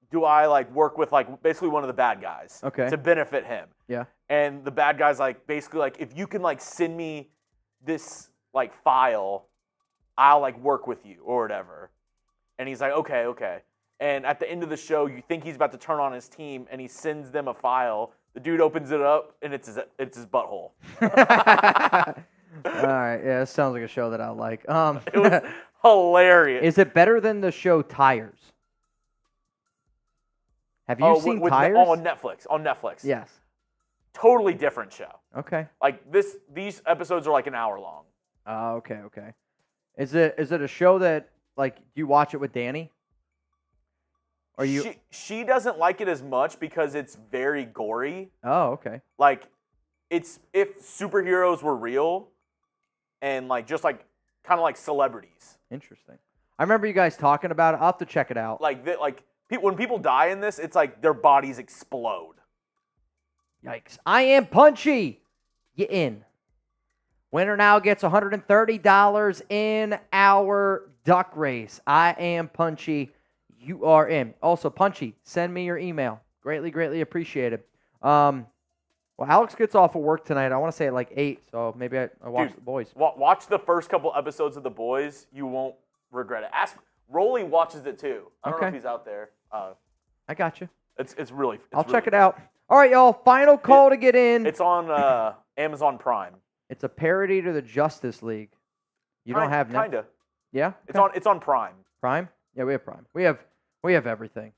do I work with basically one of the bad guys to benefit him? Yeah. And the bad guy's basically if you can send me this file, I'll work with you or whatever. And he's like, okay. And at the end of the show, you think he's about to turn on his team, and he sends them a file. The dude opens it up, and it's his butthole. All right, yeah, this sounds like a show that I like. It was hilarious. Is it better than the show Tires? Have you seen Tires? On Netflix. Yes. Totally different show. Okay. These episodes are an hour long. Okay. Is it a show that you watch it with Danny? Or you? She doesn't like it as much because it's very gory. Oh, okay. It's if superheroes were real, and just kind of like celebrities. Interesting. I remember you guys talking about it. I'll have to check it out. When people die in this, it's their bodies explode. Yikes. I am Punchy. You in. Winner now gets $130 in our duck race. I am Punchy. You are in. Also, Punchy, send me your email. Greatly appreciated. Well, Alex gets off of work tonight. I want to say at 8, so maybe I watch The Boys. Watch the first couple episodes of The Boys. You won't regret it. Rolly watches it too. I don't know if he's out there. I got you. It's really. I'll check it out. All right, y'all. Final call to get in. It's on Amazon Prime. It's a parody to the Justice League. You don't have Netflix? Kinda. Yeah. It's on Prime. Prime? Yeah, we have Prime. We have everything.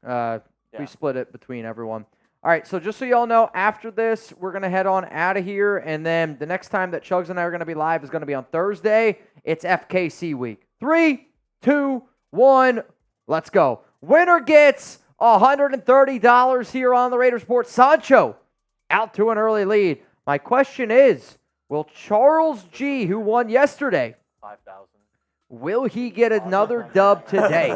We split it between everyone. All right. So just so y'all know, after this, we're gonna head on out of here, and then the next time that Chugs and I are gonna be live is gonna be on Thursday. It's FKC week. 3, 2, 1. Let's go. Winner gets $130 here on the Raiders Report. Sancho out to an early lead. My question is, will Charles G., who won yesterday, 5,000. Will he get another dub today?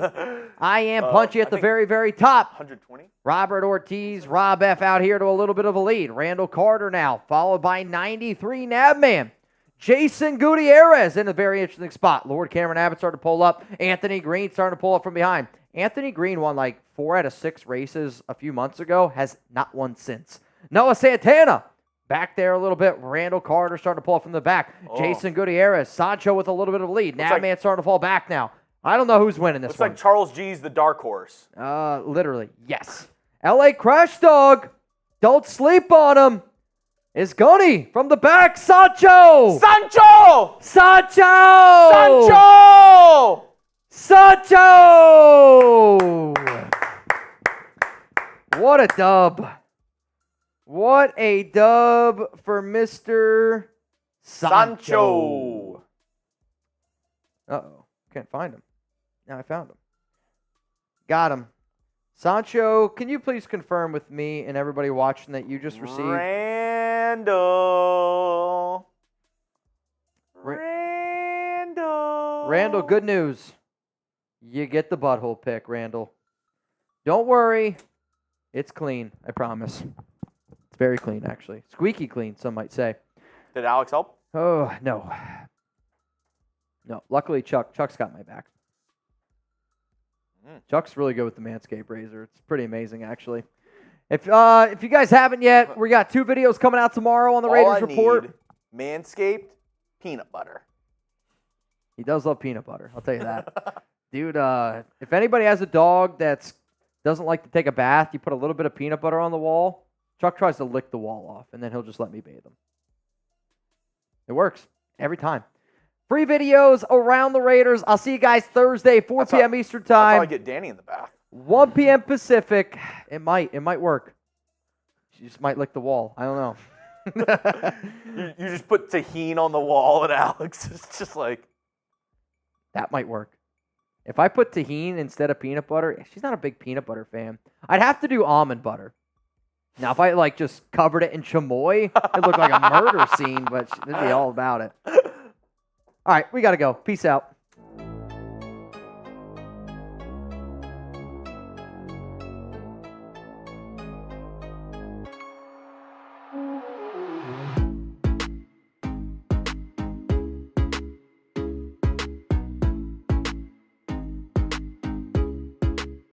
I am Punchy at the very, very top. 120. Robert Ortiz, Rob F. out here to a little bit of a lead. Randall Carter now, followed by 93 Nabman. Jason Gutierrez in a very interesting spot. Lord Cameron Abbott starting to pull up. Anthony Green starting to pull up from behind. Anthony Green won like 4 out of 6 races a few months ago, has not won since. Noah Santana back there a little bit. Randall Carter starting to pull up from the back. Jason Gutierrez, Sancho with a little bit of a lead. Nabman starting to fall back now. I don't know who's winning this one. Looks like Charles G's the dark horse. Literally, yes. LA Crash Dog, don't sleep on him. Is Gunny from the back. Sancho! Sancho! Sancho! Sancho! Sancho! What a dub. What a dub for Mr. Sancho. Uh-oh. Can't find him. Now I found him. Got him. Sancho, can you please confirm with me and everybody watching that you just received... Randall, good news. You get the butthole pick, Randall. Don't worry. It's clean, I promise. It's very clean, actually. Squeaky clean, some might say. Did Alex help? Oh, no. No, luckily Chuck's got my back. Chuck's really good with the Manscaped razor. It's pretty amazing, actually. If you guys haven't yet, we got 2 videos coming out tomorrow on the Raiders Report. Manscaped, peanut butter. He does love peanut butter, I'll tell you that. Dude, if anybody has a dog that doesn't like to take a bath, you put a little bit of peanut butter on the wall, Chuck tries to lick the wall off, and then he'll just let me bathe him. It works every time. Free videos around the Raiders. I'll see you guys Thursday, 4 p.m. Eastern Time. That's how I get Danny in the bath. 1 p.m. Pacific. It might work. She just might lick the wall. I don't know. you just put tahini on the wall, and Alex is just like... That might work. If I put tahini instead of peanut butter, she's not a big peanut butter fan. I'd have to do almond butter. Now, if I just covered it in chamoy, it'd look like a murder scene, but it'd be all about it. All right, we got to go. Peace out.